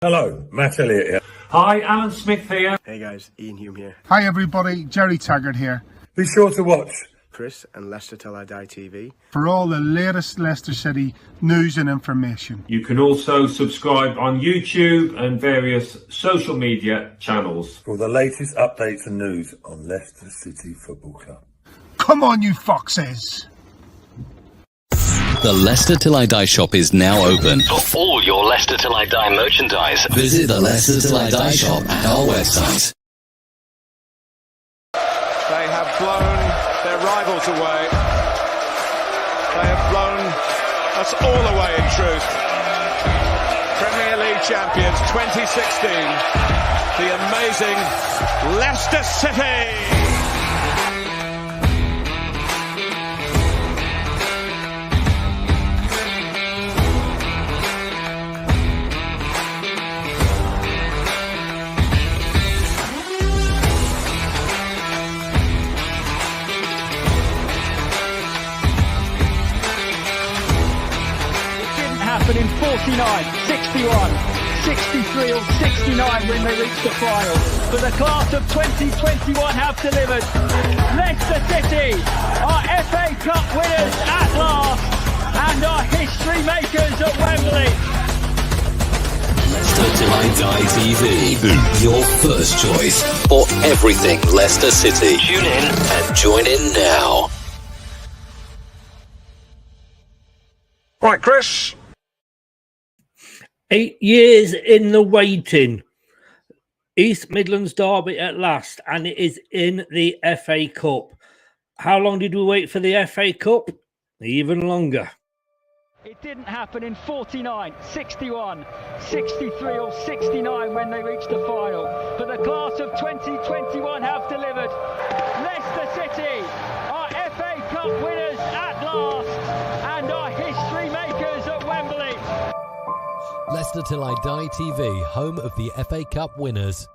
Hello, Matt Elliott here. Hi, Alan Smith here. Hey guys, Ian Hume here. Hi everybody, Jerry Taggart here. Be sure to watch Chris and Leicester LTIDtv for all the latest Leicester City news and information. You can also subscribe on YouTube and various social media channels. for the latest updates and news on Leicester City Football Club. Come on, you foxes! The Leicester Till I Die shop is now open. For all your Leicester Till I Die merchandise, Visit the Leicester Till I Die shop at our website. They have blown their rivals away. They have blown us all away, in truth. Premier League champions 2016. The amazing Leicester City. In 49, 61, 63 or 69 when they reach the final. But the class of 2021 have delivered. Leicester City are FA Cup winners at last and are history makers at Wembley. Leicester Till I Die TV, your first choice for everything Leicester City. Tune in and join in now. Right, Chris. 8 years in the waiting. East Midlands derby at last, and it is in the FA Cup. How long did we wait for the FA Cup? Even longer. It didn't happen in 49, 61, 63 or 69 when they reached the final. But the class of 2021 have delivered. Leicester City are FA Cup winners at last and are history makers at Wembley. Leicester Till I Die TV, home of the FA Cup winners.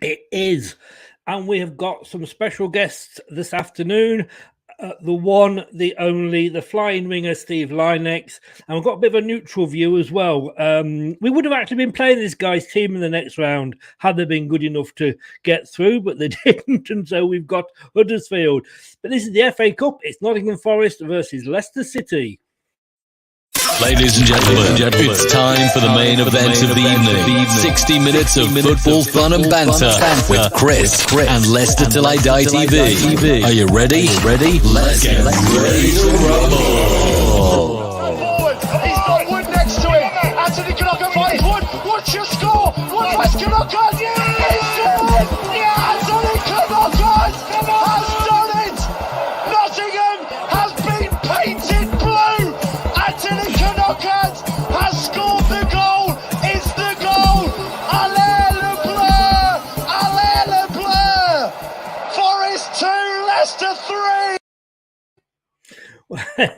It is. And we have got some special guests this afternoon. The one, the only, the flying winger, Steve Lynex. And we've got a bit of a neutral view as well. We would have actually been playing this guy's team in the next round had they been good enough to get through, but they didn't. And so we've got Huddersfield. But this is the FA Cup. It's Nottingham Forest versus Leicester City. Ladies and gentlemen, it's time for the main event of the evening. 60 minutes of football fun and banter with Chris and Leicester Till I Die TV. Are you ready? Let's get ready to rumble. He's got Wood next to him. Anthony Canocker finds Wood. What's your score? Wood has Canocker. He's scored. Anthony Canocker has done it. Nottingham has been painted blue. Anthony Canocker has scored the goal. It's the goal. Allez le bleu. Allez le bleu. Forest 2, Leicester 3.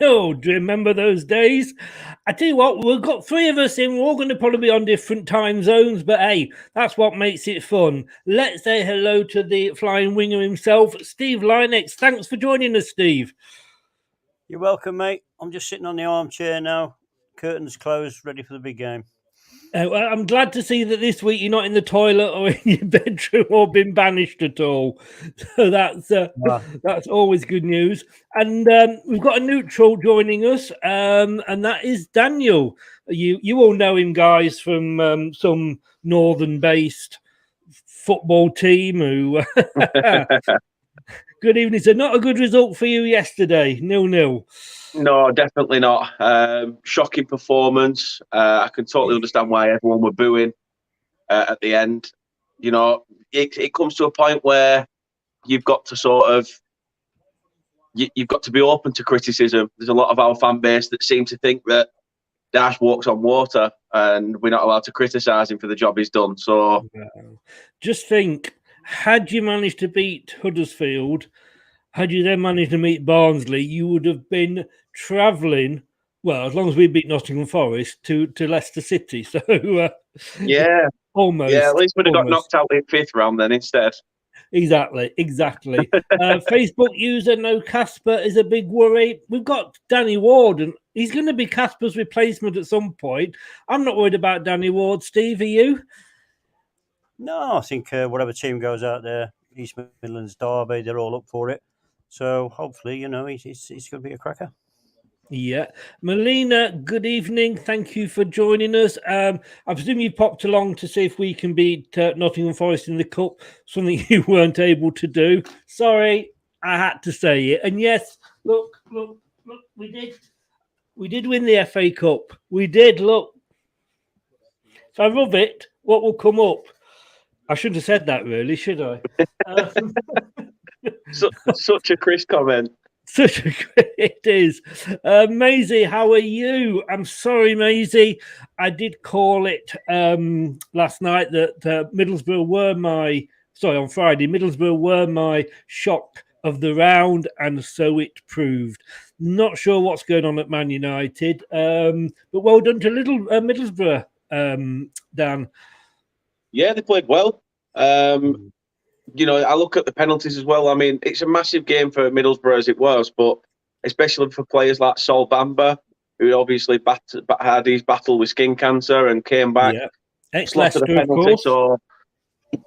Oh, do you remember those days? I tell you what, we've got three of us in. We're all going to probably be on different time zones, but hey, that's what makes it fun. Let's say hello to the flying winger himself, Steve Lynex. Thanks for joining us, Steve. You're welcome, mate. I'm just sitting on the armchair now. Curtains closed, ready for the big game. Well, I'm glad to see that this week you're not in the toilet or in your bedroom or been banished at all. So that's always good news. And we've got a neutral joining us, and that is Daniel. You all know him, guys, from some northern-based football team who... Good evening, sir. Not a good result for you yesterday, 0-0. No, definitely not. Shocking performance. I can totally understand why everyone were booing at the end. You know, it comes to a point where you've got to sort of you've got to be open to criticism. There's a lot of our fan base that seem to think that Dash walks on water and we're not allowed to criticise him for the job he's done. So, just think, had you managed to beat Huddersfield, had you then managed to meet Barnsley, you would have been travelling, well, as long as we beat Nottingham Forest, to Leicester City. So, yeah. Almost. Yeah, at least we'd have got knocked out in fifth round then instead. Exactly. Facebook user No Casper is a big worry. We've got Danny Ward, and He's going to be Casper's replacement at some point. I'm not worried about Danny Ward. Steve, are you? No, I think whatever team goes out there, East Midlands Derby, they're all up for it. So hopefully, it's going to be a cracker. Yeah. Melina, good evening. Thank you for joining us. I presume you popped along to see if we can beat Nottingham Forest in the Cup, something you weren't able to do. Sorry, I had to say it. And yes, look, we did win the FA Cup. We did, look. If I rub it, what will come up? I shouldn't have said that, really, should I? Such a Chris comment. It is. Maisie, how are you? I'm sorry, Maisie. I did call it last night that Middlesbrough were on Friday, Middlesbrough were my shock of the round, and so it proved. Not sure what's going on at Man United, but well done to Middlesbrough, Dan. Yeah, they played well. I look at the penalties as well. I mean, it's a massive game for Middlesbrough as it was, but especially for players like Sol Bamba, who obviously had his battle with skin cancer and came back. Yeah. Ex-Leicester, of course. So,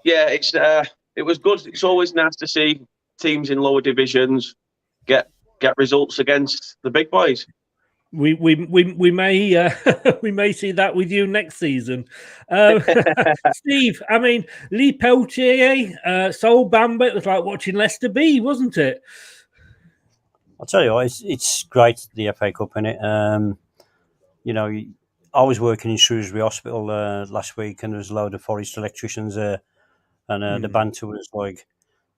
yeah, it was good. It's always nice to see teams in lower divisions get results against the big boys. We may we may see that with you next season, Steve. I mean, Lee Peltier, Sol Bamba. It was like watching Leicester B, wasn't it? I'll tell you what, it's great, the FA Cup, innit? I was working in Shrewsbury Hospital last week, and there was a load of Forest electricians there, and the banter was like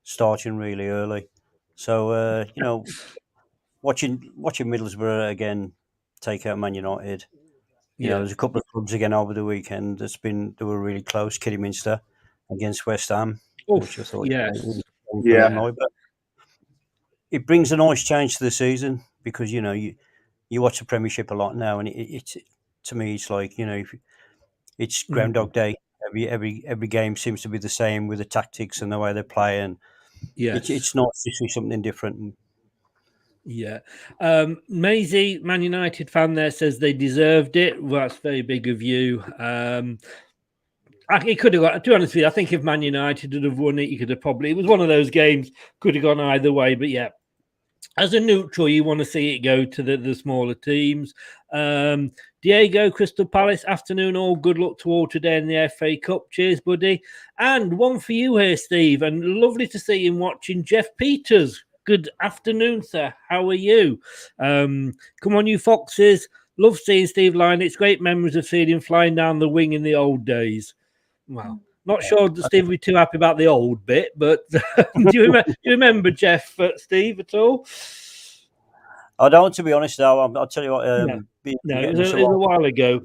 starting really early. So watching Middlesbrough again take out Man United. There's a couple of clubs again over the weekend they were really close. Kidderminster against West Ham, which I thought but it brings a nice change to the season, because you watch the Premiership a lot now, and it to me it's like it's Groundhog Day. Every game seems to be the same with the tactics and the way they play, and it's nice to see something different. Yeah. Maisie, Man United fan there, says they deserved it. Well, that's very big of you. It could have got, to be honest with you, I think if Man United would have won it, it was one of those games, could have gone either way. But yeah, as a neutral, you want to see it go to the smaller teams. Diego, Crystal Palace, afternoon, all good luck to all today in the FA Cup. Cheers, buddy. And one for you here, Steve, and lovely to see him watching. Jeff Peters. Good afternoon, sir. How are you? Come on, you foxes. Love seeing Steve Lynex. Great memories of seeing him flying down the wing in the old days. Well, not sure that Steve would be too happy about the old bit, but do you remember Jeff, Steve, at all? I don't, to be honest, though. I'll tell you what. It was a while ago.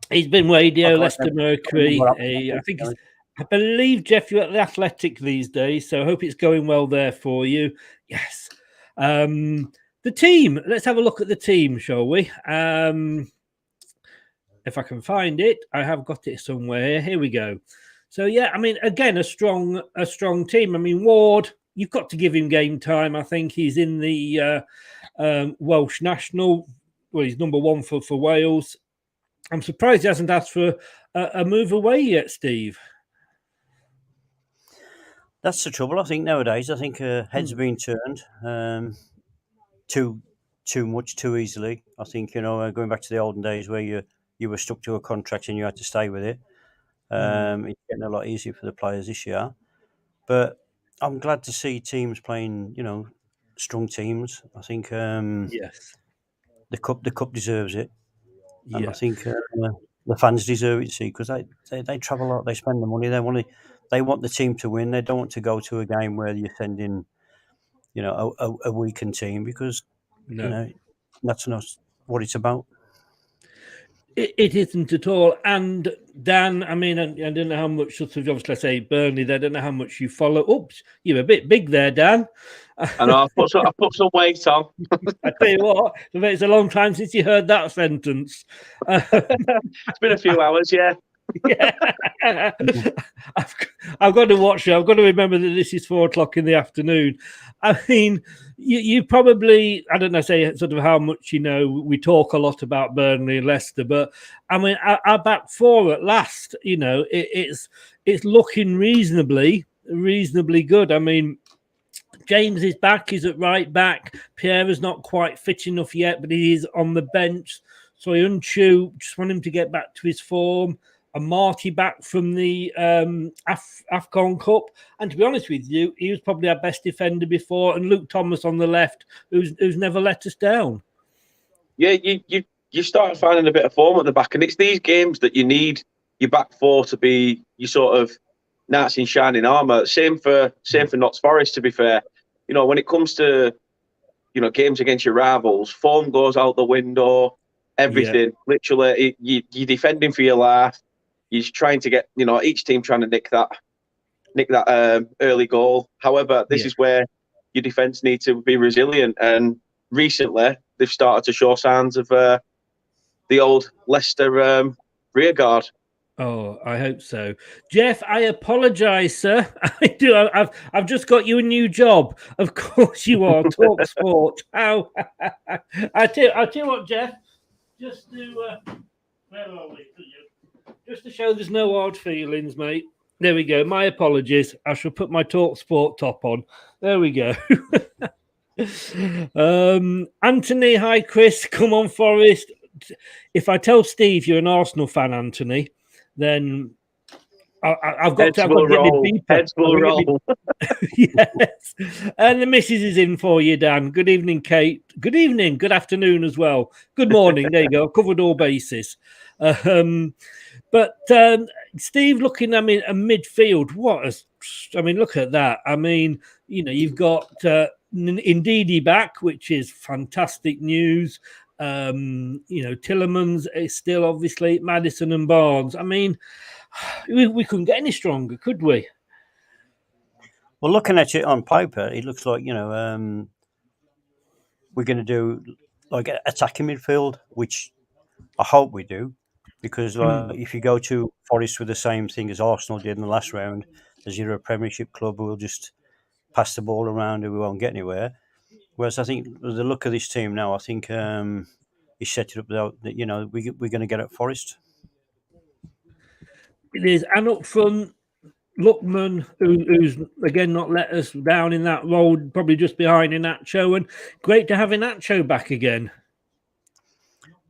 He's been radio, Leicester Mercury. I believe, Jeff, you're at the Athletic these days, so I hope it's going well there for you. Yes. The team. Let's have a look at the team, shall we? If I can find it, I have got it somewhere. Here we go. So, yeah, I mean, again, a strong team. I mean, Ward, you've got to give him game time. I think he's in the Welsh national. Well, he's number one for Wales. I'm surprised he hasn't asked for a move away yet, Steve. That's the trouble, I think, nowadays. I think heads are being turned too much, too easily. I think, going back to the olden days where you were stuck to a contract and you had to stay with it. It's getting a lot easier for the players this year. But I'm glad to see teams playing, strong teams. I think yes, the cup deserves it. And I think the fans deserve it, because they travel a lot, they spend the money, they want the team to win. They don't want to go to a game where you're sending, a weakened team, because that's not what it's about. It isn't at all. And Dan, I mean, I don't know how much, sort of, obviously, I say Burnley, they don't know how much you follow. Oops, you're a bit big there, Dan. I know, I put some weight on. I tell you what, it's a long time since you heard that sentence. It's been a few hours, yeah. Yeah. I've got to watch it. I've got to remember that this is 4:00 in the afternoon. I mean, you probably, I don't know, say sort of how much you know. We talk a lot about Burnley and Leicester, but I mean, our back four at last, you know, it's looking reasonably good. I mean, James is back. He's at right back. Pierre is not quite fit enough yet, but he is on the bench. So Unchu, just want him to get back to his form. And Marty back from the AFCON Cup. And to be honest with you, he was probably our best defender before. And Luke Thomas on the left, who's never let us down. Yeah, you start finding a bit of form at the back. And it's these games that you need your back four to be your sort of knights in shining armour. Same for Notts Forest, to be fair. You know, when it comes to, you know, games against your rivals, form goes out the window, everything. Yeah. Literally, you're defending for your life. You're trying to get, you know, each team trying to nick that early goal. However, this is where your defence needs to be resilient. And recently, they've started to show signs of the old Leicester rear guard. Oh, I hope so. Jeff, I apologise, sir. I do. I've just got you a new job. Of course you are. Talk Sport. How? I tell you what, Jeff. Just to where are we? Just to show there's no hard feelings, mate. There we go. My apologies. I shall put my Talk Sport top on. There we go. Anthony, hi, Chris. Come on, Forest. If I tell Steve you're an Arsenal fan, Anthony, then I've got to get my beeper. Heads will roll. Yes. And the missus is in for you, Dan. Good evening, Kate. Good evening. Good afternoon as well. Good morning. There you go. Covered all bases. But Steve, looking at me a midfield, look at that. I mean, you know, you've got Ndidi back, which is fantastic news. You know, Tillemans is still obviously, Maddison and Barnes. I mean, we couldn't get any stronger, could we? Well, looking at it on paper, it looks like, you know, we're going to do like attacking midfield, which I hope we do, because if you go to Forest with the same thing as Arsenal did in the last round, as you're a Premiership club, we'll just pass the ball around and we won't get anywhere. Whereas I think the look of this team now, I think he set it up that, you know, we're going to get at Forest. It is, and up front, Lookman, who's again not let us down in that role, probably just behind Inacho, and great to have Inacho back again.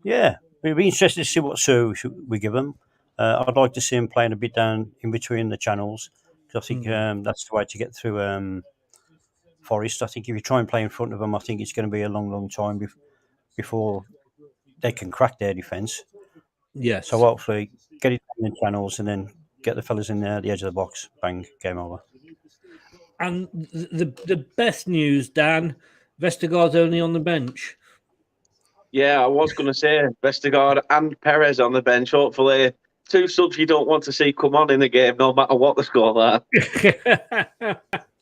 Yeah, it'd be interesting to see what Sue we give him. I'd like to see him playing a bit down in between the channels, because I think that's the way to get through Forest. I think if you try and play in front of them, I think it's going to be a long time before they can crack their defence. Yes. So hopefully get it in the channels and then get the fellas in there at the edge of the box. Bang, game over. And the best news, Dan, Vestergaard's only on the bench. Yeah, I was going to say Vestergaard and Perez on the bench. Hopefully, two subs you don't want to see come on in the game, no matter what the score are.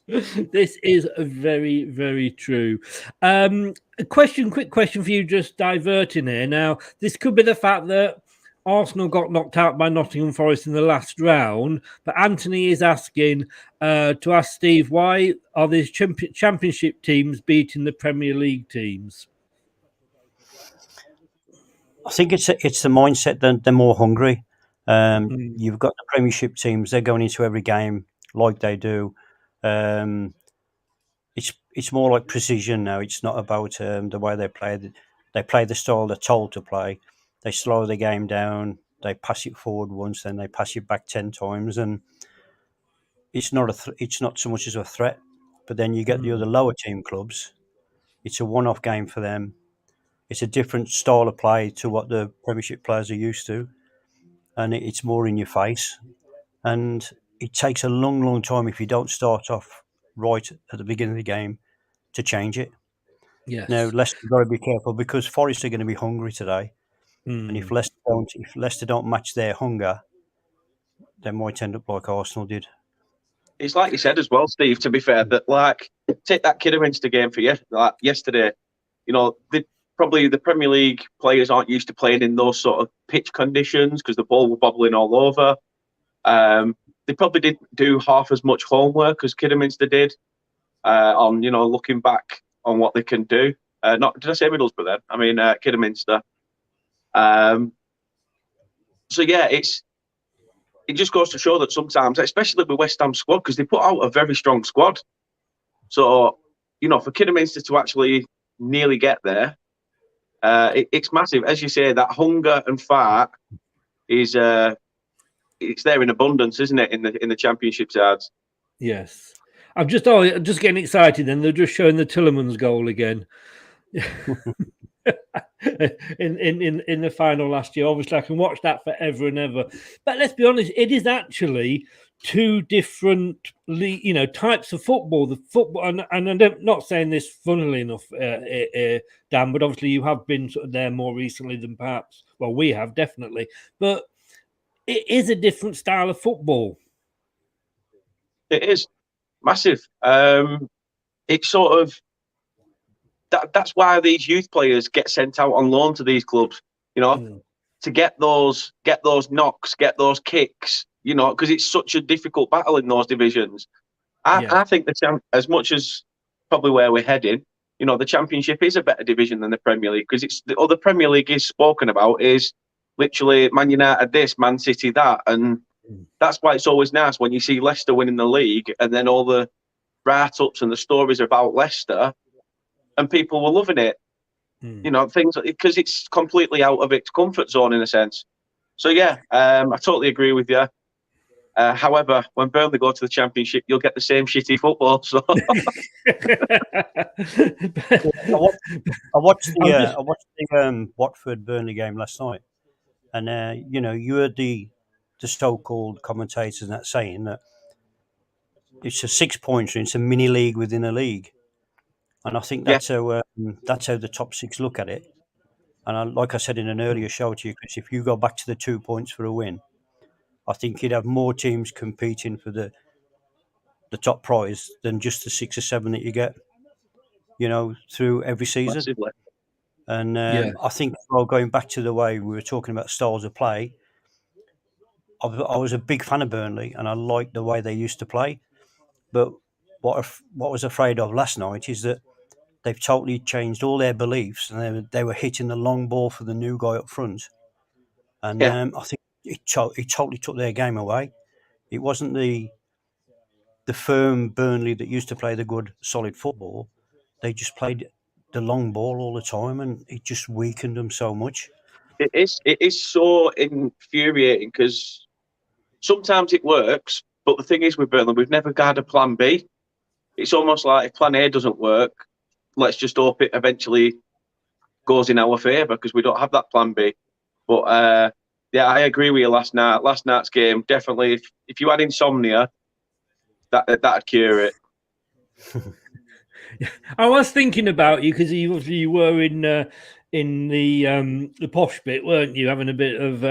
This is very, very true. Quick question for you, just diverting here. Now, this could be the fact that Arsenal got knocked out by Nottingham Forest in the last round, but Anthony is asking to ask Steve, why are these championship teams beating the Premier League teams? I think it's the mindset that they're more hungry. You've got the Premiership teams; they're going into every game like they do. It's more like precision now. It's not about the way they play. They play the style they're told to play. They slow the game down. They pass it forward once, then they pass it back 10 times, and it's not it's not so much as a threat. But then you get the other lower team clubs. It's a one-off game for them. It's a different style of play to what the Premiership players are used to, and it's more in your face. And it takes a long time if you don't start off right at the beginning of the game to change it. Yes. Now, Leicester's got to be careful because Forest are going to be hungry today. And if Leicester don't match their hunger, they might end up like Arsenal did. It's like you said as well, Steve, to be fair, that like take that Kidderminster game for yesterday. You know, probably the Premier League players aren't used to playing in those sort of pitch conditions because the ball was bobbling all over. They probably didn't do half as much homework as Kidderminster did on, looking back on what they can do. Did I say Middlesbrough then? I mean, Kidderminster. So yeah, it just goes to show that sometimes, especially with West Ham's squad, because they put out a very strong squad. So, for Kidderminster to actually nearly get there, it's massive. As you say, that hunger and fart is it's there in abundance, isn't it, in the Championship sides? Yes. I'm just getting excited, and they're just showing the Tillerman's goal again. in the final last year. Obviously, I can watch that forever and ever. But let's be honest, it is actually two different, types of football. The football, and I'm not saying this funnily enough, Dan, but obviously you have been sort of there more recently than perhaps. Well, we have definitely, but it is a different style of football. It is massive. It's sort of. That's why these youth players get sent out on loan to these clubs, to get those knocks, get those kicks, because it's such a difficult battle in those divisions. I think as much as probably where we're heading, the Championship is a better division than the Premier League, because it's the other Premier League is spoken about is literally Man United this, Man City that, and that's why it's always nice when you see Leicester winning the league, and then all the write-ups and the stories about Leicester. And people were loving it, things because it's completely out of its comfort zone in a sense. So yeah, I totally agree with you. However, when Burnley go to the Championship, you'll get the same shitty football. So I watched the Watford Burnley game last night, and you heard the so-called commentators and that saying that it's a 6-pointer, it's a mini league within a league. And I think that's how the top six look at it. And like I said in an earlier show to you, Chris, if you go back to the 2 points for a win, I think you'd have more teams competing for the top prize than just the 6 or 7 that you get, through every season. Massively. And I think, going back to the way we were talking about styles of play, I was a big fan of Burnley, and I liked the way they used to play. But what I was afraid of last night is that they've totally changed all their beliefs, and they were hitting the long ball for the new guy up front. And I think it totally took their game away. It wasn't the firm Burnley that used to play the good, solid football. They just played the long ball all the time, and it just weakened them so much. It is so infuriating because sometimes it works, but the thing is with Burnley, we've never got a plan B. It's almost like if plan A doesn't work, let's just hope it eventually goes in our favour because we don't have that plan B. But I agree with you. Last night's game, definitely. If you had insomnia, that'd cure it. I was thinking about you because you were in the posh bit, weren't you? Having a bit of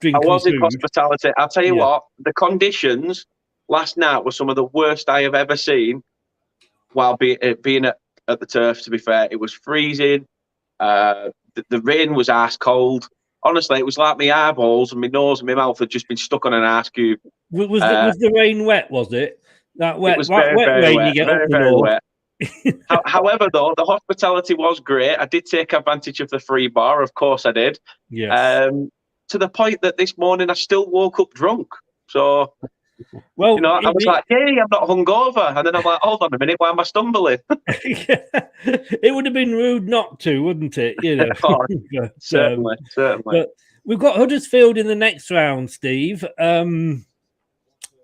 drink. I was in hospitality. I'll tell you what, the conditions last night were some of the worst I have ever seen. While being at the turf, to be fair, it was freezing. The rain was ice cold. Honestly, it was like my eyeballs and my nose and my mouth had just been stuck on an ice cube. Was the rain wet? Was it that wet? It was very rain wet, you get very, up the very north. wet. However, though, the hospitality was great. I did take advantage of the free bar. Of course, I did. Yes. To the point that this morning I still woke up drunk. So. Well, I was like, "Hey, I'm not hungover," and then I'm like, "Hold on a minute, why am I stumbling?" It would have been rude not to, wouldn't it? Certainly. But we've got Huddersfield in the next round, Steve.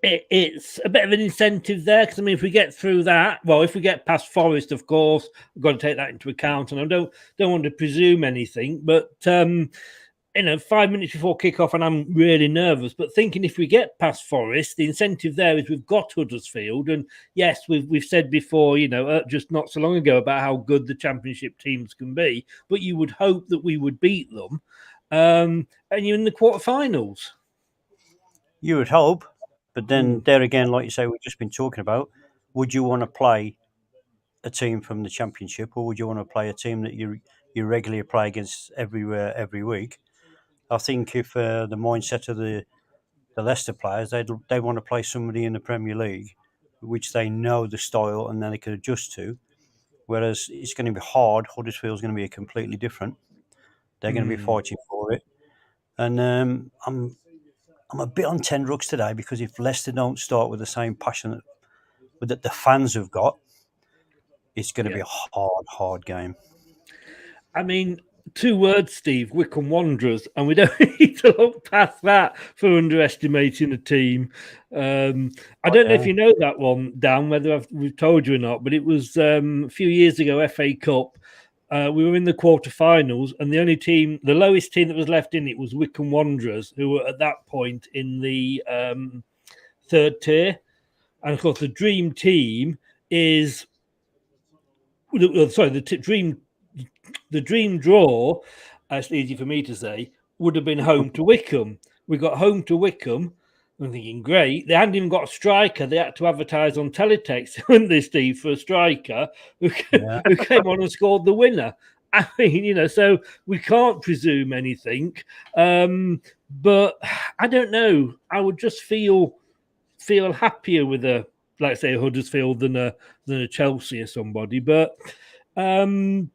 It's a bit of an incentive there because if we get through that, if we get past Forest, of course, we've got to take that into account, and I don't want to presume anything, but. 5 minutes before kickoff, and I'm really nervous. But thinking if we get past Forest, the incentive there is we've got Huddersfield, and yes, we've said before, just not so long ago about how good the Championship teams can be. But you would hope that we would beat them, and you're in the quarterfinals. You would hope, but then there again, like you say, we've just been talking about. Would you want to play a team from the Championship, or would you want to play a team that you regularly play against every week? I think if the mindset of the Leicester players, they want to play somebody in the Premier League, which they know the style and then they can adjust to. Whereas it's going to be hard. Huddersfield's going to be completely different. They're going to be fighting for it, and I'm a bit on tenterhooks today because if Leicester don't start with the same passion that the fans have got, it's going to be a hard game. I mean, 2 words, Steve, Wycombe Wanderers, and we don't need to look past that for underestimating a team. I don't know if you know that one, Dan, whether we've told you or not, but it was a few years ago, FA Cup. We were in the quarterfinals, and the lowest team that was left in it was Wycombe Wanderers, who were at that point in the 3rd tier. And of course, the dream team is the dream draw, it's easy for me to say, would have been home to Wycombe. We got home to Wycombe. I'm thinking, great. They hadn't even got a striker. They had to advertise on teletext, hadn't they, Steve, for a striker who came on and scored the winner. I mean, so we can't presume anything. But I don't know. I would just feel happier with let's say, a Huddersfield than a Chelsea or somebody. But I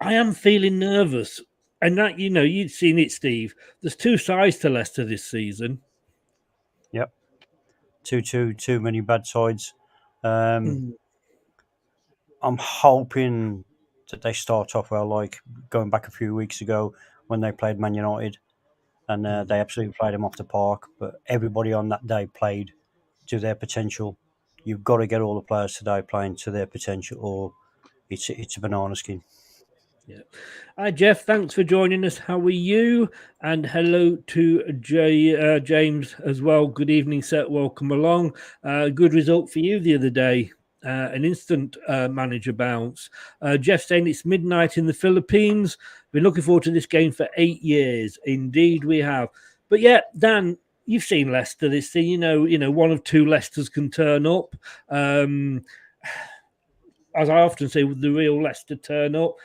am feeling nervous. And that, you've seen it, Steve. There's 2 sides to Leicester this season. Yep. Too many bad sides. I'm hoping that they start off well, like going back a few weeks ago when they played Man United, and they absolutely played them off the park. But everybody on that day played to their potential. You've got to get all the players today playing to their potential, or it's a banana skin. Yeah. Hi, Jeff. Thanks for joining us. How are you? And hello to James as well. Good evening, sir. Welcome along. Good result for you the other day. An instant manager bounce. Jeff saying it's midnight in the Philippines. Been looking forward to this game for 8 years. Indeed, we have. But yeah, Dan, you've seen Leicester this season. You know, one of 2 Leicesters can turn up. As I often say, with the real Leicester turn up.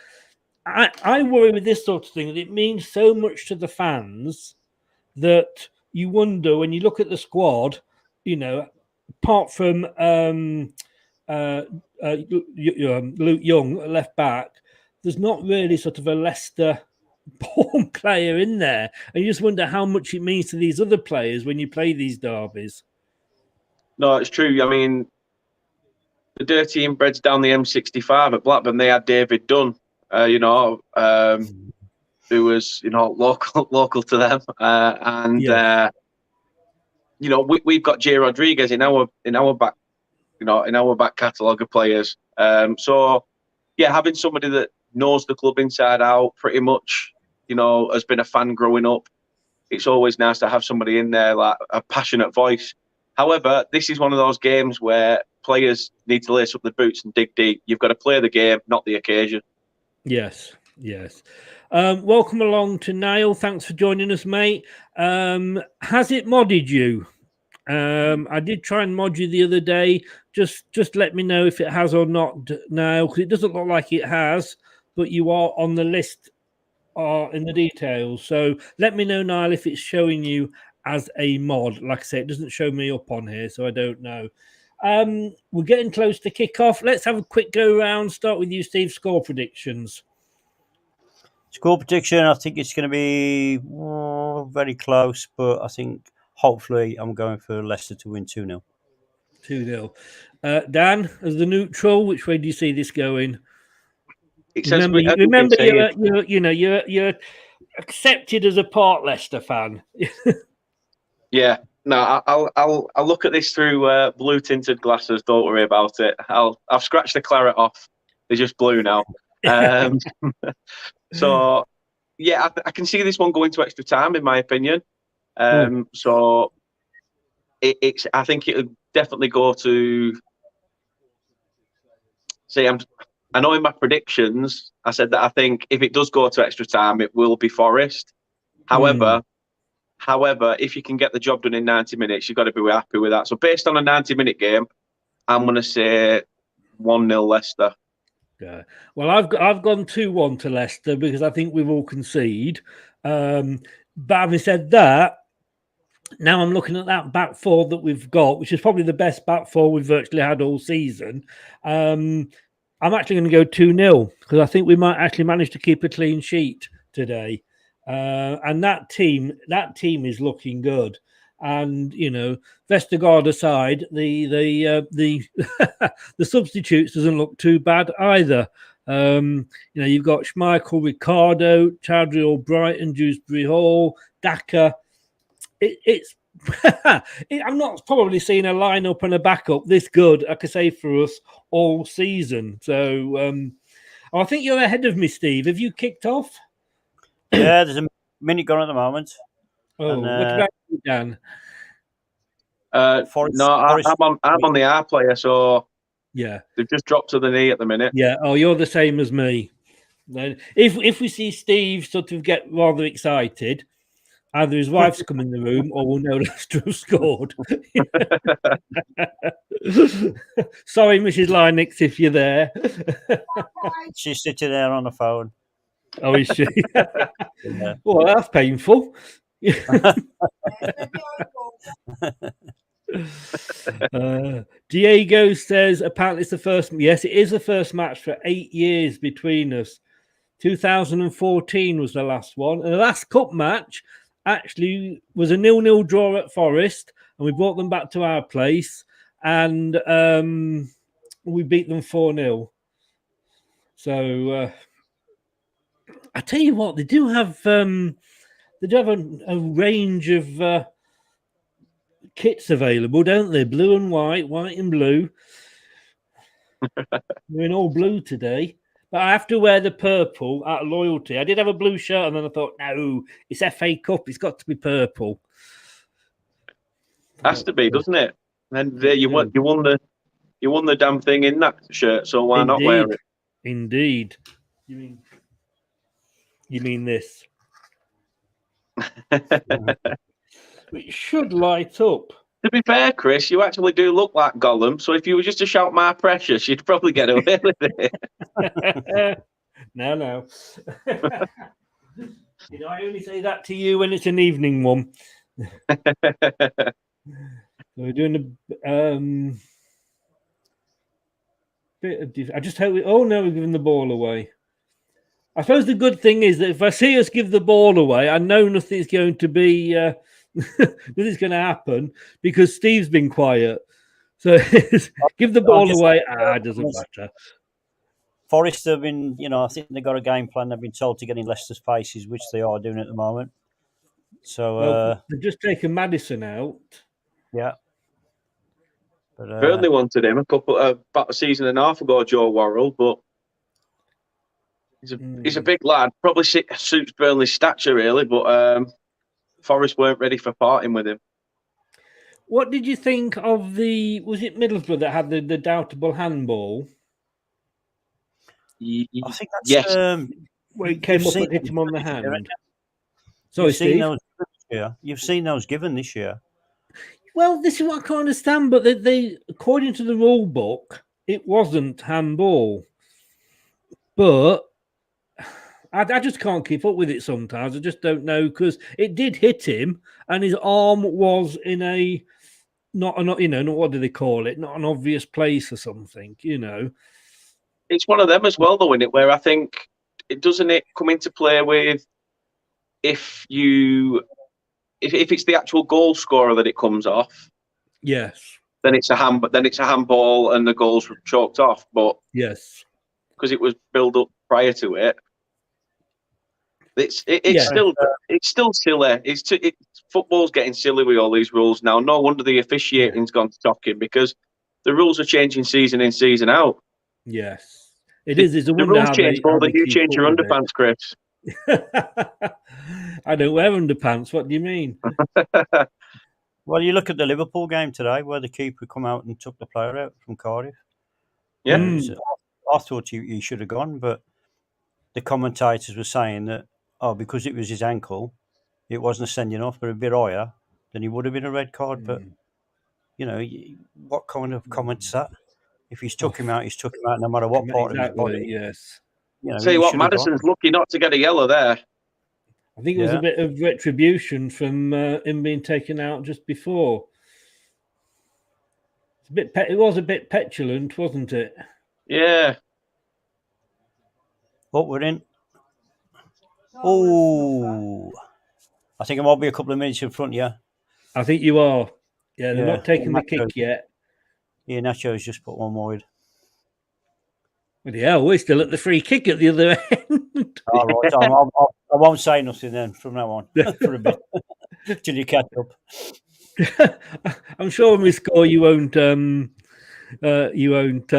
I worry with this sort of thing that it means so much to the fans that you wonder when you look at the squad, apart from Luke Young, left back, there's not really sort of a Leicester born player in there. And you just wonder how much it means to these other players when you play these derbies. No, it's true. I mean, the dirty inbreds down the M65 at Blackburn, they had David Dunn. Who was, local to them, we've got Jay Rodriguez in our back, in our back catalogue of players. So having somebody that knows the club inside out, pretty much, has been a fan growing up. It's always nice to have somebody in there, like a passionate voice. However, this is one of those games where players need to lace up the boots and dig deep. You've got to play the game, not the occasion. Yes. Welcome along to Niall. Thanks for joining us, mate. Has it modded you? I did try and mod you the other day. Just let me know if it has or not, Niall, because it doesn't look like it has, but you are on the list in the details. So let me know, Niall, if it's showing you as a mod. Like I say, it doesn't show me up on here, so I don't know. We're getting close to kick-off. Let's have a quick go round. Start with you, Steve. Score predictions. Score prediction, I think it's going to be very close, but I think hopefully I'm going for Leicester to win 2-0. 2-0. Dan, as the neutral, which way do you see this going? Remember, you're accepted as a part Leicester fan. Yeah. No, I'll look at this through blue tinted glasses. Don't worry about it. I've scratched the claret off. They're just blue now. So yeah, I can see this one going to extra time, in my opinion. So it's. I think it'll definitely go to. See, I know in my predictions I said that I think if it does go to extra time, it will be Forest. However, if you can get the job done in 90 minutes, you've got to be happy with that. So based on a 90-minute game, I'm going to say 1-0 Leicester. Yeah. Well, I've gone 2-1 to Leicester because I think we will concede. But having said that, now I'm looking at that back four that we've got, which is probably the best back four we've virtually had all season. I'm actually going to go 2-0 because I think we might actually manage to keep a clean sheet today. And that team is looking good. And Vestergaard aside, the the substitutes doesn't look too bad either. You've got Schmeichel, Ricardo, Chowdhury, Albrighton, Dewsbury Hall, Daka. I'm not probably seeing a lineup and a backup this good, I could say, for us all season. So I think you're ahead of me, Steve. Have you kicked off? Yeah, there's a minute gone at the moment. Oh, what about you, Dan? I'm on the R player, so yeah, they've just dropped to the knee at the minute. Yeah. Oh, you're the same as me. Then, if we see Steve sort of get rather excited, either his wife's come in the room or we'll know Leicester have scored. Sorry, Mrs. Lynex, if you're there. She's sitting there on the phone. Oh, is she? Yeah. Well, that's painful. Diego says apparently it's the first. Yes, it is the first match for 8 years between us. 2014 was the last one, and the last cup match actually was a 0-0 draw at Forest, and we brought them back to our place, and we beat them 4-0. So I tell you what, they do have a range of kits available, don't they? Blue and white, white and blue. We're in all blue today. But I have to wear the purple out of loyalty. I did have a blue shirt, and then I thought, no, it's FA Cup. It's got to be purple. Has to be, doesn't it? And you won the damn thing in that shirt, so why not wear it? Indeed. You mean this? It should light up. To be fair, Chris, you actually do look like Gollum, so if you were just to shout "My precious," you'd probably get away with it. No. I only say that to you when it's an evening one. We're doing a bit of... I just hope... we're giving the ball away. I suppose the good thing is that if I see us give the ball away, I know nothing's going to be... nothing's going to happen because Steve's been quiet. So give the ball away. It doesn't matter. Forest have been, I think they've got a game plan. They've been told to get in Leicester's faces, which they are doing at the moment. So they've just taken Maddison out. Yeah. But, Burnley wanted him about a season and a half ago, Joe Worrell, but he's a big lad. Probably suits Burnley's stature, really, but Forest weren't ready for parting with him. What did you think of was it Middlesbrough that had the doubtable handball? I think that's... Yes. Where it came up and hit him on the hand. Sorry, Steve. You've seen those given this year. Well, this is what I can't understand, but they according to the rule book, it wasn't handball. But I just can't keep up with it sometimes. I just don't know, because it did hit him and his arm was in a not what do they call it? Not an obvious place or something, It's one of them as well, though, isn't it? Where I think it doesn't come into play with if it's the actual goal scorer that it comes off. Yes. Then it's a handball and the goals were chalked off. But yes, because it was built up prior to it. It's still silly. Football's getting silly with all these rules now. No wonder the officiating's gone shocking, because the rules are changing season in, season out. Yes, it is. It's a the rules change more than you change your underpants, Chris. I don't wear underpants. What do you mean? Well, you look at the Liverpool game today, where the keeper come out and took the player out from Cardiff. Yeah, I thought he should have gone, but the commentators were saying that because it was his ankle, it wasn't a sending off, but a bit higher, then he would have been a red card. But what kind of comment's that? if he's took him out, he's took him out no matter what part of his body. Yes. You know, Tell you what, Maddison's lucky not to get a yellow there. I think it was a bit of retribution from him being taken out just before. It was a bit petulant, wasn't it? Yeah. What we're in? Oh, I think I might be a couple of minutes in front. Yeah, I think you are. Yeah, they're not taking the kick yet. Yeah, Nacho's just put one wide. Well, yeah, we're still at the free kick at the other end. All right, I won't say nothing then from now on for a bit till you catch up. I'm sure when we score, you won't. You won't.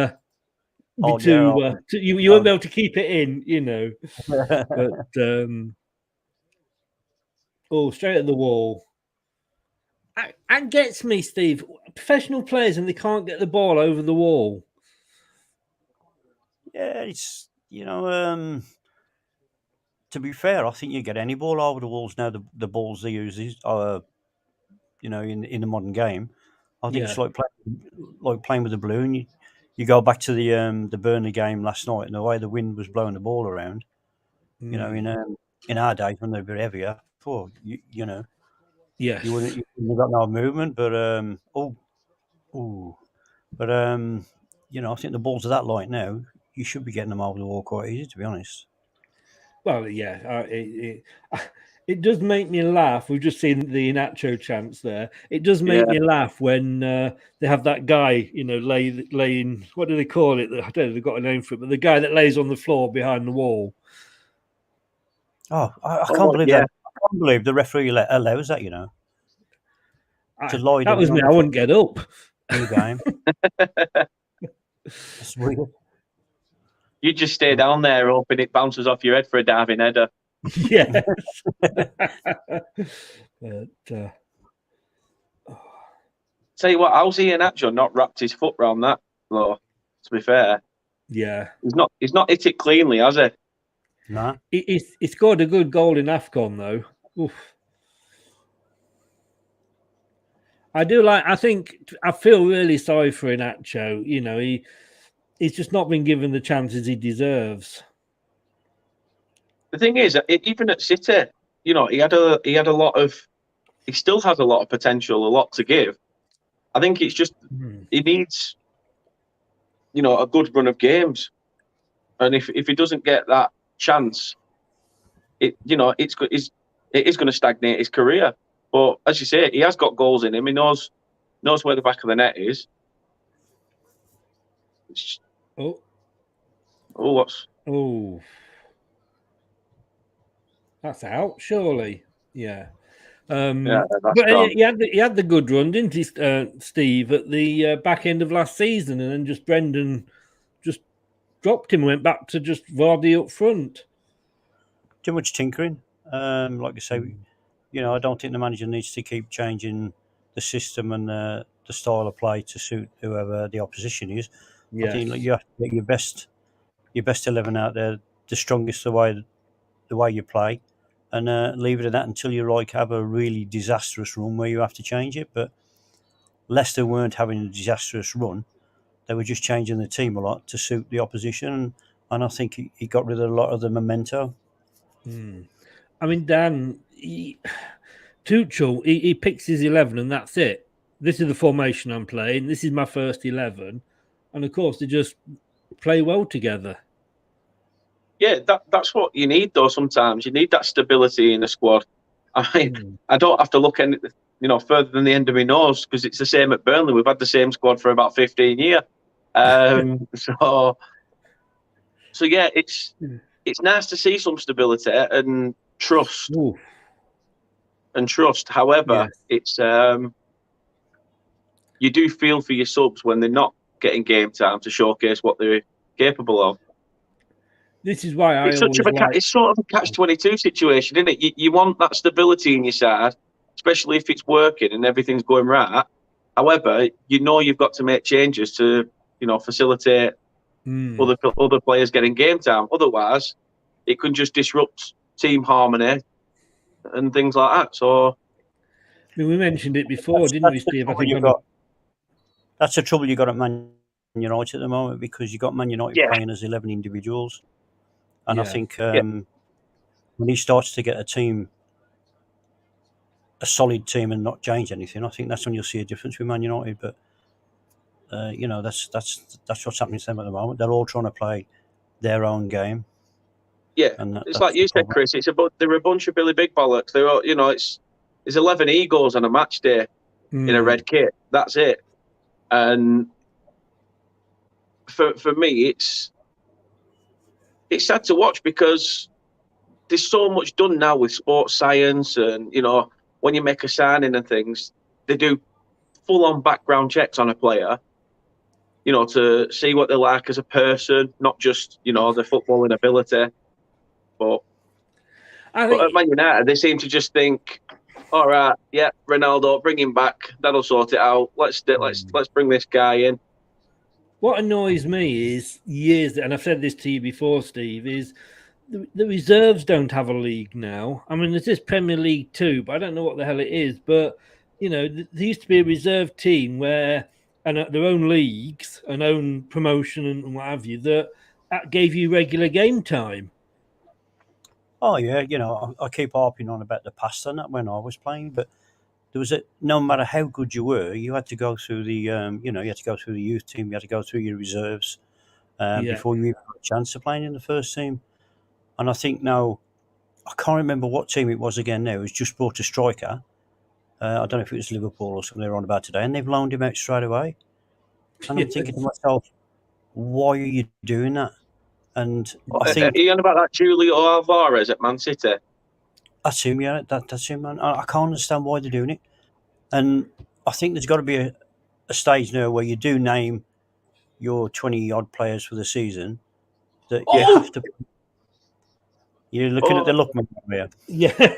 You won't be able to keep it in, you know. But straight at the wall. And gets me, Steve. Professional players and they can't get the ball over the wall. Yeah, it's to be fair, I think you get any ball over the walls now. The balls they use is, in the modern game. I think it's like playing with the balloon. You go back to the Burnley game last night, and the way the wind was blowing the ball around. You know, in our days when they were heavier, yes, you wouldn't have got no movement. But I think the balls are that light now. You should be getting them over the wall quite easy, to be honest. Well, yeah, it does make me laugh. We've just seen the Inacho chants there. It does make me laugh when they have that guy, laying. What do they call it? I don't know. They've got a name for it, but the guy that lays on the floor behind the wall. Oh, I can't believe that. I can't believe the referee allows that. To lie. That was me. I wouldn't get up in the game. That's weird. You just stay down there hoping it bounces off your head for a diving header. Yes. Tell you what, how's Ian Atcho not wrapped his foot round that, though, to be fair? Yeah. He's not hit it cleanly, has he? No. He scored a good goal in AFCON, though. Oof. I feel really sorry for Inacho. He's just not been given the chances he deserves. The thing is, even at City, he still has a lot of potential, a lot to give. I think it's just he needs, a good run of games, and if he doesn't get that chance, it is going to stagnate his career. But as you say, he has got goals in him. He knows where the back of the net is. That's out, surely. Yeah. But he had the good run, didn't he, Steve, at the back end of last season, and then just Brendan just dropped him and went back to just Vardy up front. Too much tinkering. Like I say, I don't think the manager needs to keep changing the system and the style of play to suit whoever the opposition is. Yes. I think you have to get your best 11 out there, the strongest the way you play, and leave it at that until you have a really disastrous run where you have to change it. But Leicester weren't having a disastrous run; they were just changing the team a lot to suit the opposition, and I think he got rid of a lot of the memento. I mean, Dan Tuchel, he picks his 11, and that's it. This is the formation I'm playing. This is my first 11. And, of course, they just play well together. Yeah, that's what you need, though, sometimes. You need that stability in the squad. I mean, I don't have to look any, further than the end of my nose, because it's the same at Burnley. We've had the same squad for about 15 years. So yeah, it's nice to see some stability and trust. Ooh. And trust. However, it's you do feel for your subs when they're not getting game time to showcase what they're capable of. This is why it's sort of a catch-22 situation, isn't it? You want that stability in your side, especially if it's working and everything's going right. However, you've got to make changes to facilitate other players getting game time. Otherwise, it can just disrupt team harmony and things like that. So, I mean, we mentioned it before, didn't we, Steve? That's the trouble you got at Man United at the moment because you've got Man United playing as 11 individuals. And I think when he starts to get a solid team and not change anything, I think that's when you'll see a difference with Man United. But, that's what's happening to them at the moment. They're all trying to play their own game. Yeah, it's like you said, Chris. They're a bunch of Billy Big Bollocks. They're all, it's 11 egos on a match day in a red kit. That's it. And for me, it's sad to watch because there's so much done now with sports science, and when you make a signing and things, they do full-on background checks on a player. To see what they're like as a person, not just the footballing ability. But at Man United, they seem to just think, all right, yeah, Ronaldo, bring him back. That'll sort it out. Let's bring this guy in. What annoys me is and I've said this to you before, Steve, is the reserves don't have a league now. I mean, there's this Premier League 2, but I don't know what the hell it is. But, there used to be a reserve team where, and their own leagues and own promotion and what have you, that gave you regular game time. Oh yeah, I keep harping on about the past and that when I was playing, but there was no matter how good you were, you had to go through the you had to go through the youth team, you had to go through your reserves before you even got a chance of playing in the first team. And I think now, I can't remember what team it was again. Now it was just brought a striker. I don't know if it was Liverpool or something they were on about today, and they've loaned him out straight away. And I'm thinking to myself, why are you doing that? And I think, are you on about that Julio Alvarez at Man City? That's him, yeah. That's him, man. I can't understand why they're doing it. And I think there's got to be a stage now where you do name your 20-odd players for the season that you have to. You're looking at the look, man. Yes. Yeah.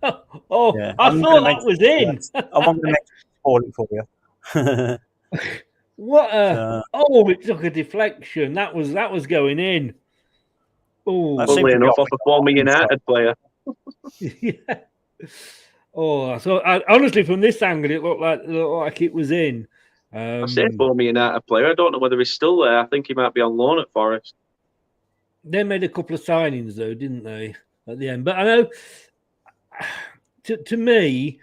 I thought that was in. I want to make it for you. What it took a deflection. That was going in. Oh, funnily enough, off a former United player. Yeah. Oh, so honestly, from this angle, it looked like it was in. I say former United player. I don't know whether he's still there. I think he might be on loan at Forest. They made a couple of signings though, didn't they, at the end? But I know, to me,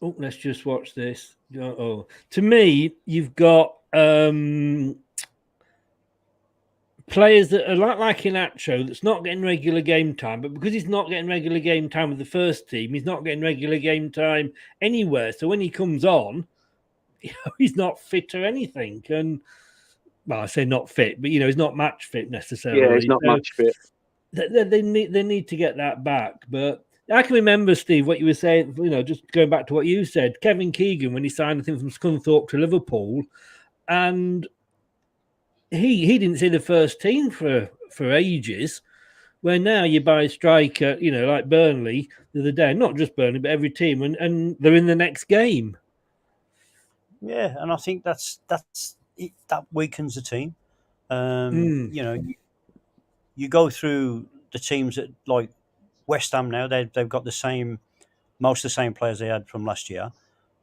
let's just watch this. To me, you've got players that are like Inacho that's not getting regular game time, but because he's not getting regular game time with the first team, he's not getting regular game time anywhere. So when he comes on, he's not fit or anything. And well, I say not fit, but he's not match fit necessarily. Yeah, he's not match fit. They need to get that back. But I can remember, Steve, what you were saying, just going back to what you said, Kevin Keegan, when he signed, I think, from Scunthorpe to Liverpool, and he didn't see the first team for ages, where now you buy a striker, like Burnley the other day, not just Burnley, but every team, and they're in the next game. Yeah, and I think that weakens the team. You go through the teams that, like West Ham now, they've got most of the same players they had from last year,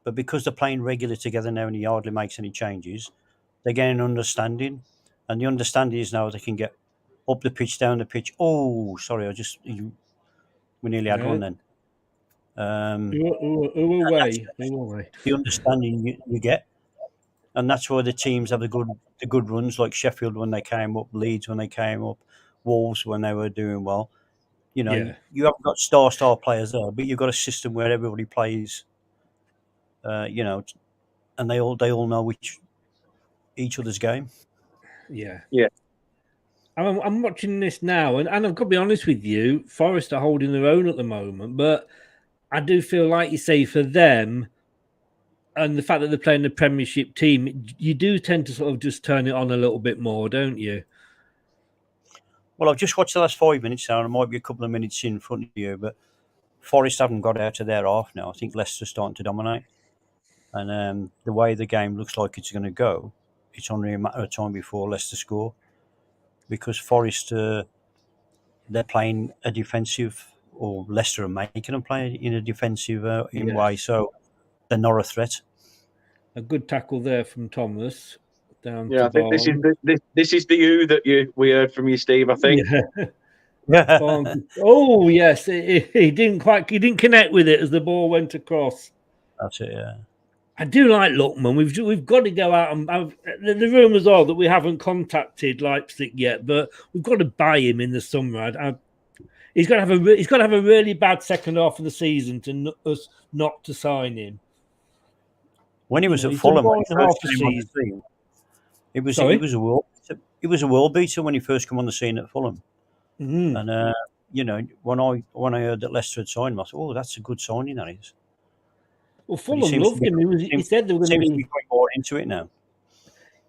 but because they're playing regularly together now and he hardly makes any changes, they're getting an understanding, and the understanding is now they can get up the pitch, down the pitch. Oh, sorry, we nearly had one then. The understanding you get, and that's why the teams have the good runs, like Sheffield when they came up, Leeds when they came up, Wolves when they were doing well. You haven't got star players there, but you've got a system where everybody plays. And they all know each other's game. Yeah. Yeah. I'm watching this now, and I've got to be honest with you, Forest are holding their own at the moment, but I do feel like you say for them, and the fact that they're playing the Premiership team, you do tend to sort of just turn it on a little bit more, don't you? Well, I've just watched the last 5 minutes now, and I might be a couple of minutes in front of you, but Forest haven't got out of their half now. I think Leicester's starting to dominate. And the way the game looks like it's going to go, it's only a matter of time before Leicester score. Because Forest, they're playing a defensive, or Leicester are making them play in a defensive way, so they're not a threat. A good tackle there from Thomas. down Yeah, to I think this is Barnes. this is the U that we heard from you, Steve. I think. Yeah. Barnes. Oh yes, he didn't connect with it as the ball went across. That's it. Yeah. I do like Lookman. We've got to go out and the rumours are that we haven't contacted Leipzig yet, but we've got to buy him in the summer. He's got to have a really bad second half of the season to us not to sign him. When he was at Fulham, when he first came on the scene, it was a world beater when he first came on the scene at Fulham. Mm-hmm. And you know, when I heard that Leicester had signed him, I thought, oh, that's a good signing, that is. Well, Fulham loved him. He said they were going to be going more into it now.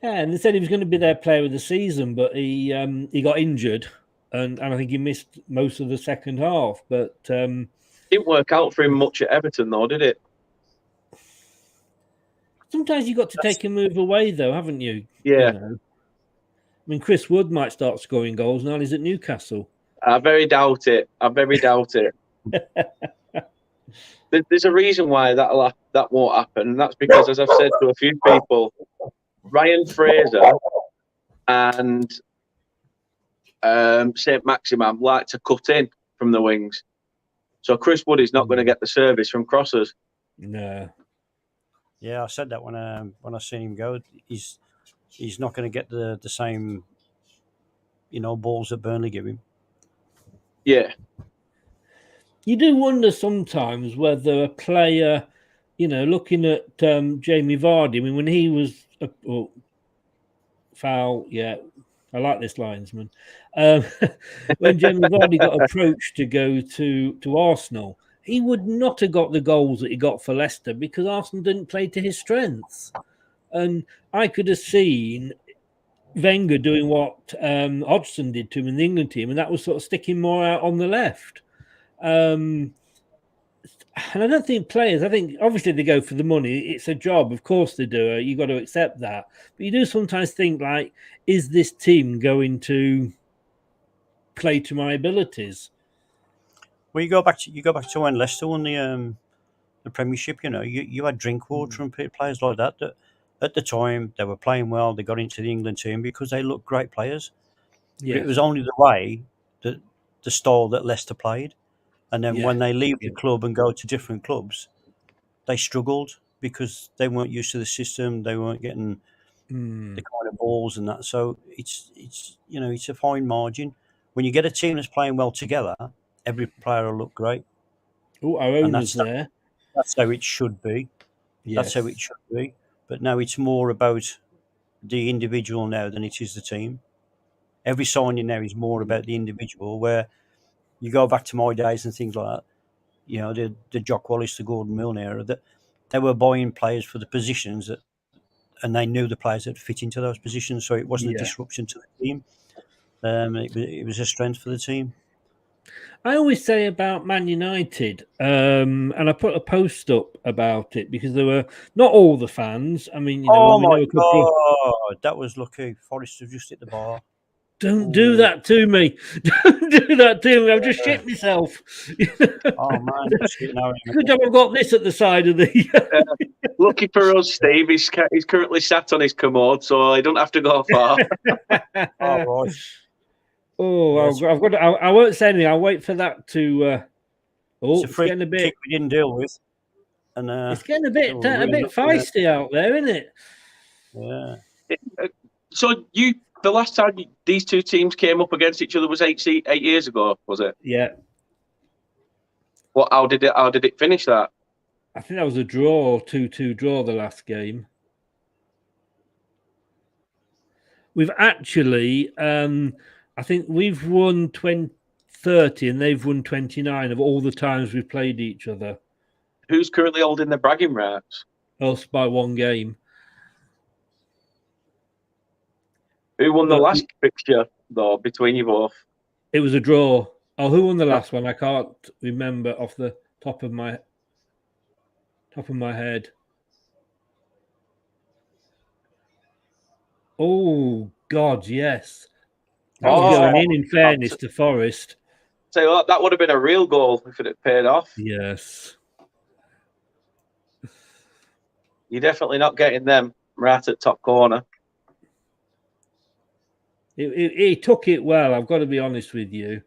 Yeah, and they said he was going to be their player of the season, but he got injured, and I think he missed most of the second half. But didn't work out for him much at Everton, though, did it? Sometimes you got to take a move away, though, haven't you? Yeah. You know? I mean, Chris Wood might start scoring goals now. He's at Newcastle. I very doubt it. There's a reason why that won't happen, and that's because, as I've said to a few people, Ryan Fraser and St. Maximin like to cut in from the wings. So Chris Wood is not going to get the service from crosses. No. Yeah, I said that when I seen him go. He's not going to get the same, balls that Burnley give him. Yeah. You do wonder sometimes whether a player, looking at Jamie Vardy, I mean, when he was foul, yeah, I like this linesman. When Jamie Vardy got approached to go to Arsenal, he would not have got the goals that he got for Leicester because Arsenal didn't play to his strengths. And I could have seen Wenger doing what Hodgson did to him in the England team, and that was sort of sticking more out on the left. And I don't think players, I think obviously they go for the money. It's a job. Of course they do. You've got to accept that. But you do sometimes think, like, is this team going to play to my abilities? Well, you go back to when Leicester won the Premiership. You had Drinkwater and players like that at the time they were playing well. They got into the England team because they looked great players. Yeah. But it was only the way that the style that Leicester played. And then when they leave the club and go to different clubs, they struggled because they weren't used to the system. They weren't getting the kind of balls and that. So it's a fine margin. When you get a team that's playing well together, every player will look great. Oh, our owner's there. That's how it should be. Yes. That's how it should be. But now it's more about the individual now than it is the team. Every signing now is more about the individual, where you go back to my days and things like that, the Jock Wallace, the Gordon Milne era, that they were buying players for the positions and they knew the players that fit into those positions, so it wasn't a disruption to the team. It was a strength for the team. I always say about Man United, and I put a post up about it because there were not all the fans. I mean, oh my God, that was lucky. Forrest have just hit the bar. Don't do that to me. Don't do that to me. I've just shit myself. Oh, man. Good job I've got this at the side of the... Lucky for us, Steve, he's currently sat on his commode, so he don't have to go far. Oh, right. Oh, yes. I've got to, I won't say anything. I'll wait for that to... it's getting a bit... kick we didn't deal with. And it's getting a bit feisty out there, isn't it? Yeah. So the last time these two teams came up against each other was 8 years ago, was it? Yeah. Well, how did it finish that? I think that was a draw, 2-2 draw the last game. We've actually, I think we've won 30 and they've won 29 of all the times we've played each other. Who's currently holding the bragging rights? Us by one game. Who won the last fixture, though, between you both? It was a draw. Oh, who won the last one? I can't remember off the top of my head. Oh, God, yes. That was going in fairness to Forest. So that would have been a real goal if it had paid off. Yes. You're definitely not getting them right at top corner. He took it well. I've got to be honest with you.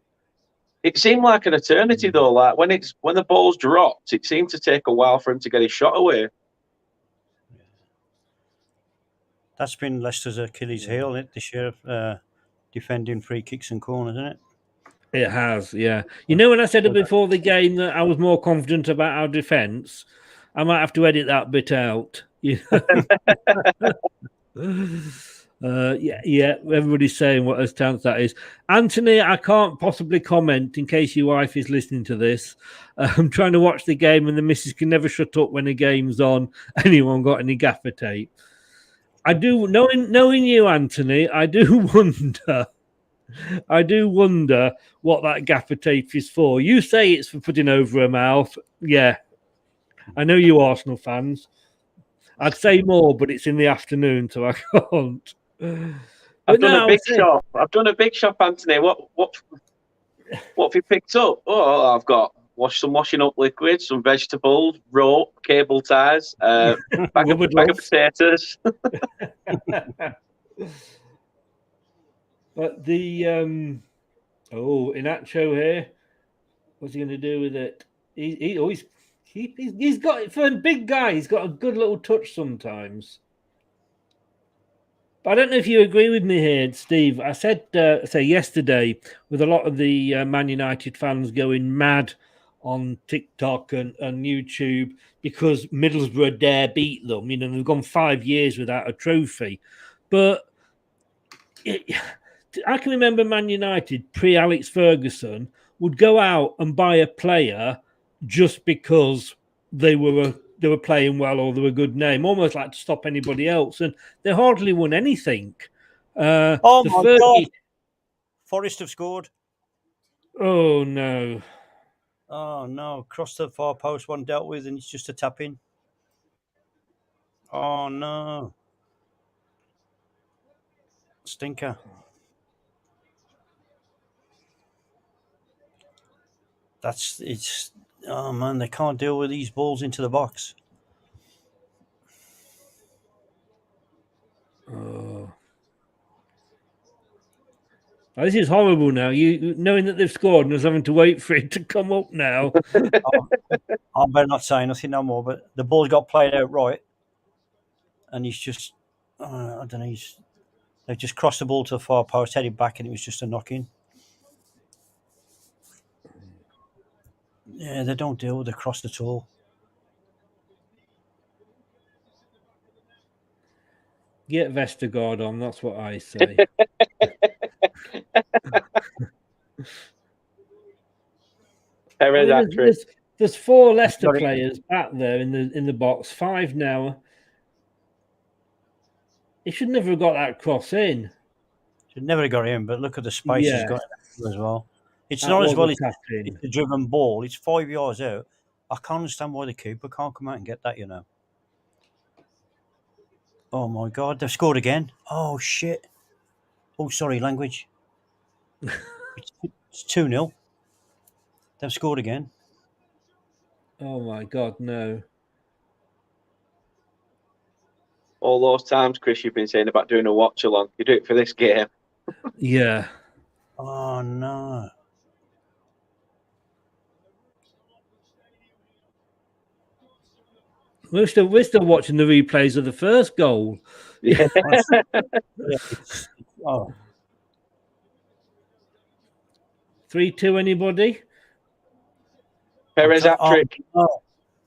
It seemed like an eternity though. Like when the ball's dropped, it seemed to take a while for him to get his shot away. That's been Leicester's Achilles heel this year, defending free kicks and corners, isn't it? It has, yeah. You know, when I said it before the game that I was more confident about our defence, I might have to edit that bit out. Yeah. Everybody's saying what a stance that is. Anthony, I can't possibly comment in case your wife is listening to this. I'm trying to watch the game, and the missus can never shut up when the game's on. Anyone got any gaffer tape? I do, knowing you, Anthony, I do wonder what that gaffer tape is for. You say it's for putting over her mouth. Yeah. I know you Arsenal fans. I'd say more, but it's in the afternoon, so I can't. I've done a big shop. I've done a big shop, Anthony. What have you picked up? Oh, I've got some washing up liquid, some vegetables, rope, cable ties, bag of potatoes. But the Inacho here, what's he going to do with it? He's got it for a big guy. He's got a good little touch sometimes. But I don't know if you agree with me here, Steve. I said yesterday, with a lot of the Man United fans going mad on TikTok and YouTube because Middlesbrough dare beat them. You know, they've gone 5 years without a trophy. But I can remember Man United pre-Alex Ferguson would go out and buy a player just because they were playing well or they were a good name, almost like to stop anybody else, and they hardly won anything. Oh my God! Forest have scored. Oh no! Oh no! Cross the far post, one dealt with, and it's just a tap in. Oh no! Stinker. It's. Oh man, they can't deal with these balls into the box. Oh, this is horrible now. You knowing that they've scored and us having to wait for it to come up now. I better not say nothing no more, but the ball's got played out right, and he's just, I don't know, they've just crossed the ball to the far post, headed back, and it was just a knock-in. Yeah, they don't deal with the cross at all. Get Vestergaard on, that's what I say. There's 4 Leicester players back there in the box, 5 now. He should never have got that cross in. Should never have got in, but look at the space he's got as well. It's not as well as it's a driven ball. It's 5 yards out. I can't understand why the keeper can't come out and get that, you know. Oh, my God. They've scored again. Oh, shit. Oh, sorry, language. It's 2-0. They've scored again. Oh, my God, no. All those times, Chris, you've been saying about doing a watch-along. You do it for this game. Yeah. Oh, no. We're still watching the replays of the first goal. Yeah. Oh. 3-2, anybody? Perez hat-trick.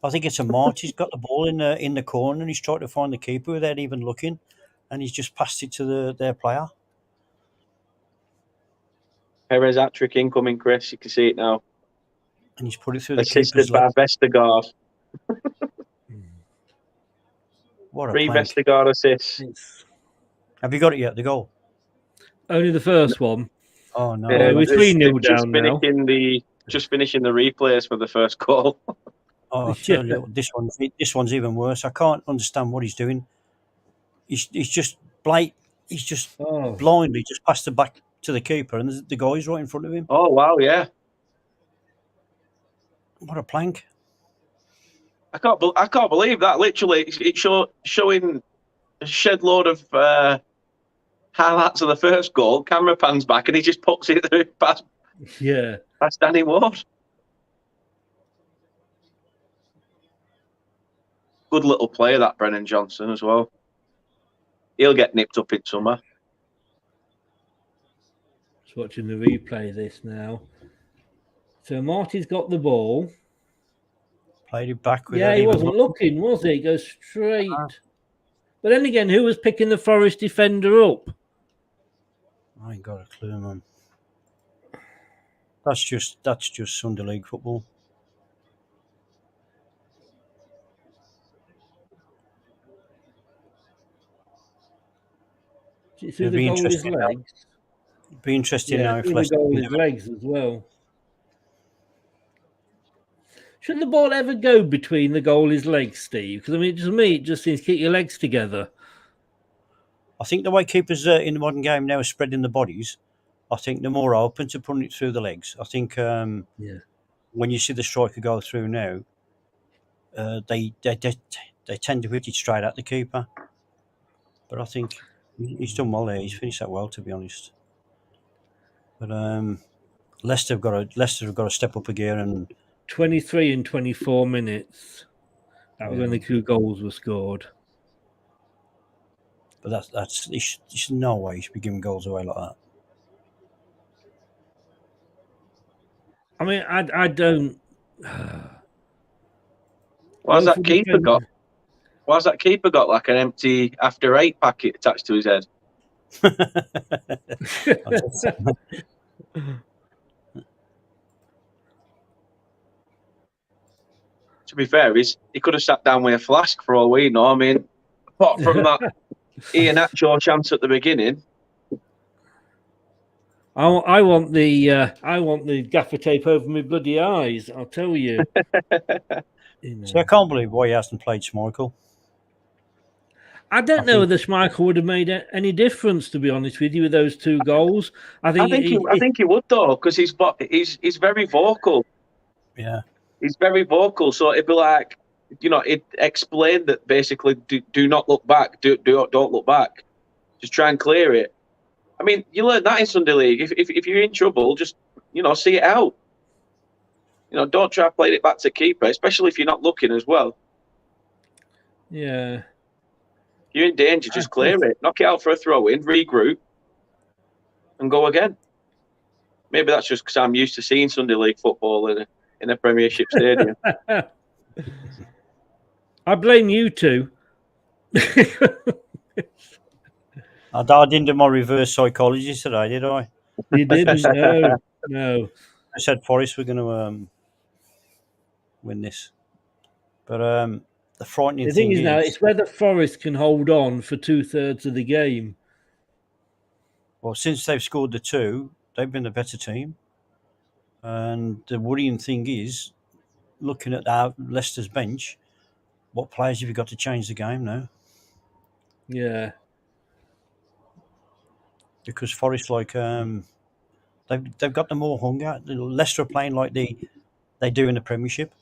I think it's a March. He's got the ball in the corner and he's trying to find the keeper without even looking, and he's just passed it to their player. Perez hat-trick incoming, Chris. You can see it now. And he's put it through the keeper's by Vestergaard. What a 3 Vestergaard assists. Have you got it yet, the goal? Only the first one. Oh, no. We're 3-0 down now. Just finishing the replays for the first goal. Oh, I tell you, this one's even worse. I can't understand what he's doing. He's just blindly just passed it back to the keeper, and the guy's right in front of him. Oh wow, yeah. What a plank! I can't believe that. Literally, it's showing a shed load of highlights of the first goal. Camera pans back, and he just puts it through past Danny Ward. Good little player, that Brennan Johnson as well. He'll get nipped up in summer. Just watching the replay of this now. So Marty's got the ball. Played it back with he wasn't looking, was he? He goes straight. But then again, who was picking the Forest defender up? I ain't got a clue, man. That's just Sunday League football. Through the goalie's legs. Be interesting now if Leicester through the goalie's legs as well. Should the ball ever go between the goalie's legs, Steve? Because I mean, to me, it just seems to keep your legs together. I think the way keepers in the modern game now are spreading the bodies, I think they're more open to putting it through the legs. I think when you see the striker go through now, they tend to hit it straight at the keeper. But I think he's done well there. He's finished that well, to be honest. But Leicester have got to step up a gear and 23 in 24 minutes. That was when the 2 goals were scored. But there's no way you should be giving goals away like that. I mean, I don't. Why's that keeper got like an empty After 8 packet attached to his head? To be fair, he could have sat down with a flask for all we know. I mean, apart from that Ian Atcho chance at the beginning. I want the gaffer tape over my bloody eyes. I'll tell you. So I can't believe why he hasn't played Schmeichel. I don't know whether Schmeichel would have made any difference, to be honest with you, with those 2 goals. I think he would though, because he's very vocal. Yeah, he's very vocal. So it'd be like, it explained that basically, do not look back, don't look back, just try and clear it. I mean, you learn that in Sunday League. If you're in trouble, just see it out. Don't try to play it back to keeper, especially if you're not looking as well. Yeah. You're in danger, just clear it. Knock it out for a throw-in, regroup, and go again. Maybe that's just because I'm used to seeing Sunday League football in a Premiership stadium. I blame you two. I didn't do my reverse psychology today, did I? You didn't? No. I said Forest were going to win this. But the frightening thing is now, it's whether Forest can hold on for 2/3 of the game. Well, since they've scored the 2, they've been the better team. And the worrying thing is, looking at our Leicester's bench, what players have you got to change the game now? Yeah. Because Forest, they've got the more hunger. Leicester are playing like they do in the Premiership.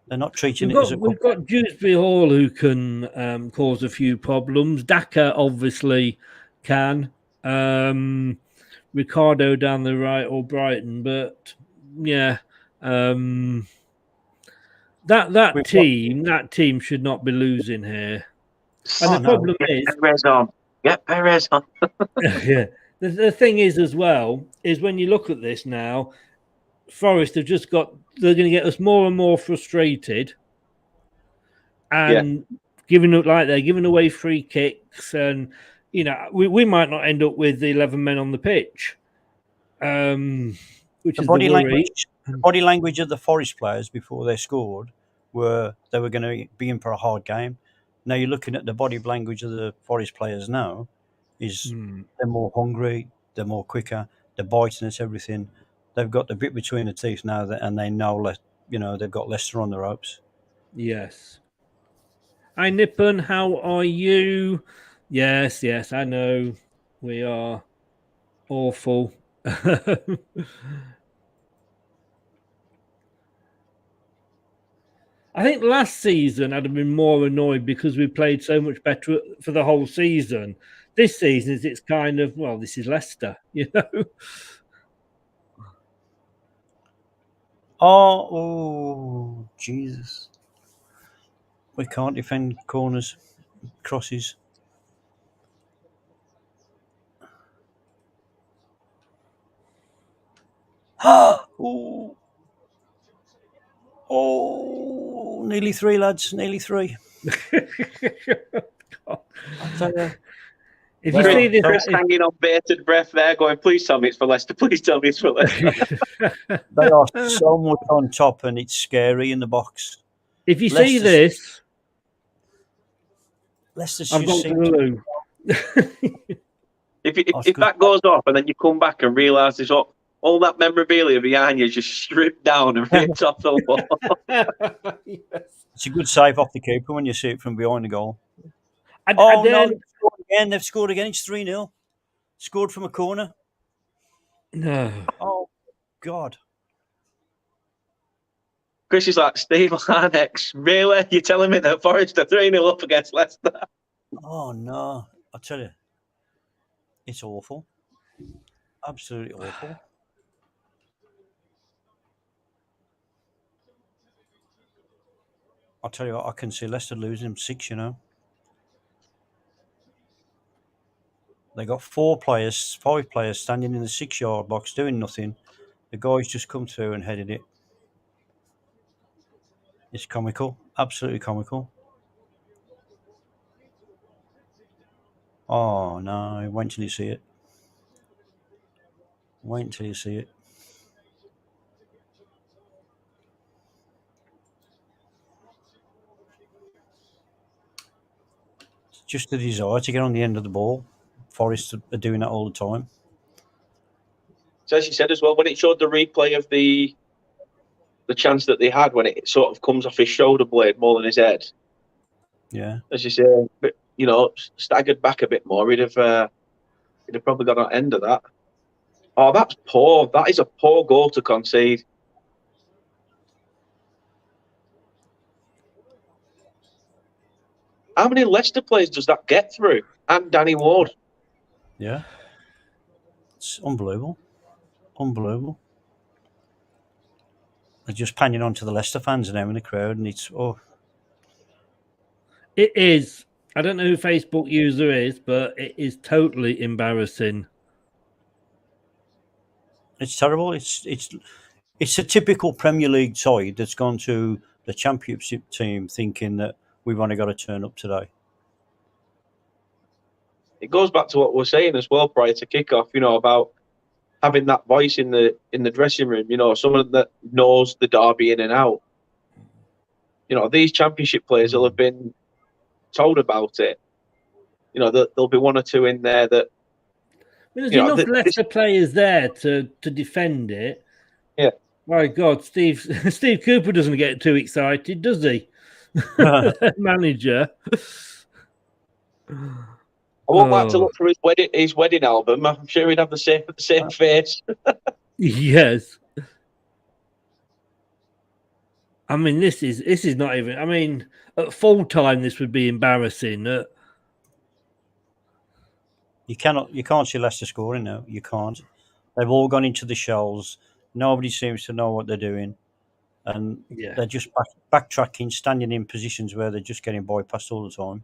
They're not treating it as a... We've got Dewsbury Hall who can cause a few problems. Daka obviously can. Ricardo down the right or Brighton, but yeah, that team should not be losing here. And the problem is, get Perez on. Yeah, the thing is as well is when you look at this now, Forest have just got. They're going to get us more and more frustrated, and giving away free kicks, and we might not end up with the 11 men on the pitch. Which is the body language of the Forest players before they scored they were going to be in for a hard game. Now you're looking at the body language of the Forest players now. They're more hungry, they're more quicker, they're biting at everything. They've got the bit between the teeth now, and they know they've got Leicester on the ropes. Yes. Hi Nippon, how are you? Yes, I know we are awful. I think last season I'd have been more annoyed because we played so much better for the whole season. This season, it's kind of, well, this is Leicester, you know. Oh, Jesus. We can't defend corners, crosses. Oh, nearly 3, lads. Nearly 3. I'll tell you. If you see this, Chris hanging on bated breath there, going, "Please tell me it's for Leicester. Please tell me it's for Leicester." They are so much on top, and it's scary in the box. If you see this, Leicester's I've gone to the loo. If that goes off, and then you come back and realise there's all that memorabilia behind you is just stripped down and ripped off the wall. It's a good save off the keeper when you see it from behind the goal. No, they've scored again. It's 3-0. Scored from a corner. No. Oh, God. Chris is like, Steve Lynex, really? You're telling me that Forest are 3-0 up against Leicester? Oh, no. I tell you, it's awful. Absolutely awful. I'll tell you what, I can see Leicester losing them 6, you know. They got 5 players standing in the 6-yard box doing nothing. The guys just come through and headed it. It's comical, absolutely comical. Oh no! Wait until you see it. Wait until you see it. It's just a desire to get on the end of the ball. Forest are doing that all the time. So as you said as well, when it showed the replay of the chance that they had when it sort of comes off his shoulder blade more than his head. Yeah. As you say, but, you know, staggered back a bit more, he'd have probably got an end of that. Oh, that's poor. That is a poor goal to concede. How many Leicester players does that get through? And Danny Ward. Yeah. It's unbelievable. Unbelievable. They're just panning on to the Leicester fans now in the crowd, and it's It is. I don't know who Facebook user is, but it is totally embarrassing. It's terrible. It's a typical Premier League side that's gone to the Championship team thinking that we've only got to turn up today. It goes back to what we're saying as well prior to kickoff, you know, about having that voice in the dressing room, you know, someone that knows the derby in and out. You know, these Championship players will have been told about it. You know, there'll be 1 or 2 in there that. There's enough Leicester players there to defend it. Yeah. My God, Steve Cooper doesn't get too excited, does he? Manager. I won't like to look for his wedding album. I'm sure he'd have the same face. Yes. I mean, this is not even. I mean, at full time, this would be embarrassing. You can't see Leicester scoring now. You can't. They've all gone into the shells. Nobody seems to know what they're doing, and they're just backtracking, standing in positions where they're just getting bypassed all the time.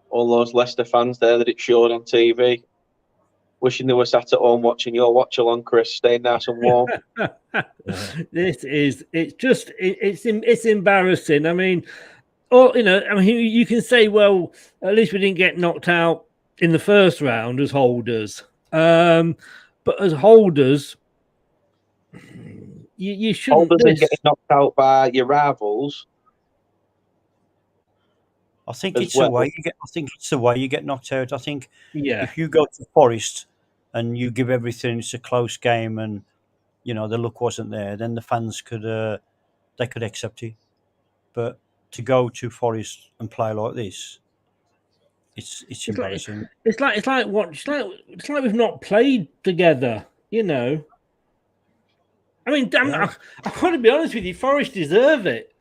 All those Leicester fans there that it showed on TV, wishing they were sat at home watching your watch-along, Chris, staying nice and warm. It's embarrassing. I mean, you can say, well, at least we didn't get knocked out in the first round as holders. But as holders, you shouldn't. Holders and getting knocked out by your rivals. I think it's the way you get. I think it's the way you get knocked out. I think if you go to Forest and you give everything, it's a close game, and you know the luck wasn't there, then the fans could accept it. But to go to Forest and play like this, it's embarrassing. It's like we've not played together, you know. I I mean, damn, I want to be honest with you, Forest deserve it.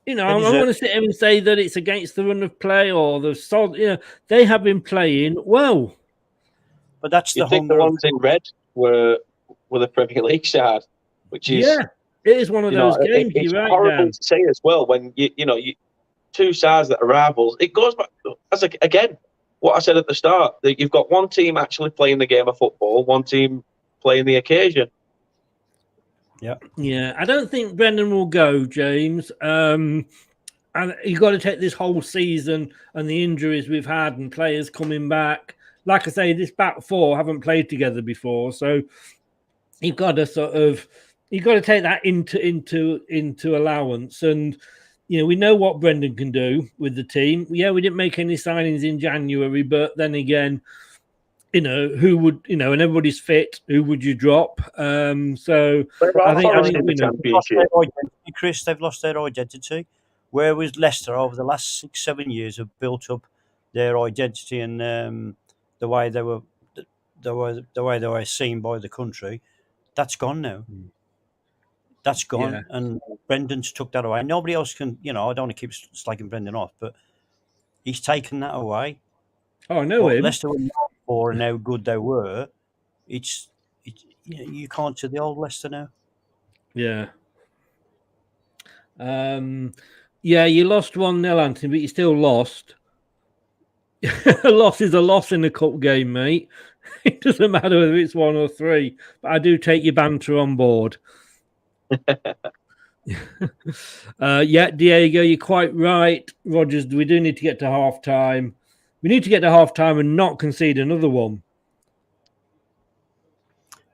You know, I want to sit here and say that it's against the run of play or the sod. You know, they have been playing well. But that's the ones in red were the Premier League side, which is it is one of those games. It's right, horrible Dan. to say as well when you two sides that are rivals. It goes back again what I said at the start, that you've got one team actually playing the game of football, one team playing the occasion. Yeah. I don't think Brendan will go, James. And you've got to take this whole season and the injuries we've had and players coming back. Like I say, this back four haven't played together before, so you've got to take that into allowance. And we know what Brendan can do with the team. Yeah, we didn't make any signings in January, but then again, who would, and everybody's fit, who would you drop? So I think Chris, they've lost their identity. Whereas Leicester over the last 6-7 years have built up their identity and the way they were seen by the country, that's gone now. That's gone, and Brendan's took that away. Nobody else can, I don't want to keep slagging Brendan off, but he's taken that away. Oh, I know him. Leicester were known for and how good they were. It's you can't see the old Leicester now. Yeah. You lost 1-0, Anthony, but you still lost. A loss is a loss in a cup game, mate. It doesn't matter whether it's 1 or 3. But I do take your banter on board. Diego, you're quite right. Rogers, we do need to get to half time. We need to get to half time and not concede another one.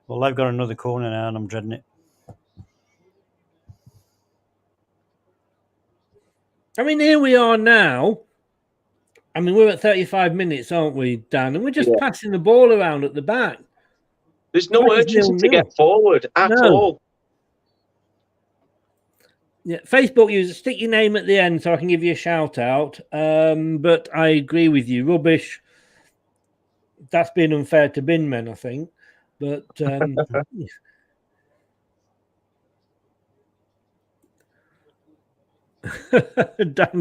Well, they've got another corner now, and I'm dreading it. I mean, here we are now. I mean, we're at 35 minutes, aren't we, Dan? And we're just passing the ball around at the back. There's no urgency to get forward at all. Yeah, Facebook user, stick your name at the end so I can give you a shout out. But I agree with you. Rubbish. That's been unfair to bin men, I think. But Dan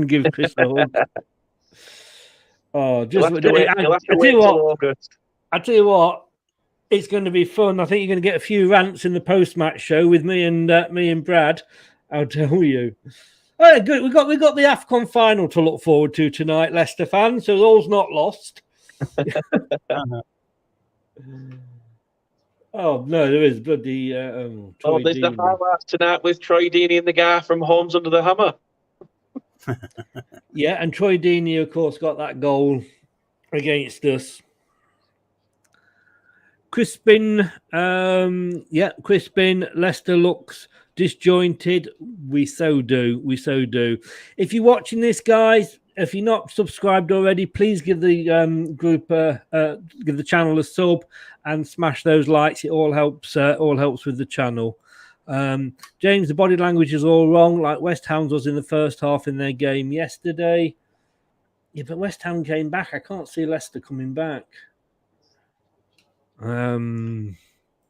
give Chris a hug. Oh, just I tell you what, it's going to be fun. I think you're going to get a few rants in the post-match show with me and Brad. I'll tell you. All right, good. We got the AFCON final to look forward to tonight, Leicester fans. So all's not lost. Oh no, there is bloody. There's the highlights tonight with Troy Deeney and the guy from Homes Under the Hammer. Yeah, and Troy Deeney, of course, got that goal against us. Crispin, Crispin, Leicester looks disjointed. We so do. If you're watching this, guys, if you're not subscribed already, please give the give the channel a sub and smash those likes. It all helps with the channel. James, the body language is all wrong, like West Ham was in the first half in their game yesterday. Yeah, but West Ham came back. I can't see Leicester coming back.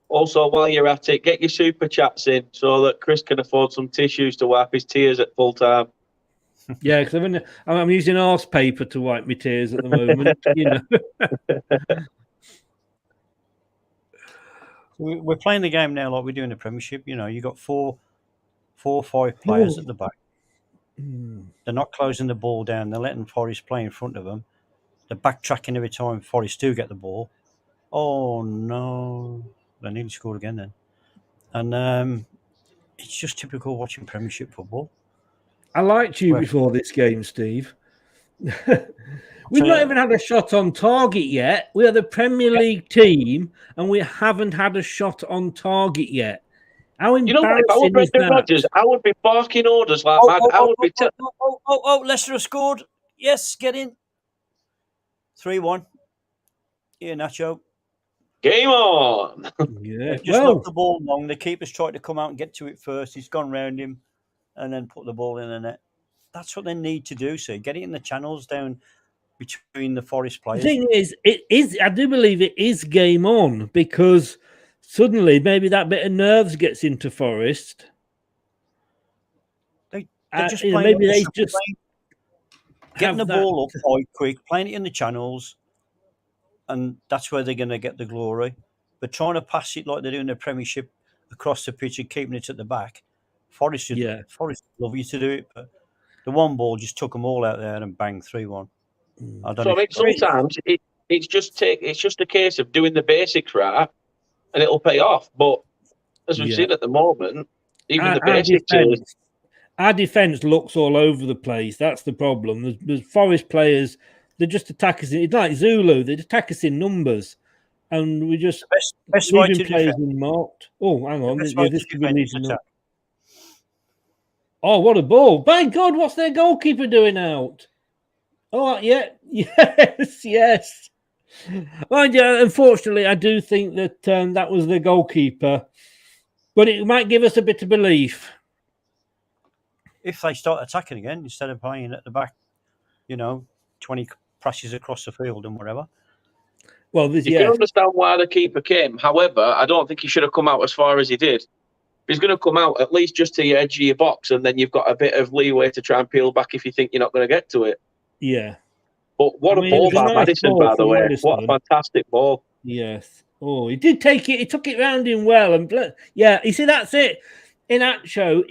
Also, while you're at it, get your super chats in so that Chris can afford some tissues to wipe his tears at full time. Yeah, because I'm using arse paper to wipe my tears at the moment. We're playing the game now like we do in the Premiership. You got four or five players at the back. They're not closing the ball down. They're letting Forest play in front of them. They're backtracking every time Forest do get the ball. Oh no! They nearly scored again then. And it's just typical watching Premiership football. I liked you before this game, Steve. We've not even had a shot on target yet. We are the Premier League team, and we haven't had a shot on target yet. How embarrassing is that? Rodgers, I would be barking orders like mad. Leicester have scored. Yes, get in. 3-1. Yeah, Nacho. Game on. Yeah. Just knocked the ball long. The keeper's tried to come out and get to it first. He's gone round him and then put the ball in the net. That's what they need to do, see. Get it in the channels down between the Forest players. The thing is, I do believe it is game on because suddenly maybe that bit of nerves gets into Forest. They're just maybe they just getting the ball up quite quick, playing it in the channels, and that's where they're going to get the glory. But trying to pass it like they do in the Premiership across the pitch and keeping it at the back, Forest love you to do it, but the one ball just took them all out there and banged 3-1. Sometimes it's just a case of doing the basics right, and it'll pay off. But as we've seen at the moment, even the basics. Our defence looks all over the place. That's the problem. There's Forest players. They just attack us. It's like Zulu. They attack us in numbers, and we just best way to players defend. Marked. Oh, hang on. This could be leading up. Oh, what a ball! My God, what's their goalkeeper doing out? Oh, yeah, yes. Well, yeah, unfortunately, I do think that that was the goalkeeper, but it might give us a bit of belief. If they start attacking again instead of playing at the back, 20 crashes across the field and whatever. Well, you can understand why the keeper came. However, I don't think he should have come out as far as he did. He's going to come out at least just to the edge of your box, and then you've got a bit of leeway to try and peel back if you think you're not going to get to it. Yeah. But what a ball by Maddison, by the way. Madison. What a fantastic ball. Yes. Oh, he did take it. He took it round him well. And yeah, you see, that's it. In that show,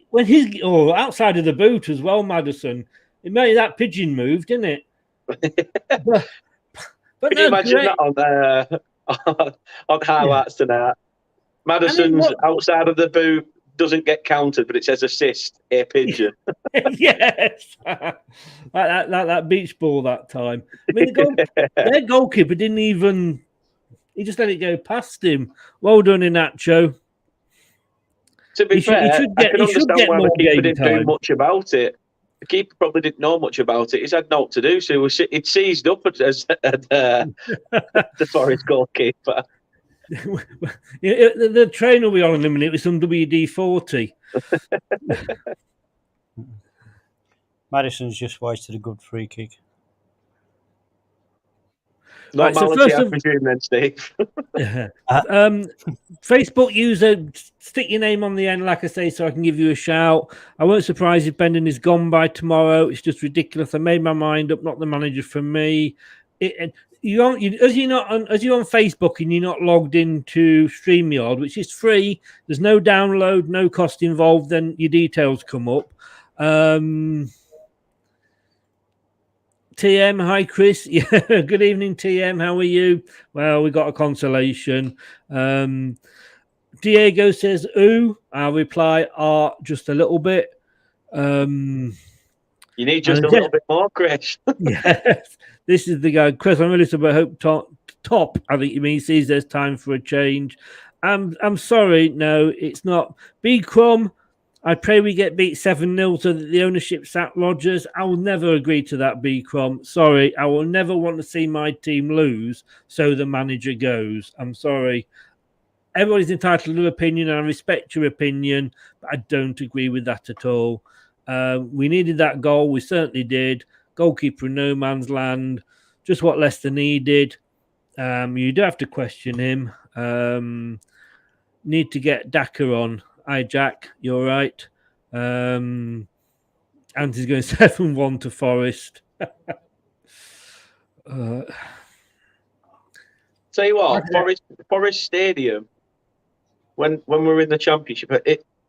when he's outside of the boot as well, Maddison, it made that pigeon move, didn't it? but Can you imagine that on highlights tonight? Maddison's outside of the boot doesn't get counted, but it says assist, a pigeon. Yes, that beach ball that time. I mean, their goalkeeper didn't even. He just let it go past him. Well done, Inacho. To be fair, I can understand why the keeper didn't do much about it. The keeper probably didn't know much about it. He's had naught to do, so it seized up as the Forest goalkeeper. The train will be on in a minute with some WD-40. Maddison's just wasted a good free kick. Normality, I presume, then, Steve. Facebook user, stick your name on the end, like I say, so I can give you a shout. I won't surprise if Bendon is gone by tomorrow. It's just ridiculous. I made my mind up, not the manager for me. As you're on Facebook and you're not logged into StreamYard, which is free, there's no download, no cost involved, then your details come up. TM, hi Chris. Yeah, good evening, TM. How are you? Well, we got a consolation. Diego says, "Ooh." I'll reply, just a little bit. You need just a little bit more, Chris. Yes, this is the guy, Chris. I'm really sorry. I hope top. I think you mean sees there's time for a change. I'm sorry. No, it's not. B Crumb. I pray we get beat 7-0 so that the ownership sack Rodgers. I will never agree to that, B Crom. Sorry, I will never want to see my team lose so the manager goes. I'm sorry. Everybody's entitled to an opinion, and I respect your opinion, but I don't agree with that at all. We needed that goal. We certainly did. Goalkeeper in no man's land. Just what Leicester needed. You do have to question him. Need to get Daka on. Hi, Jack. You're right. Anthony's going 7-1 to Forest. Tell you what, Forest Stadium, when we're in the Championship,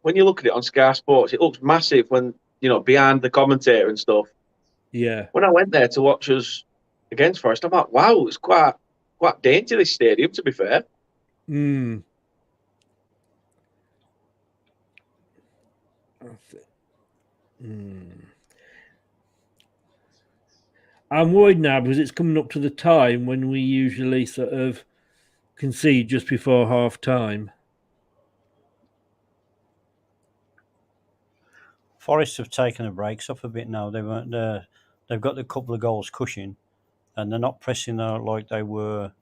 when you look at it on Sky Sports, it looks massive when, behind the commentator and stuff. Yeah. When I went there to watch us against Forest, I'm like, wow, it's quite dainty, this stadium, to be fair. I'm worried now because it's coming up to the time when we usually sort of concede just before half time. Forest have taken the brakes off a bit now. They've got a couple of goals cushion, and they're not pressing out like they were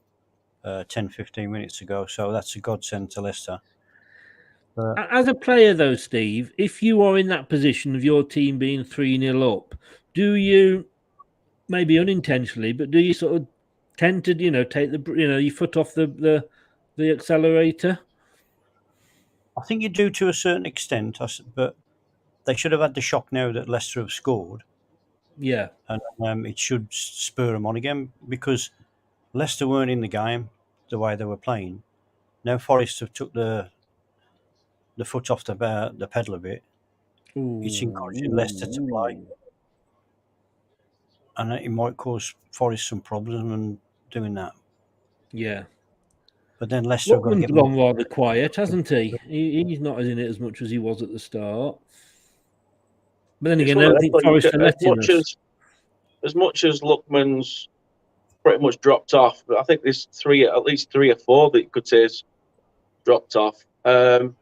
10-15 minutes ago. So that's a godsend to Leicester. As a player, though, Steve, if you are in that position of your team being 3-0 up, do you, maybe unintentionally, but do you sort of tend to, take your foot off the the accelerator? I think you do to a certain extent, but they should have had the shock now that Leicester have scored. Yeah. And it should spur them on again, because Leicester weren't in the game the way they were playing. Now Forest have took the foot off the pedal a bit. It's encouraging Leicester to play. And it might cause Forest some problems and doing that. Yeah. But then Leicester have got to Lookman's get gone rather quiet, hasn't he? He's not in it as much as he was at the start. But then again, I don't think Forest are letting us. As much as Lookman's pretty much dropped off, but I think there's at least three or four that you could say has dropped off. Going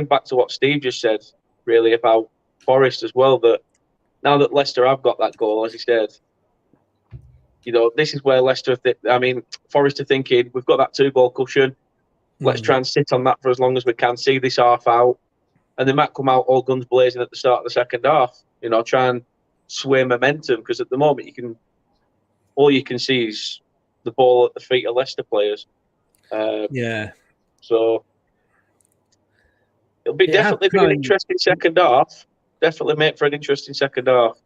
back to what Steve just said, really about Forest as well, that now that Leicester have got that goal, as he said, this is where Forest are thinking, we've got that 2-goal cushion. Let's try and sit on that for as long as we can, see this half out. And they might come out all guns blazing at the start of the second half, try and sway momentum, because at the moment all you can see is the ball at the feet of Leicester players. So it'll be definitely be an interesting second half. Definitely make for an interesting second half.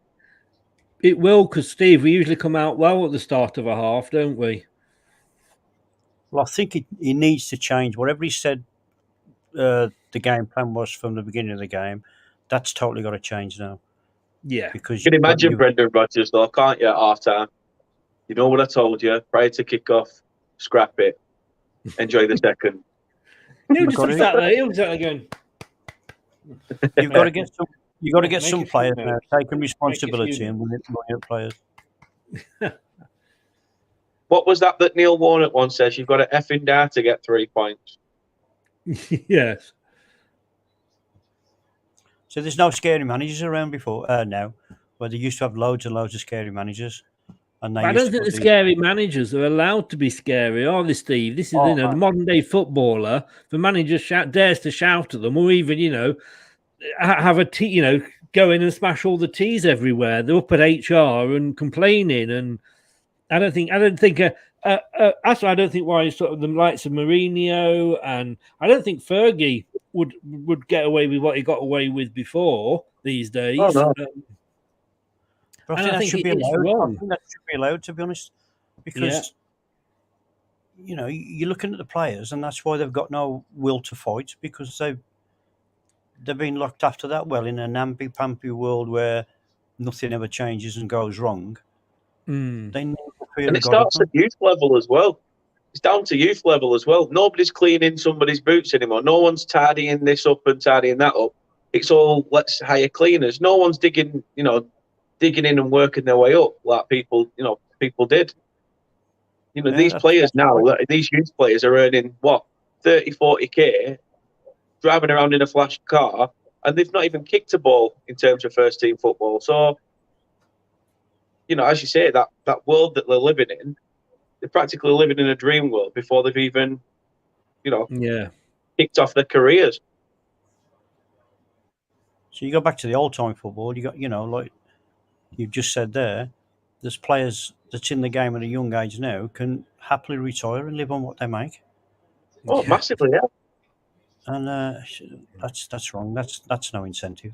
It will, because Steve, we usually come out well at the start of a half, don't we? Well, I think it needs to change. Whatever he said the game plan was from the beginning of the game, that's totally got to change now. Yeah. Because you can imagine Brendan Rodgers, though, can't you, at half time? You know what I told you prior to kick-off? Scrap it. Enjoy the second. He'll just sat there. He'll sat there going. You've got to get some. You've got to get some players now taking responsibility and winning at players. What was that Neil Warnock once says? You've got to effing dare to get 3 points. Yes. So there's no scary managers around before now, where they used to have loads and loads of scary managers. And I don't think the scary managers are allowed to be scary, are they, Steve? This is the modern day footballer. The manager dares to shout at them, or even have a go in and smash all the teas everywhere. They're up at HR and complaining, and I don't think that's why I don't think why sort of the likes of Mourinho, and I don't think Fergie would get away with what he got away with before these days. Oh, no. But I think that should be allowed. I think that should be allowed, to be honest, because you're looking at the players, and that's why they've got no will to fight, because they've been looked after that well in a namby-pamby world where nothing ever changes and goes wrong. Mm. And it starts at youth level as well. It's down to youth level as well. Nobody's cleaning somebody's boots anymore. No one's tidying this up and tidying that up. It's all, let's hire cleaners. No one's digging in and working their way up like people did. These players now, these youth players are earning, 30, 40K, driving around in a flash car, and they've not even kicked a ball in terms of first team football. So, as you say, that world that they're living in, they're practically living in a dream world before they've even, kicked off their careers. So you go back to the old time football, you got, like you've just said there's players that's in the game at a young age now can happily retire and live on what they make. Oh, massively, yeah. And that's wrong. That's no incentive.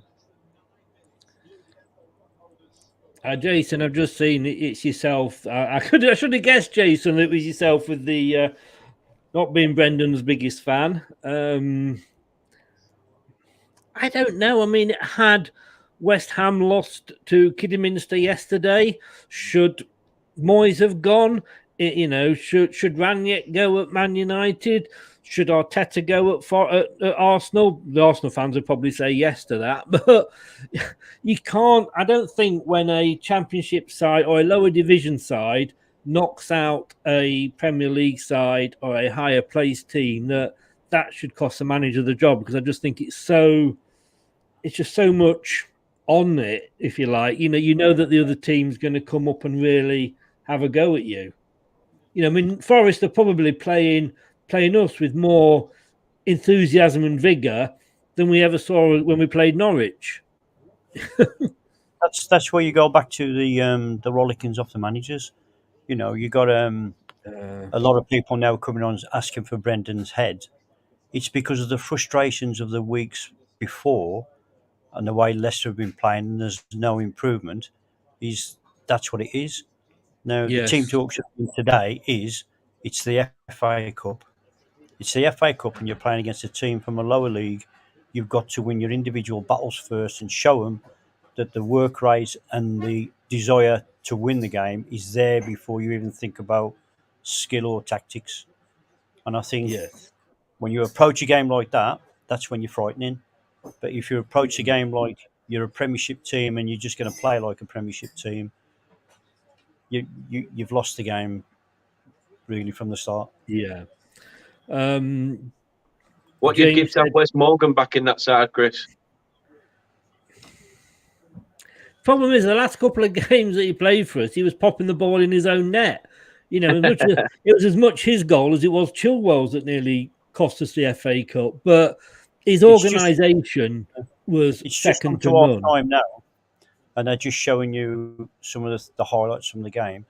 Jason, I've just seen it's yourself. I should have guessed, Jason, that it was yourself with the not being Brendan's biggest fan. I don't know. I mean, had West Ham lost to Kidderminster yesterday, should Moyes have gone? Should Ranić go at Man United? Should Arteta go at Arsenal? The Arsenal fans would probably say yes to that. But you can't, I don't think when a championship side or a lower division side knocks out a Premier League side or a higher placed team that should cost the manager the job, because I just think it's just so much on it, if you like. You know that the other team's going to come up and really have a go at you. Forest are probably playing us with more enthusiasm and vigour than we ever saw when we played Norwich. That's where you go back to the rollickings of the managers. You got a lot of people now coming on asking for Brendan's head. It's because of the frustrations of the weeks before and the way Leicester have been playing, and there's no improvement. That's what it is. Now, the team to auction today it's the FA Cup. It's the FA Cup, and you're playing against a team from a lower league. You've got to win your individual battles first and show them that the work rate and the desire to win the game is there before you even think about skill or tactics. And I think when you approach a game like that, that's when you're frightening. But if you approach a game like you're a Premiership team and you're just going to play like a Premiership team, you've lost the game really from the start. Yeah. What you'd give to have Wes Morgan back in that side, Chris? Problem is, the last couple of games that he played for us, he was popping the ball in his own net. You know, it was as much his goal as it was Chilwell's that nearly cost us the FA Cup. But his organisation was second to none. Time now, and they're just showing you some of the highlights from the game.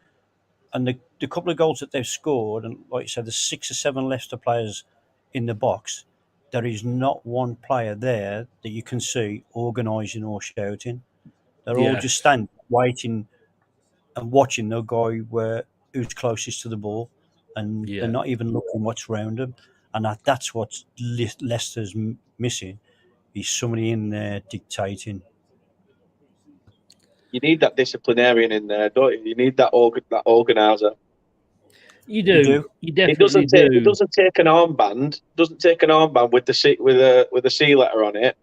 And the couple of goals that they've scored, and like you said, there's 6 or 7 Leicester players in the box. There is not one player there that you can see organising or shouting. They're all just standing, waiting and watching the guy who's closest to the ball, and they're not even looking what's around them. And that's what Leicester's missing, is somebody in there dictating. You need that disciplinarian in there, don't you? You need that organizer. You do. You definitely do. It doesn't take an armband. Doesn't take an armband with a C letter on it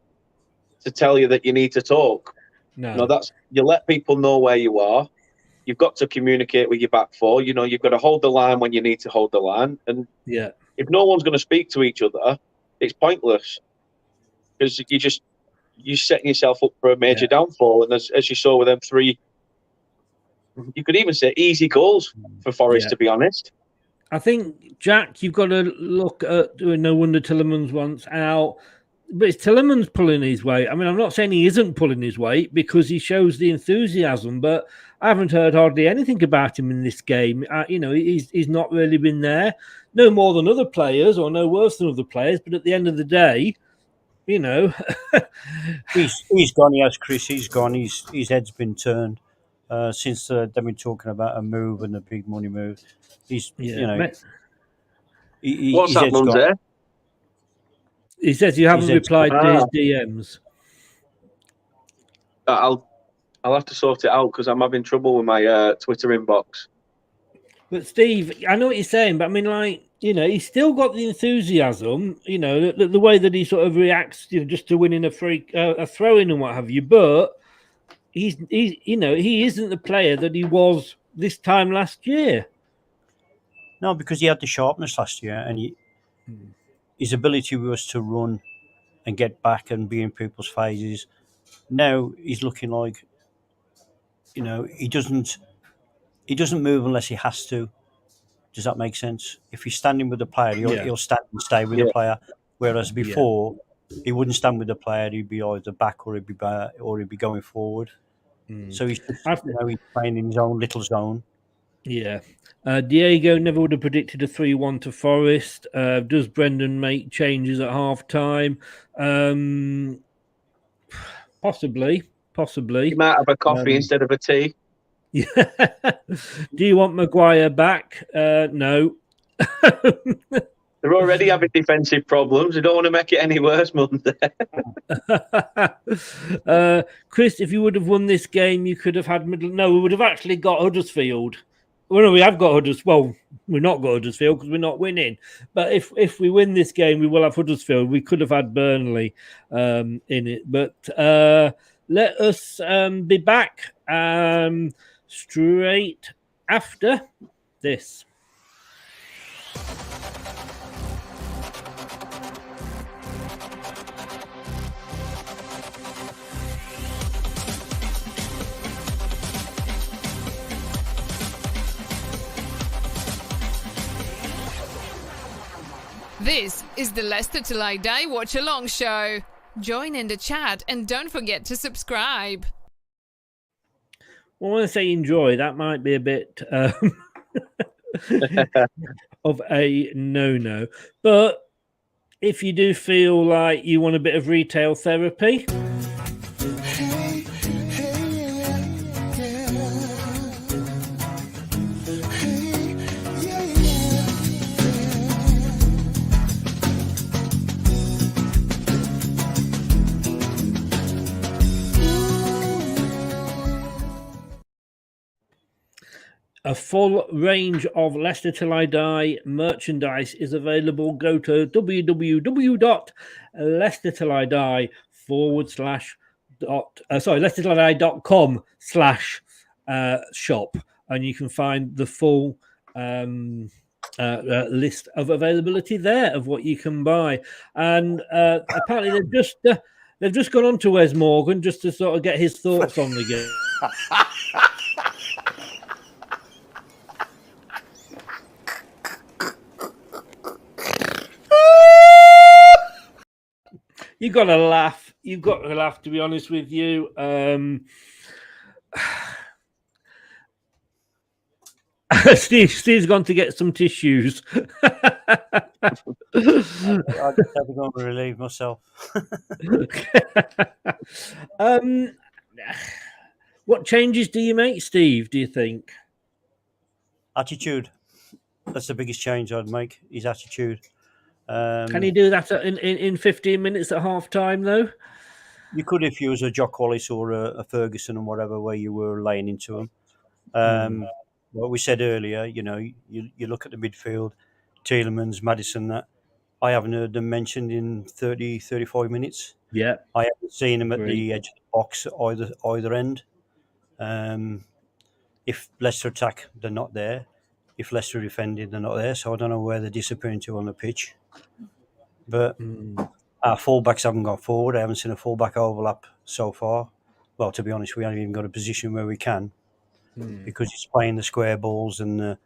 to tell you that you need to talk. No, you let people know where you are. You've got to communicate with your back four. You know, you've got to hold the line when you need to hold the line. And if no one's going to speak to each other, it's pointless, because you're setting yourself up for a major downfall. And as you saw with them 3, you could even say easy goals for Forest, to be honest. I think, Jack, you've got to look at no wonder Tillemans wants out. But it's Tillemans pulling his weight. I mean, I'm not saying he isn't pulling his weight because he shows the enthusiasm, but I haven't heard hardly anything about him in this game. He's not really been there. No more than other players or no worse than other players, but at the end of the day, you know. he's gone, yes, Chris. He's gone. His head's been turned since they've been talking about a move and a big money move. What's that, Munzer? He says you haven't replied to his DMs. I'll have to sort it out because I'm having trouble with my Twitter inbox. But Steve, I know what you're saying, but I mean, like, you know, he's still got the enthusiasm. You know, the way that he sort of reacts, you know, just to winning a throw-in and what have you. But he isn't the player that he was this time last year. No, because he had the sharpness last year, and his ability was to run and get back and be in people's phases. Now he's looking like, you know, he doesn't move unless he has to. Does that make sense? If he's standing with the player, he'll stand and stay with the player. Whereas before, he wouldn't stand with the player. He'd be either back or he'd be going forward. So he's playing in his own little zone. Yeah. Diego never would have predicted a 3-1 to Forest. Does Brendan make changes at half-time? Possibly. You might have a coffee instead of a tea. Yeah. Do you want Maguire back? No. They're already having defensive problems. You don't want to make it any worse, Monday. Chris, if you would have won this game, you could have had No, we would have actually got Huddersfield. Well, no, we have got Huddersfield. Well, we're not got Huddersfield because we're not winning. But if we win this game, we will have Huddersfield. We could have had Burnley in it. But let us be back straight after this. This is the Leicester Till I Die Watchalong show. Join in the chat and don't forget to subscribe. Well, when I say enjoy, that might be a bit of a no-no. But if you do feel like you want a bit of retail therapy, a full range of Leicester Till I Die merchandise is available. Go to www.leicestertillidie leicestertillidie.com/shop, and you can find the full list of availability there of what you can buy. And apparently they've just gone on to Wes Morgan just to sort of get his thoughts on the game. You've got to laugh. You've got to laugh, to be honest with you. Steve's gone to get some tissues. I'd have to go and relieve myself. What changes do you make, Steve, do you think? Attitude. That's the biggest change I'd make, is attitude. Can you do that in 15 minutes at half time, though? You could if you was a Jock Wallace or a Ferguson and whatever, where you were laying into them. What we said earlier, you look at the midfield, Tielemans, Maddison, that I haven't heard them mentioned in 30, 35 minutes. Yeah. I haven't seen them at the edge of the box either end. If Leicester attack, they're not there. If Leicester defended, they're not there. So I don't know where they're disappearing to on the pitch. But our fullbacks haven't gone forward. I haven't seen a fullback overlap so far. Well, to be honest, we haven't even got a position where we can, because it's playing the square balls and the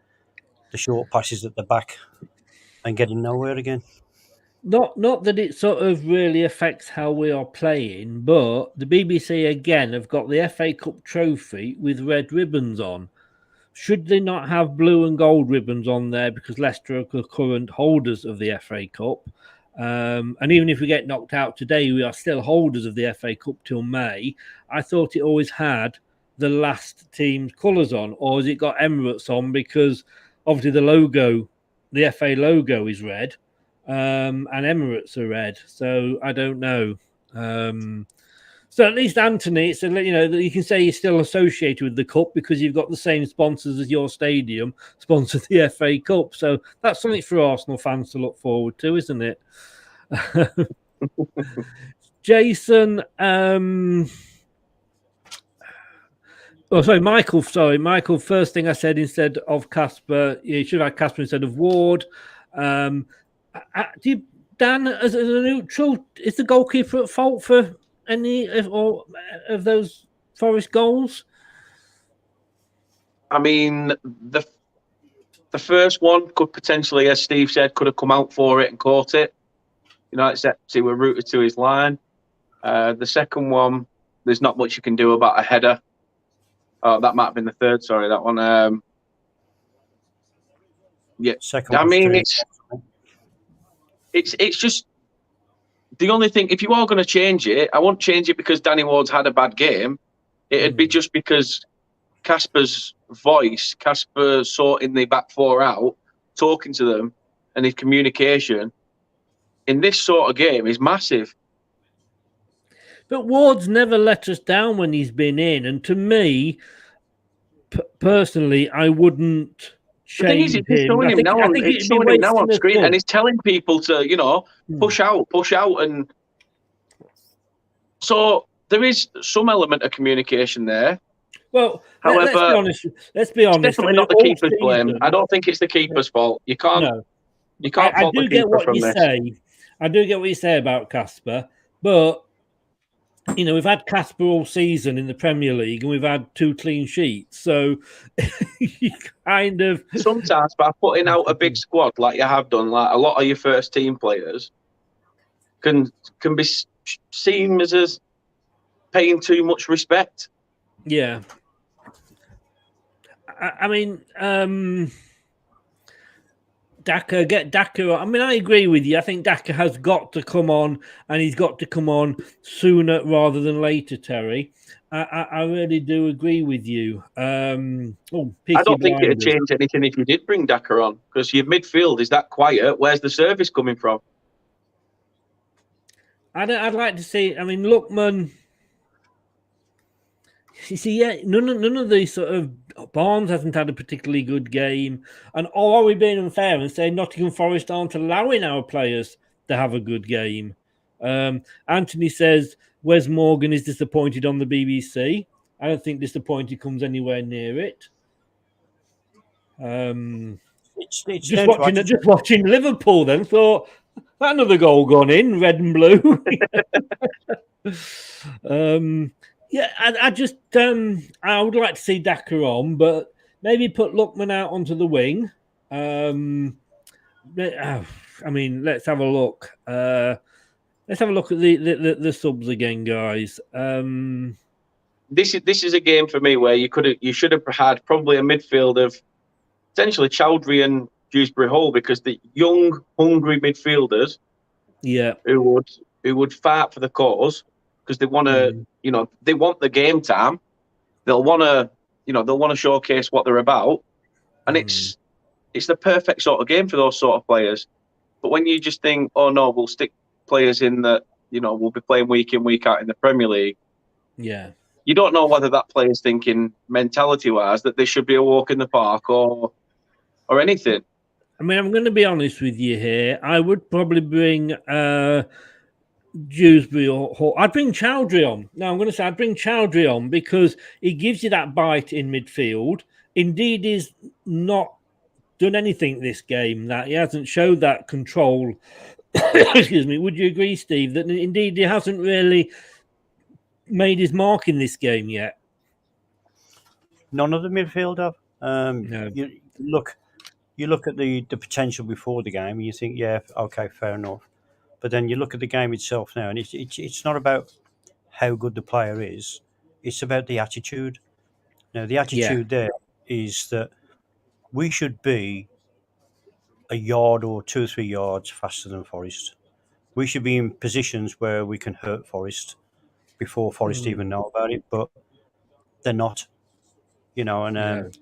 short passes at the back and getting nowhere again. Not that it sort of really affects how we are playing, but the BBC again have got the FA Cup trophy with red ribbons on. Should they not have blue and gold ribbons on there, because Leicester are the current holders of the FA Cup? And even if we get knocked out today, we are still holders of the FA Cup till May. I thought it always had the last team's colours on, or has it got Emirates on? Because obviously the logo, the FA logo, is red, and Emirates are red. So I don't know. So at least Anthony, so you can say you're still associated with the cup because you've got the same sponsors as your stadium sponsor the FA Cup. So that's something for Arsenal fans to look forward to, isn't it? Jason, Michael. Sorry, Michael. First thing I said, instead of Casper, you should have Casper instead of Ward. Dan, as a neutral, is the goalkeeper at fault for any of those Forest goals? I mean, the first one could potentially, as Steve said, could have come out for it and caught it. Except he were rooted to his line. The second one, there's not much you can do about a header. Oh, that might have been the third. Sorry, that one. Yeah, second. I mean, it's just the only thing. If you are going to change it, I won't change it because Danny Ward's had a bad game. It'd be just because Casper's voice, Casper sorting the back four out, talking to them, and his communication in this sort of game is massive. But Ward's never let us down when he's been in, and to me, personally, I wouldn't change him. It's showing him now on screen, and he's telling people to, push out, and so there is some element of communication there. Well, however, let's be honest. It's definitely not the keeper's blame. I don't think it's the keeper's fault. You can't. No. You can't fault the keeper from this. I do get what you say about Casper, but we've had Casper all season in the Premier League, and we've had 2 clean sheets. So you kind of sometimes by putting out a big squad like you have done, like a lot of your first team players, can be seen as paying too much respect. Yeah. I mean, Get Daka. I mean, I agree with you. I think Daka has got to come on, and he's got to come on sooner rather than later, Terry. I really do agree with you. I don't think it'd change anything if you did bring Daka on, because your midfield is that quiet. Where's the service coming from? I'd like to see. I mean, Lookman. You see, yeah, none of these sort of Barnes hasn't had a particularly good game, and are we being unfair and saying Nottingham Forest aren't allowing our players to have a good game? Anthony says Wes Morgan is disappointed on the BBC. I don't think disappointed comes anywhere near it. It's just watching Liverpool, then thought that another goal gone in, red and blue. Yeah, I just I would like to see Daka on, but maybe put Lookman out onto the wing. I mean, let's have a look. Let's have a look at the subs again, guys. This is a game for me where you should have had probably a midfield of essentially Chowdhury and Dewsbury Hall, because the young, hungry midfielders, who would fight for the cause, because they want to, they want the game time. They'll want to showcase what they're about, and it's the perfect sort of game for those sort of players. But when you just think, oh no, we'll stick players in that, we'll be playing week in, week out in the Premier League. Yeah. You don't know whether that player's thinking mentality-wise that they should be a walk in the park or anything. I mean, I'm going to be honest with you here. I would probably bring Dewsbury or I'd bring Chowdhury on. Now, I'm going to say I'd bring Chowdhury on because he gives you that bite in midfield. Indeed, he's not done anything this game that he hasn't showed that control. Excuse me. Would you agree, Steve, that indeed he hasn't really made his mark in this game yet? None of the midfield have. No. You look at the potential before the game, and you think, yeah, okay, fair enough. But then you look at the game itself now, and it's not about how good the player is; it's about the attitude. Now, the attitude there is that we should be a yard or 2 or 3 yards faster than Forest. We should be in positions where we can hurt Forest before Forest even know about it, but they're not. And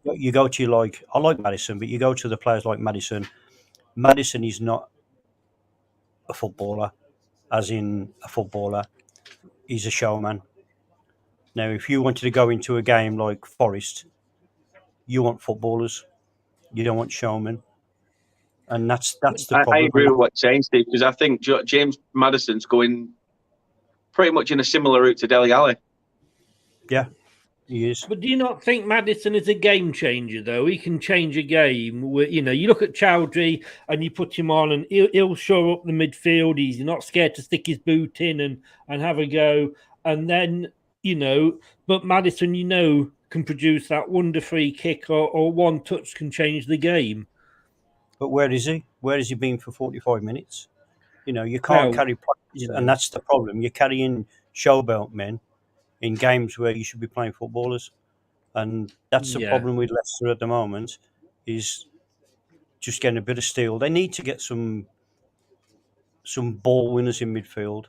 you go to I like Maddison, but you go to the players like Maddison. Maddison is not a footballer, as in a footballer. He's a showman. Now, if you wanted to go into a game like Forest, you want footballers. You don't want showmen. And that's the problem. I agree with what you're saying, Steve, because I think James Maddison's going pretty much in a similar route to Dele Alli. Yeah, he is. But do you not think Maddison is a game changer, though? He can change a game. You look at Chowdhury and you put him on and he'll show up the midfield. He's not scared to stick his boot in and have a go. And then, but Maddison, can produce that wonder free kick or one touch can change the game. But where is he? Where has he been for 45 minutes? You can't carry players, and that's the problem. You're carrying showbelt men in games where you should be playing footballers. And that's the problem with Leicester at the moment, is just getting a bit of steel. They need to get some ball winners in midfield,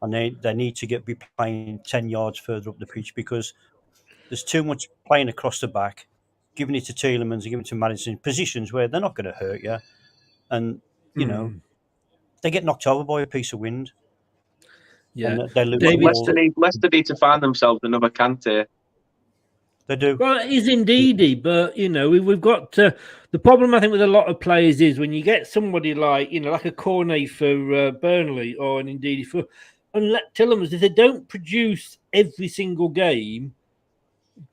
and they need to be playing 10 yards further up the pitch, because there's too much playing across the back, giving it to Tielemans and giving it to Maddison in positions where they're not going to hurt you. And, they get knocked over by a piece of wind. Yeah. And they lose Leicester need to find themselves another Kante. They do. Well, it is indeed, but, we've got the problem, I think, with a lot of players is when you get somebody like, like a Cornet for Burnley or an Ndidi for Tielemans, if they don't produce every single game,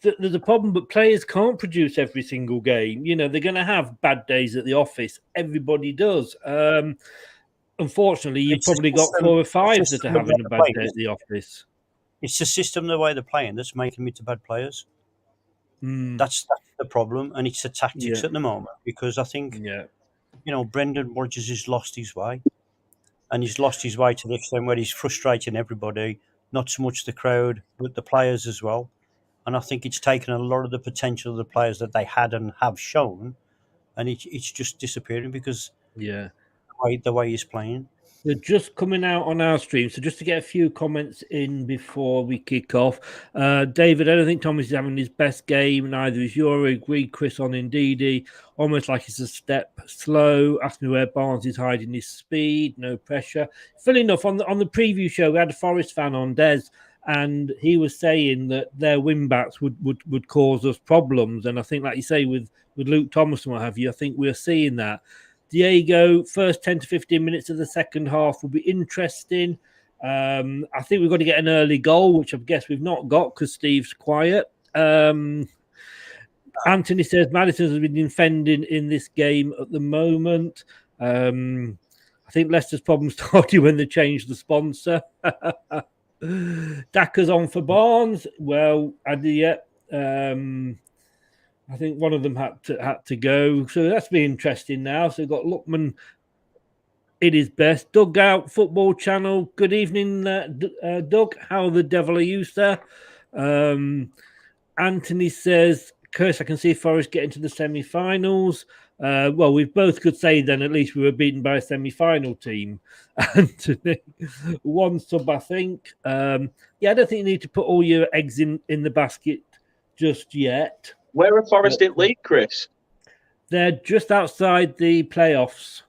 there's a problem, but players can't produce every single game. They're going to have bad days at the office. Everybody does. Unfortunately, you've probably got 4 or 5 that are having a bad day at the office. It's the system, the way they're playing, that's making them into bad players. That's the problem, and it's the tactics at the moment, because I think, Brendan Rodgers has lost his way, and he's lost his way to the extent where he's frustrating everybody, not so much the crowd, but the players as well. And I think it's taken a lot of the potential of the players that they had and have shown and it's just disappearing because Yeah. the way he's playing. They're just coming out on our stream. So just to get a few comments in before we kick off. David, I don't think Thomas is having his best game. Neither is Euro. Agreed, Chris on Indeedy. Almost like it's a step slow. Asked me where Barnes is hiding his speed. No pressure. Funny enough, on the preview show, we had a Forest fan on, Des, and he was saying that their wing backs would cause us problems. And I think, like you say, with Luke Thomas and what have you, I think we're seeing that. Diego, first 10 to 15 minutes of the second half will be interesting. I think we've got to get an early goal, which I guess we've not got because Steve's quiet. Anthony says Maddison has been defending in this game at the moment. I think Leicester's problem started when they changed the sponsor. Daka's on for Barnes. Well, I think one of them had to go. So that's been interesting now. So we've got Lookman in his best. Doug out, Football Channel. Good evening, Doug. How the devil are you, sir? Anthony says, Curse, I can see Forest getting to the semi-finals. Well, we both could say then at least we were beaten by a semi-final team. Anthony, one sub, I think. I don't think you need to put all your eggs in the basket just yet. Where are Forest in league, Chris? They're just outside the playoffs.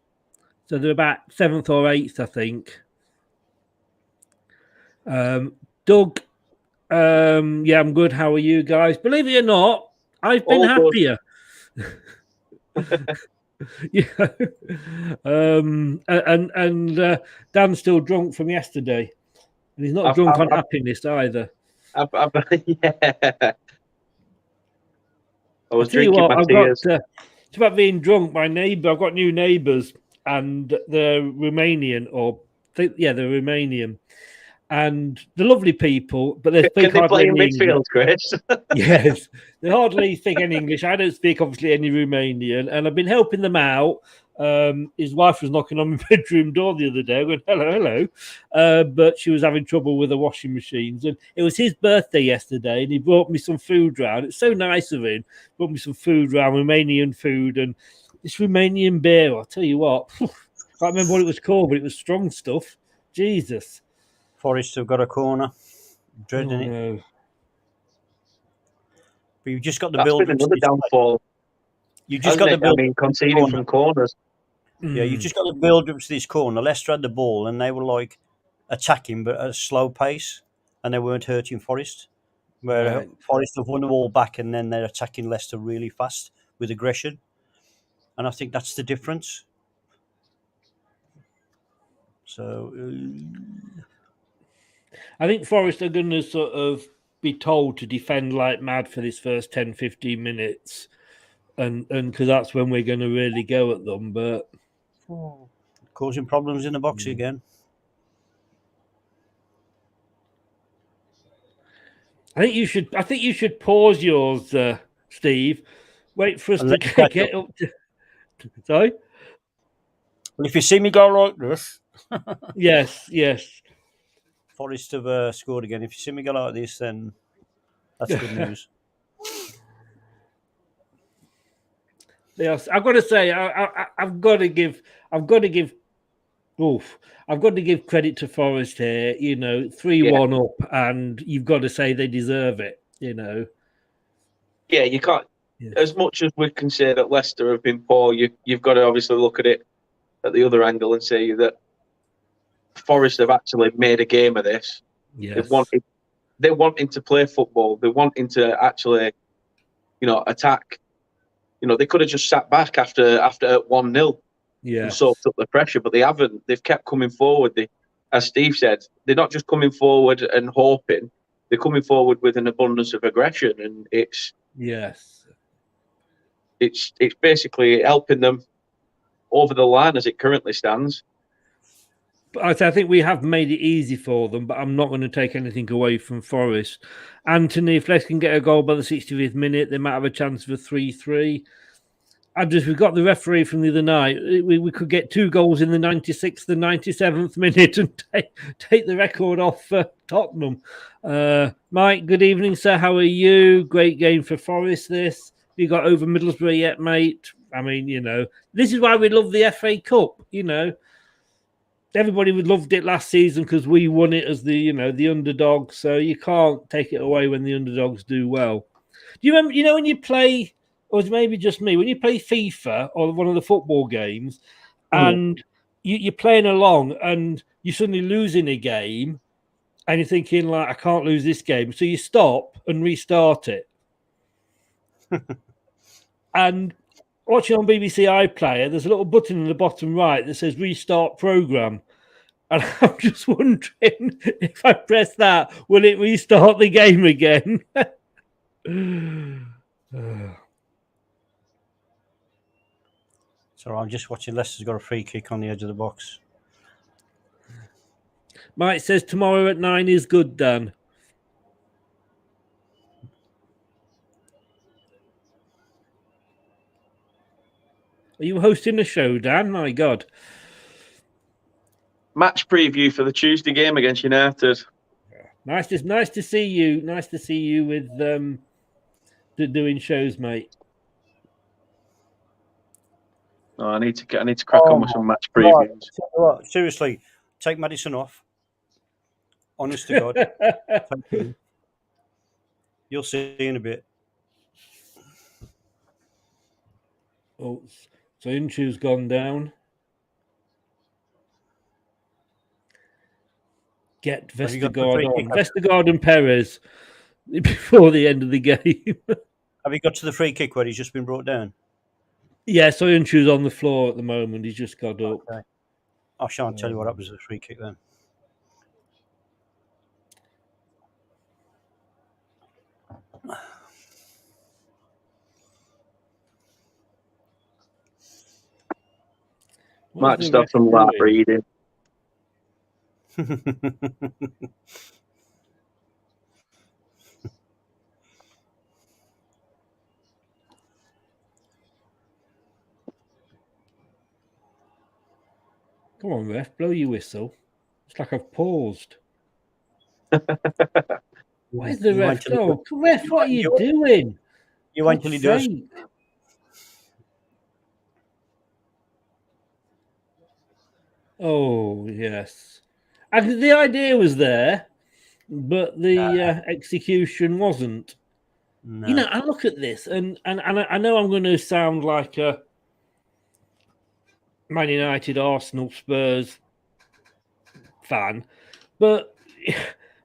So they're about 7th or 8th, I think. Doug, I'm good. How are you guys? Believe it or not, I've been happier. And Dan's still drunk from yesterday. And he's not drunk on happiness either. Yeah. I was drinking my tears. It's about being drunk. My neighbour, I've got new neighbours, and they're Romanian, they're Romanian, and they're lovely people. But they speak hardly any midfield, Chris. Yes, they hardly speak any English. I don't speak obviously any Romanian, and I've been helping them out. His wife was knocking on my bedroom door the other day, going, hello. But she was having trouble with the washing machines. And it was his birthday yesterday, and he brought me some food round. It's so nice of him. Brought me some food round, Romanian food, and this Romanian beer. I'll tell you what, I can't remember what it was called, but it was strong stuff. Jesus. Forest have got a corner. Dreading it. But you've just got the build. That's been another downfall. You just got the build. Conceding from corners. Yeah, you've just got the build up to this corner. Leicester had the ball and they were like attacking, but at a slow pace, and they weren't hurting Forest. Where Forest have won the ball back, and then they're attacking Leicester really fast with aggression. And I think that's the difference. So, I think Forest are going to sort of be told to defend like mad for this first 10, 15 minutes. And because that's when we're going to really go at them, but causing problems in the box again. I think you should pause yours, Steve. Wait for us to get up to. Sorry. Well, if you see me go like this, yes. Forest have scored again. If you see me go like this, then that's good news. Yes, I've got to say, I've got to give credit to Forest here. 3-1 up, and you've got to say they deserve it. Yeah, you can't. Yeah. As much as we can say that Leicester have been poor, you've got to obviously look at it at the other angle and say that Forest have actually made a game of this. Yes. They're wanting to play football. They're wanting to actually, attack. They could have just sat back after 1-0 and soaked up the pressure, but they haven't. They've kept coming forward. As Steve said, they're not just coming forward and hoping. They're coming forward with an abundance of aggression, and it's basically helping them over the line as it currently stands. But I think we have made it easy for them, but I'm not going to take anything away from Forest. Anthony, if Leicester can get a goal by the 65th minute, they might have a chance for 3-3. We've got the referee from the other night. We could get 2 goals in the 96th and 97th minute and take the record off Tottenham. Mike, good evening, sir. How are you? Great game for Forest, this. You got over Middlesbrough yet, mate? I mean, this is why we love the FA Cup. Everybody would loved it last season because we won it as the underdog. So you can't take it away when the underdogs do well. Do you remember? When you play, or it's maybe just me, when you play FIFA or one of the football games, and you're playing along, and you're suddenly losing a game, and you're thinking like, I can't lose this game, so you stop and restart it. And watching on BBC iPlayer, there's a little button in the bottom right that says restart program. And I'm just wondering if I press that, will it restart the game again? So I'm just watching. Leicester's got a free kick on the edge of the box. Mike says tomorrow at 9 is good, Dan. Are you hosting the show, Dan? My God. Match preview for the Tuesday game against United. Nice to see you. Nice to see you with doing shows, mate. Oh, I need to crack on with some match previews. Right. Seriously, take Maddison off. Honest to God. You'll see in a bit. Oh, so Inchu's gone down. Get Vestergaard on. Vestergaard and Perez before the end of the game. Have you got to the free kick where he's just been brought down? Yeah, so Inchu's on the floor at the moment. He's just got up. Okay. I shan't tell you what happens to the free kick then. Might just have some light reading. Come on, ref, blow your whistle. It's like I've paused. Where's the ref? Oh, ref, what are you doing? You wait till he does. Oh, yes. And the idea was there, but the execution wasn't. No. I look at this, and I know I'm going to sound like a Man United, Arsenal, Spurs fan, but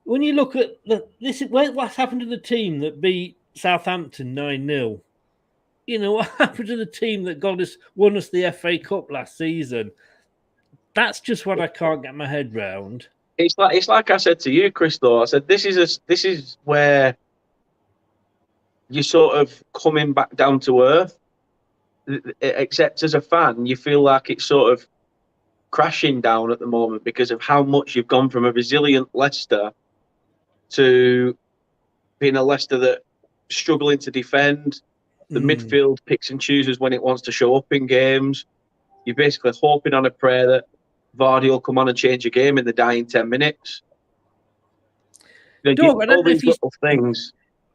when you look at what's happened to the team that beat Southampton 9-0. What happened to the team that won us the FA Cup last season? That's just what I can't get my head round. It's like I said to you, Chris. Though I said this is where you're sort of coming back down to earth. Except as a fan, you feel like it's sort of crashing down at the moment because of how much you've gone from a resilient Leicester to being a Leicester that struggling to defend. The midfield picks and chooses when it wants to show up in games. You're basically hoping on a prayer that Vardy will come on and change your game in the dying 10 minutes. Doug, I don't know if little things.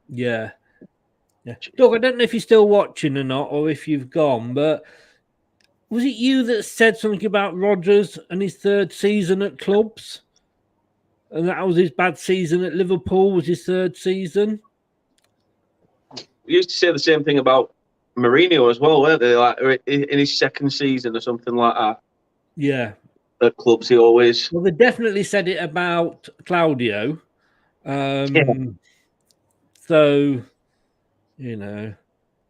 Yeah. Doug, I don't know if you're still watching or not, or if you've gone, but was it you that said something about Rodgers and his third season at clubs? And that was his bad season at Liverpool, was his third season? We used to say the same thing about Mourinho as well, weren't they? Like in his second season or something like that. Yeah. At clubs, he always... Well, they definitely said it about Claudio. So...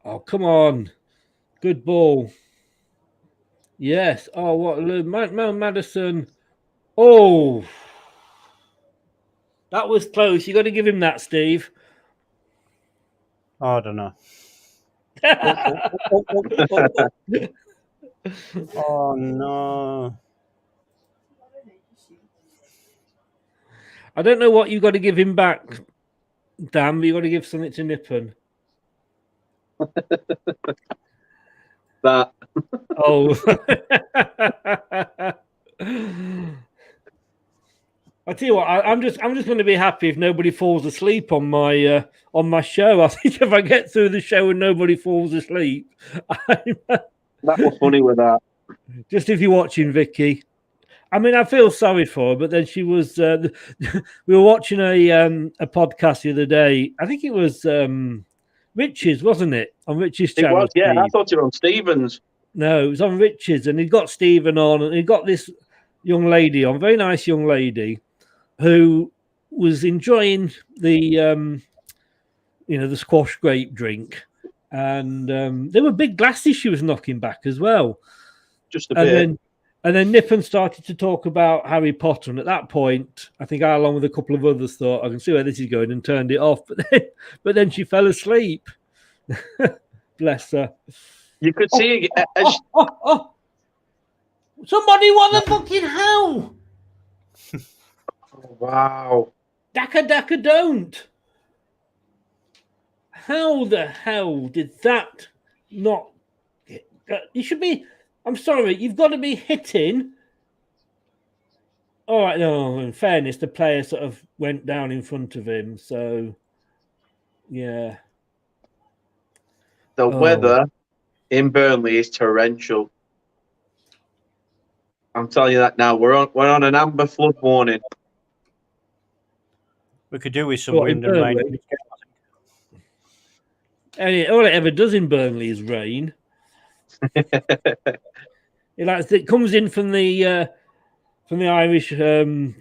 oh, come on. Good ball. Yes. Oh, what? Madison. Oh. That was close. You got to give him that, Steve. I don't know. Oh, no. I don't know what you got to give him back, Dan, but you got to give something to Nippon. That. Oh. I tell you what, I'm just going to be happy if nobody falls asleep on my show. I think if I get through the show and nobody falls asleep, That was funny with that. Just if you're watching, Vicky. I mean, I feel sorry for her, but then she was. We were watching a podcast the other day. I think it was Rich's, wasn't it? On Rich's channel. It was, yeah. Steve. I thought you were on Stephen's. No, it was on Rich's, and he got Stephen on, and he got this young lady on, very nice young lady, who was enjoying the the squash grape drink, and there were big glasses she was knocking back as well. Just a bit. And then Nippon started to talk about Harry Potter, and at that point, I think I, along with a couple of others, thought I can see where this is going, and turned it off. But then she fell asleep. Bless her. You could see. Somebody, what the fucking hell? Wow. Daka don't. How the hell did that not? You should be. I'm sorry, you've got to be hitting. All right, no, in fairness, the player sort of went down in front of him. So, yeah. The weather in Burnley is torrential. I'm telling you that now. We're on an amber flood warning. We could do with some wind and rain. All it ever does in Burnley is rain. It comes in from the Irish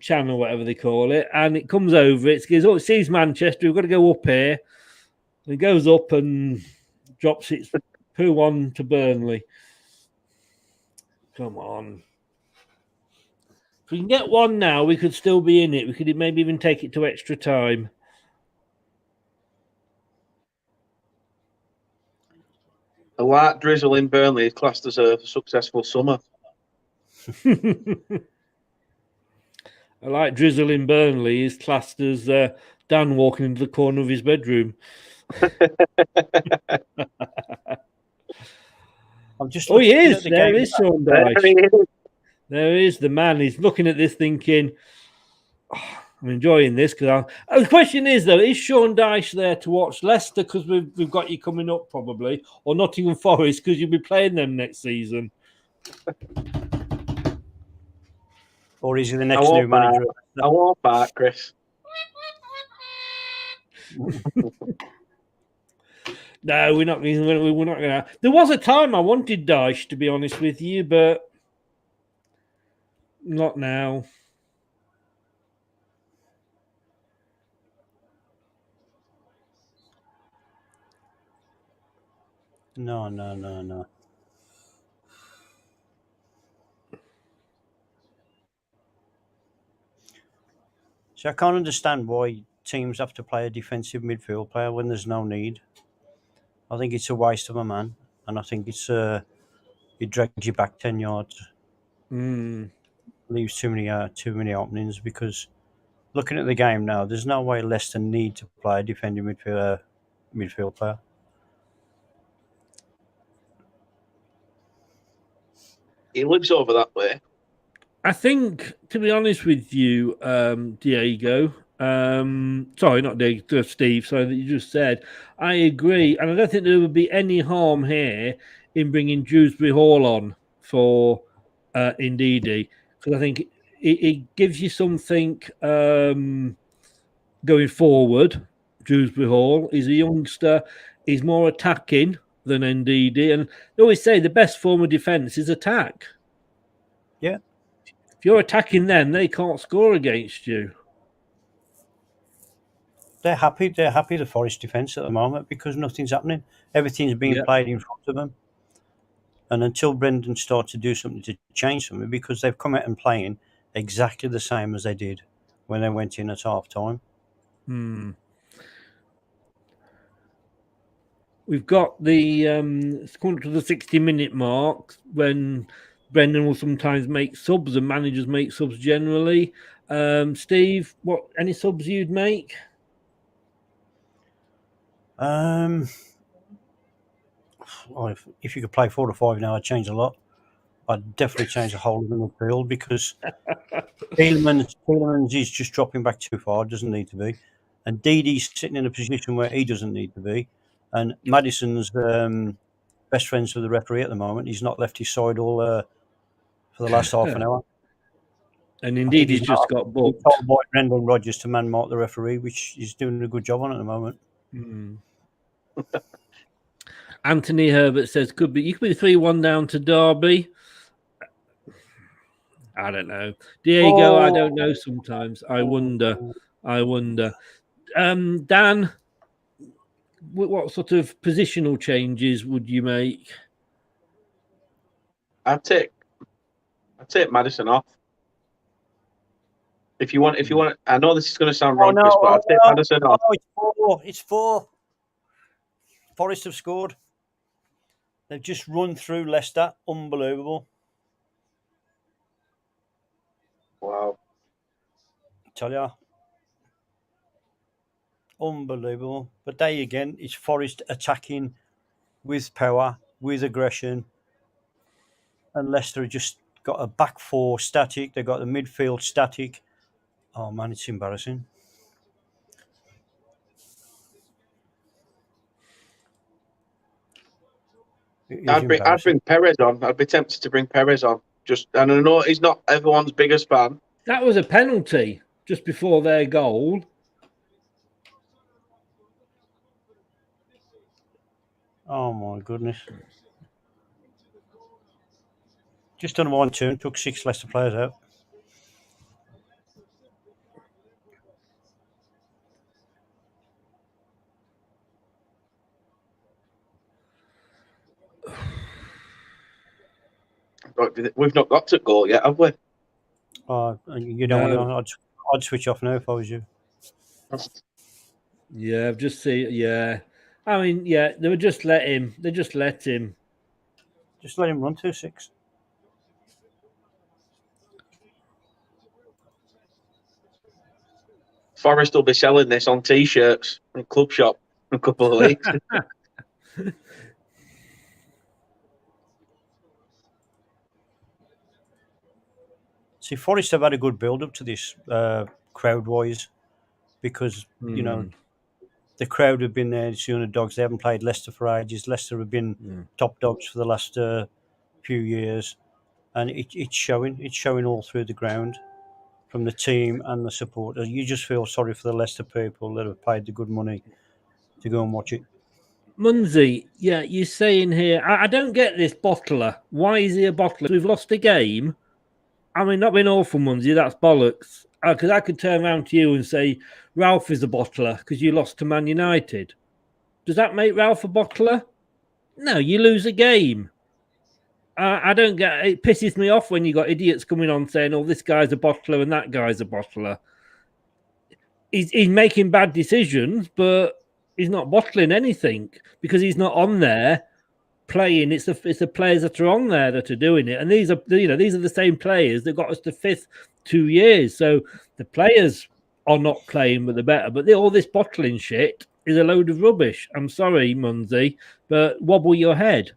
channel, whatever they call it, and it comes over. It sees Manchester. We've got to go up here. It goes up and drops its poo on to Burnley. Come on. If we can get one now, we could still be in it. We could maybe even take it to extra time. A light drizzle in Burnley is classed as a successful summer. A light drizzle in Burnley is classed as Dan walking into the corner of his bedroom. He is. There is Sean Dyche. There is the man. He's looking at this thinking, I'm enjoying this. The question is, though, is Sean Dyche there to watch Leicester because we've got you coming up probably, or Nottingham Forest because you'll be playing them next season? Or is he the next new manager? I want back, Chris. No, we're not going to. There was a time I wanted Dyche, to be honest with you, but not now. No. So I can't understand why teams have to play a defensive midfield player when there's no need. I think it's a waste of a man, and I think it drags you back 10 yards. Leaves too many openings, because looking at the game now, there's no way Leicester need to play a defending midfield player. He looks over that way. I think, to be honest with you, Diego, sorry, not Diego, Steve, sorry, that you just said, I agree. And I don't think there would be any harm here in bringing Dewsbury Hall on for Ndidi, because I think it gives you something going forward. Dewsbury Hall is a youngster, he's more attacking than Ndidi, and they always say the best form of defence is attack. Yeah. If you're attacking them, they can't score against you. They're happy, the Forest defence at the moment, because nothing's happening. Everything's being played in front of them. And until Brendan starts to do something to change something, because they've come out and playing exactly the same as they did when they went in at half time. We've got the it's coming to the 60-minute mark when Brendan will sometimes make subs and managers make subs generally. Steve, any subs you'd make? Well, if you could play 4 to 5 now, I'd change a lot. I'd definitely change the whole of the midfield, because Tielemans is just dropping back too far, doesn't need to be. And Didi's sitting in a position where he doesn't need to be. And Maddison's best friends with the referee at the moment. He's not left his side all for the last half an hour. And indeed, he's just got booked. He's told by Brendan Rodgers to man-mark the referee, which he's doing a good job on at the moment. Anthony Herbert says you could be 3-1 down to Derby. I don't know. Diego, I don't know sometimes. I wonder. Dan, what sort of positional changes would you make? I'd take Maddison off. If you want, I know this is going to sound wrong, Chris, but I'd take Maddison off. It's 4. Forest have scored. They've just run through Leicester. Unbelievable. Wow. I tell you. Unbelievable. But there again, it's Forest attacking with power, with aggression. And Leicester have just got a back 4 static. They've got the midfield static. Oh, man, it's embarrassing. I'd bring Perez on. I'd be tempted to bring Perez on. And I know he's not everyone's biggest fan. That was a penalty just before their goal. Oh, my goodness. Just done 1-2 and took 6 Leicester players out. We've not got to goal yet, have we? You know, I'd switch off now if I was you. Yeah, I've just seen. Yeah, I mean, yeah, they would just let him. They just let him. Just let him run 2-6. Forest will be selling this on T-shirts in Club Shop in a couple of weeks. See, Forest have had a good build-up to this crowd-wise because, you know, the crowd have been there, it's the underdogs. They haven't played Leicester for ages. Leicester have been top dogs for the last few years. And it's showing. It's showing all through the ground from the team and the supporters. You just feel sorry for the Leicester people that have paid the good money to go and watch it. Munsey, yeah, you're saying here, I don't get this bottler. Why is he a bottler? We've lost a game. I mean, not being awful, Munsey, that's bollocks. Because I could turn around to you and say, Ralph is a bottler because you lost to Man United. Does that make Ralph a bottler? No, you lose a game. I don't get it. Pisses me off when you got idiots coming on saying, oh, this guy's a bottler and that guy's a bottler. He's making bad decisions, but he's not bottling anything because he's not on there playing. It's the players that are on there that are doing it, and these are the same players that got us to 5th 2 years. So the players are not playing with the better, but all this bottling shit is a load of rubbish. I'm sorry, Munsey, but wobble your head.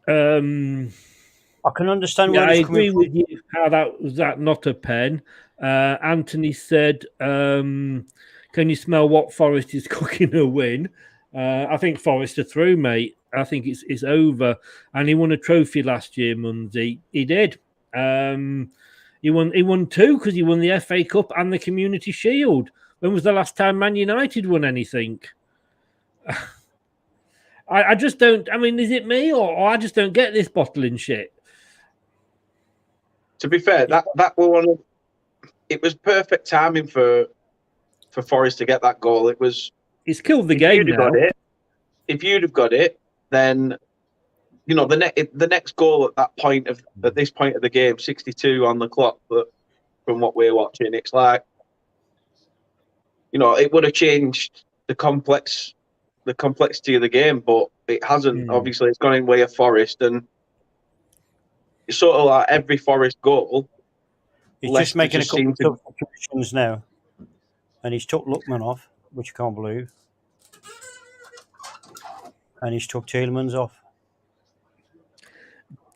I can understand where I agree with you. How that not a pen? Anthony said, "Can you smell what Forest is cooking a win?" I think Forest are through, mate. I think it's over. And he won a trophy last year, Munsey. He did. He won 2 because he won the FA Cup and the Community Shield. When was the last time Man United won anything? I just don't. I mean, is it me or I just don't get this bottling shit? To be fair, that was it was perfect timing for Forest to get that goal. It's killed the game now. If you'd have got it, then you know the next goal at this point of the game, 62 on the clock. But from what we're watching, it's like it would have changed the complexity of the game, but it hasn't. Obviously, it's gone in way of Forest, and it's sort of like every Forest goal. He's just making a couple of substitutions now, and he's took Lookman off, which I can't believe, and he's took Tielemans off.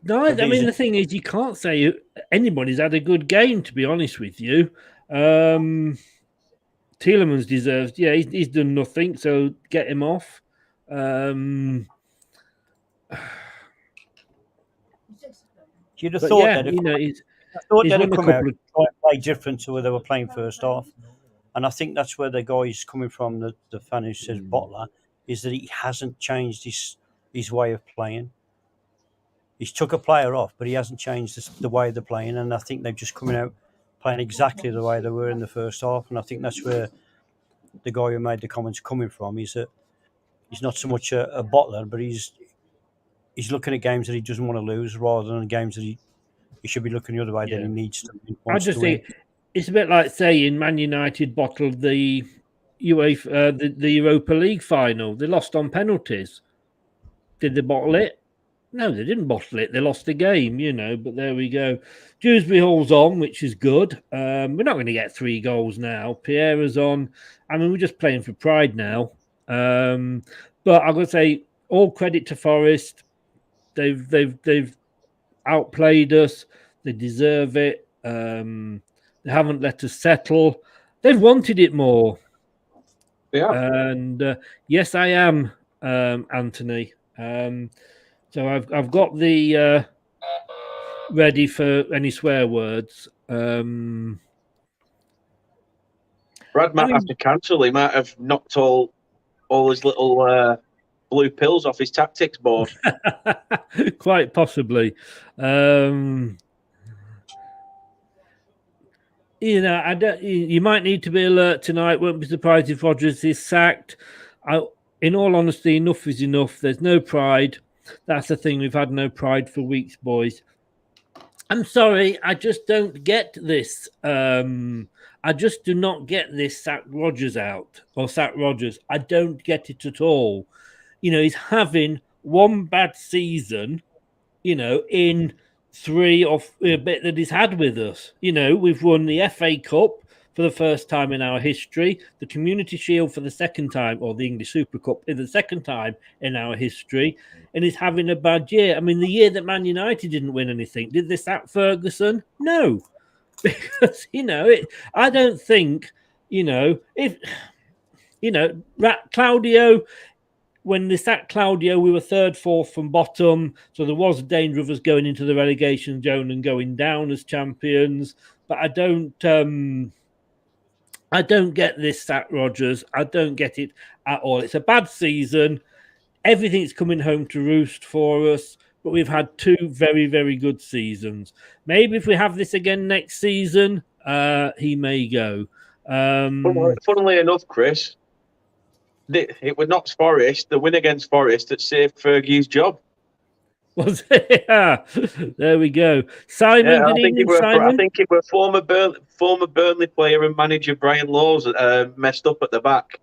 No, I mean the thing is, you can't say anybody's had a good game. To be honest with you, Tielemans deserves. Yeah, he's done nothing, so get him off. You'd have But thought yeah, that you know, he's they'd won have a come out couple and try and play different to where they were playing first half. And I think that's where the guy's coming from, the fan who says Bottler, is that he hasn't changed his way of playing. He's took a player off, but he hasn't changed the way they're playing. And I think they've just coming out playing exactly the way they were in the first half. And I think that's where the guy who made the comments coming from is that he's not so much a bottler, but he's looking at games that he doesn't want to lose rather than games that he should be looking the other way that he needs to. I just think it's a bit like saying Man United bottled the UEFA, the Europa League final. They lost on penalties. Did they bottle it? No, they didn't bottle it. They lost the game, you know. But there we go. Dewsbury Hall's on, which is good. We're not going to get 3 goals now. Pierre's on. I mean, we're just playing for pride now. But I'm going to say all credit to Forest. They've outplayed us. They deserve it. They haven't let us settle. They've wanted it more. Yeah. And yes, I am, Anthony. So I've got the ready for any swear words. Brad might have to cancel. He might have knocked all his little blue pills off his tactics board. Quite possibly. You know, you might need to be alert tonight. Won't be surprised if Rodgers is sacked. In all honesty, enough is enough. There's no pride. That's the thing. We've had no pride for weeks, boys. I'm sorry. I just don't get this. I just do not get this sack Rodgers out or sack Rodgers. I don't get it at all. You know, he's having one bad season, you know, in 3 or a bit that he's had with us. You know, we've won the FA Cup for the first time in our history, the Community Shield for the second time, or the English Super Cup in the second time in our history, and he's having a bad year. I mean, the year that Man United didn't win anything, did they sack Ferguson? No. Because, you know, I don't think, you know, if, you know, Claudio... When they sacked Claudio, we were 3rd, 4th from bottom. So there was a danger of us going into the relegation zone and going down as champions. But I don't get this sack Rodgers. I don't get it at all. It's a bad season. Everything's coming home to roost for us. But we've had 2 very, very good seasons. Maybe if we have this again next season, he may go. Funnily enough, Chris, it was not Forest, the win against Forest, that saved Fergie's job. Was it? Yeah. There we go. Simon, Yeah, good evening, Simon. I think it was former Burnley player and manager Brian Laws messed up at the back.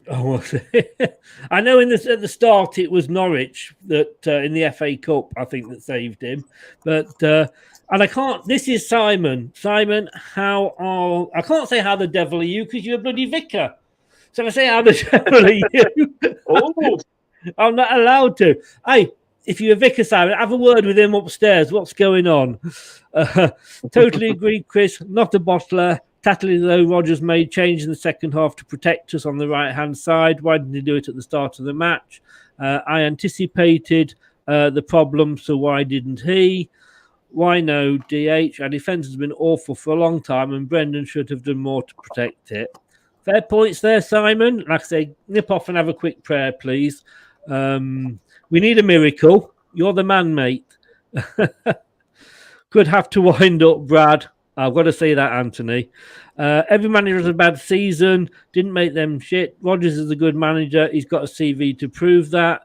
Oh, was it? I know at the start it was Norwich that in the FA Cup, I think, that saved him. But and I can't. This is Simon. Simon, I can't say how the devil are you because you're a bloody vicar. So if I say how the devil are you, oh. I'm not allowed to. Hey, if you're a vicar, Simon, have a word with him upstairs. What's going on? Totally agree, Chris. Not a bottler. Tattling, though, Rodgers made change in the second half to protect us on the right-hand side. Why didn't he do it at the start of the match? I anticipated the problem, so why didn't he? Why no, DH? Our defence has been awful for a long time, and Brendan should have done more to protect it. Fair points there, Simon. Like I say, nip off and have a quick prayer, please. We need a miracle. You're the man, mate. Could have to wind up, Brad. I've got to say that, Anthony. Every manager has a bad season. Didn't make them shit. Rodgers is a good manager. He's got a CV to prove that.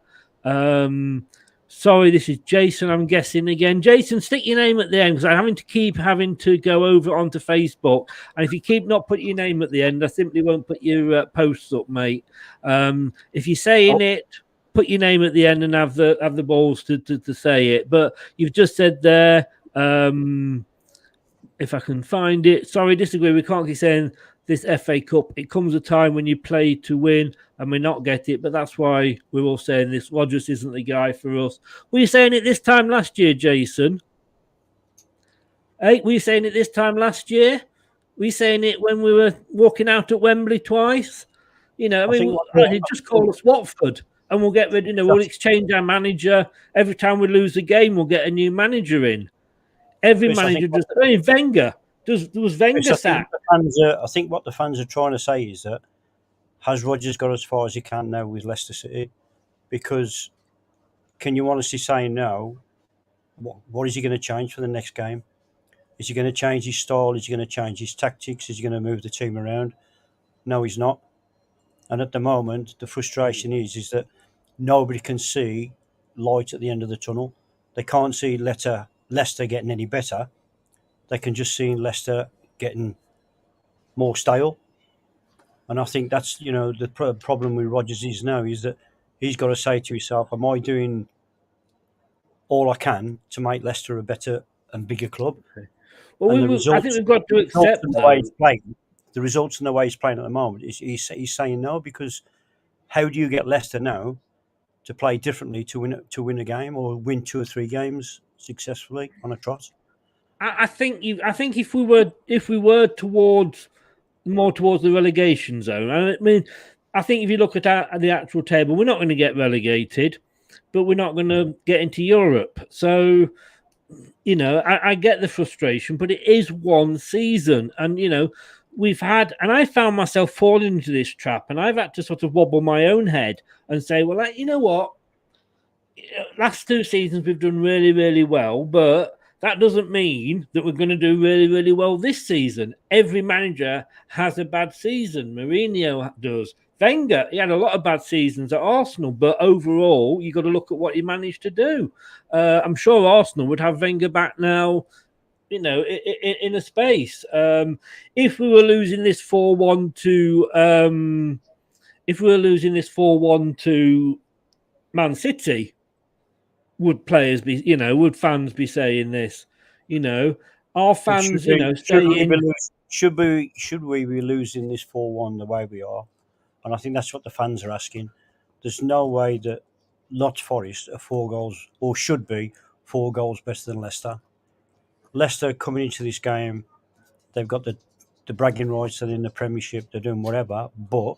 Sorry, this is Jason, I'm guessing again. Jason, stick your name at the end because I'm having to go over onto Facebook. And if you keep not putting your name at the end, I simply won't put your posts up, mate. If you're saying it, put your name at the end and have the balls to say it. But you've just said there, if I can find it. Sorry, disagree. We can't keep saying this FA Cup. It comes a time when you play to win and we not get it, but that's why we're all saying this. Rodgers isn't the guy for us. Were you saying it this time last year, Jason? Hey, were you saying it this time last year? Were you saying it when we were walking out at Wembley twice? You know, I mean, just call us Watford. and we'll get rid. We'll exchange our manager every time we lose a game. We'll get a new manager in. Every manager just. Wenger. Was Wenger sacked? I think what the fans are trying to say is that has Rodgers got as far as he can now with Leicester City? Because can you honestly say no? What is he going to change for the next game? Is he going to change his style? Is he going to change his tactics? Is he going to move the team around? No, he's not. And at the moment, the frustration is that nobody can see light at the end of the tunnel. They can't see Leicester getting any better. They can just see Leicester getting more stale. And I think that's, the problem with Rodgers is now is that he's got to say to himself, am I doing all I can to make Leicester a better and bigger club? Well, I think we've got to accept the results and the way he's playing at the moment. He's saying no, because how do you get Leicester now to play differently to win a game or win 2 or 3 games successfully on a trot? I think if we were more towards the relegation zone, I mean, I think if you look at the actual table, we're not going to get relegated, but we're not going to get into Europe. So, I get the frustration, but it is one season, and we've had, and I found myself falling into this trap, and I've had to sort of wobble my own head and say, well, you know what? Last 2 seasons we've done really, really well, but that doesn't mean that we're going to do really, really well this season. Every manager has a bad season. Mourinho does. Wenger, he had a lot of bad seasons at Arsenal, but overall, you've got to look at what he managed to do. I'm sure Arsenal would have Wenger back now, in a space. If we were losing this 4-1 to Man City, would players be, would fans be saying this? Our fans, should we be losing this 4-1 the way we are? And I think that's what the fans are asking. There's no way that Notts Forest are 4 goals, or should be 4 goals better than Leicester. Leicester coming into this game, they've got the bragging rights, they're in the Premiership, they're doing whatever, but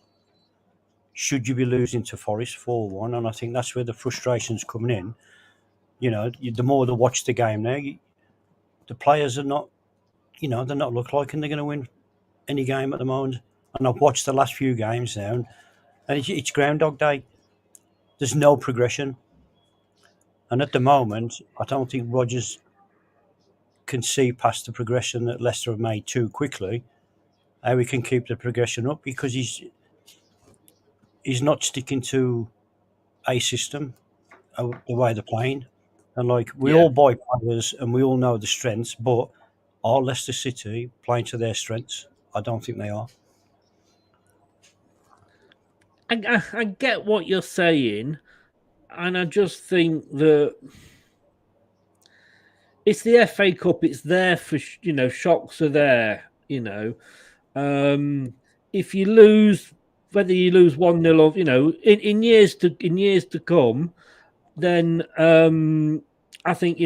should you be losing to Forest 4-1? And I think that's where the frustration's coming in. The more they watch the game now, the players are not, they're not look like they're going to win any game at the moment. And I've watched the last few games now, and it's Groundhog Day. There's no progression. And at the moment, I don't think Rodgers can see past the progression that Leicester have made too quickly, how he can keep the progression up, because he's not sticking to a system, the way they're playing. And we all buy players and we all know the strengths, but are Leicester City playing to their strengths? I don't think they are. I get what you're saying, and I just think that it's the FA Cup. It's there for shocks are there. If you lose, whether you lose 1-0 or in years to come, then I think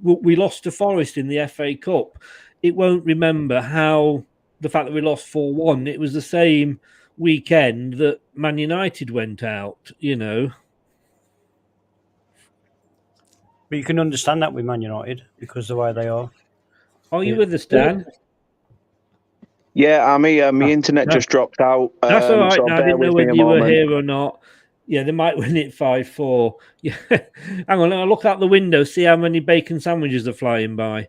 we lost to Forest in the FA Cup. It won't remember how the fact that we lost 4-1. It was the same weekend that Man United went out. But you can understand that with Man United because the way they are. Are you with us, Dan? Yeah, my internet just dropped out. That's all right. So I didn't know whether you were here or not. Yeah, they might win it 5-4. Yeah. Hang on, I'll look out the window, see how many bacon sandwiches are flying by.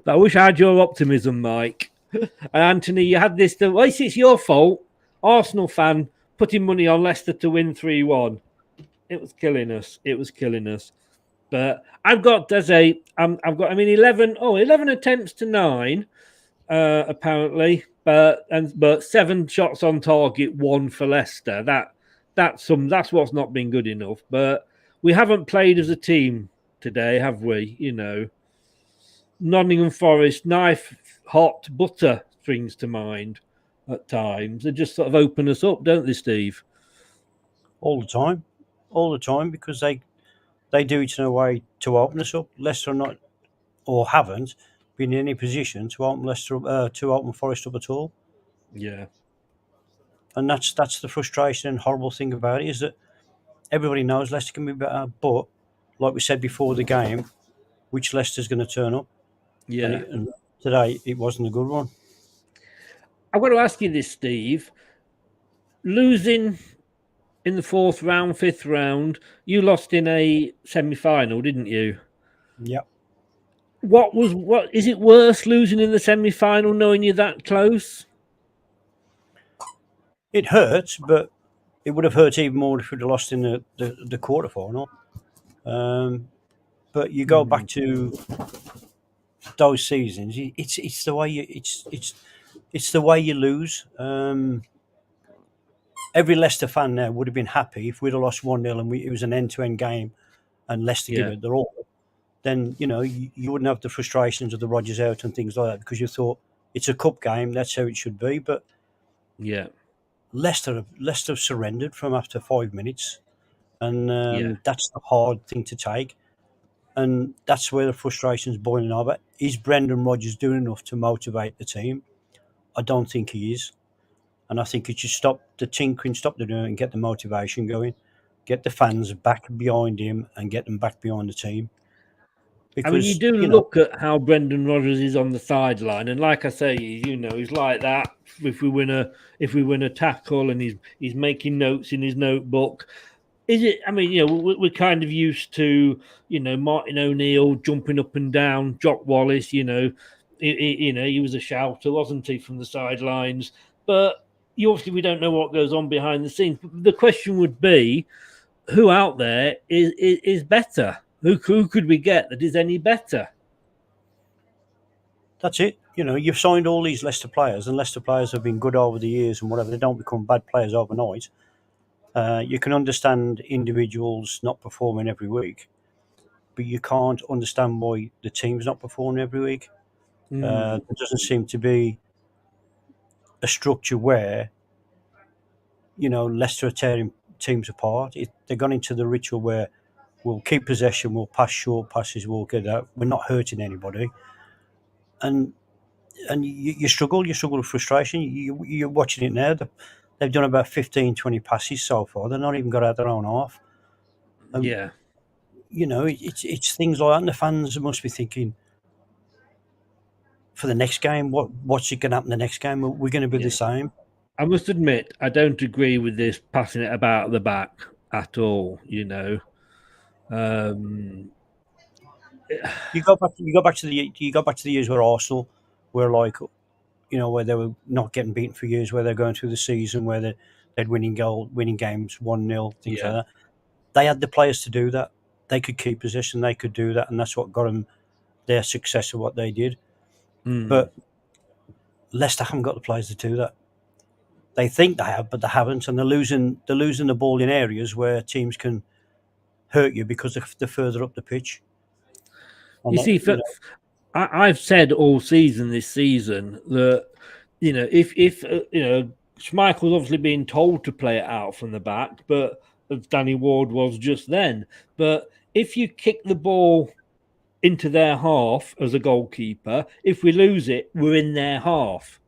I wish I had your optimism, Mike. And Anthony, you had this. It's your fault. Arsenal fan putting money on Leicester to win 3-1. It was killing us. But I've got 11 attempts to 9, apparently. But 7 shots on target, 1 for Leicester. That's what's not been good enough. But we haven't played as a team today, have we? Nottingham Forest, knife hot butter springs to mind at times. They just sort of open us up, don't they, Steve? All the time, because they do it in a way to open us up. Leicester are not, or haven't been in any position to open Forest up at all. Yeah. And that's the frustration and horrible thing about it, is that everybody knows Leicester can be better, but like we said before the game, which Leicester's going to turn up? Yeah. And today it wasn't a good one. I've got to ask you this, Steve. Losing in the 4th round, 5th round, you lost in a semi-final, didn't you? Yep. What is it worse, losing in the semi-final, knowing you're that close? It hurts, but it would have hurt even more if we'd have lost in the quarterfinal. But you go back to those seasons. It's the way it's the way you lose. Every Leicester fan now would have been happy if we'd have lost 1-0 and it was an end-to-end game, and Leicester give it their all. Then you wouldn't have the frustrations of the Rodgers out and things like that, because you thought it's a cup game. That's how it should be. But yeah. Leicester have surrendered from after 5 minutes, and that's the hard thing to take, and that's where the frustration's boiling over. Is Brendan Rodgers doing enough to motivate the team? I don't think he is, and I think he should stop the tinkering, stop the doing, and get the motivation going, get the fans back behind him, and get them back behind the team. Because, I mean, you do look at how Brendan Rodgers is on the sideline, and like I say, he's like that. If we win a tackle, and he's making notes in his notebook. Is it? I mean, we're kind of used to Martin O'Neill jumping up and down, Jock Wallace. He was a shouter, wasn't he, from the sidelines? But obviously we don't know what goes on behind the scenes. But the question would be, who out there is better? Who could we get that is any better? That's it. You've signed all these Leicester players, and Leicester players have been good over the years and whatever. They don't become bad players overnight. You can understand individuals not performing every week, but you can't understand why the team's not performing every week. There doesn't seem to be a structure where, Leicester are tearing teams apart. They've gone into the ritual where we'll keep possession, we'll pass short passes, we'll get out. We're not hurting anybody. And you struggle with frustration. You're watching it now. They've done about 15, 20 passes so far. They've not even got out their own half. It's things like that. And the fans must be thinking, for the next game, what's it going to happen the next game? We're going to be the same. I must admit, I don't agree with this passing it about the back at all. You go back to the years where Arsenal were like, where they were not getting beaten for years, where they're going through the season, where they'd winning games 1-0, things like that. They had the players to do that. They could keep possession. They could do that, and that's what got them their success of what they did. But Leicester haven't got the players to do that. They think they have, but they haven't, and they're losing the ball in areas where teams can hurt you because they're further up the pitch. And I've said all season this season that if Schmeichel's obviously being told to play it out from the back, but as Danny Ward was just then. But if you kick the ball into their half as a goalkeeper, if we lose it, we're in their half.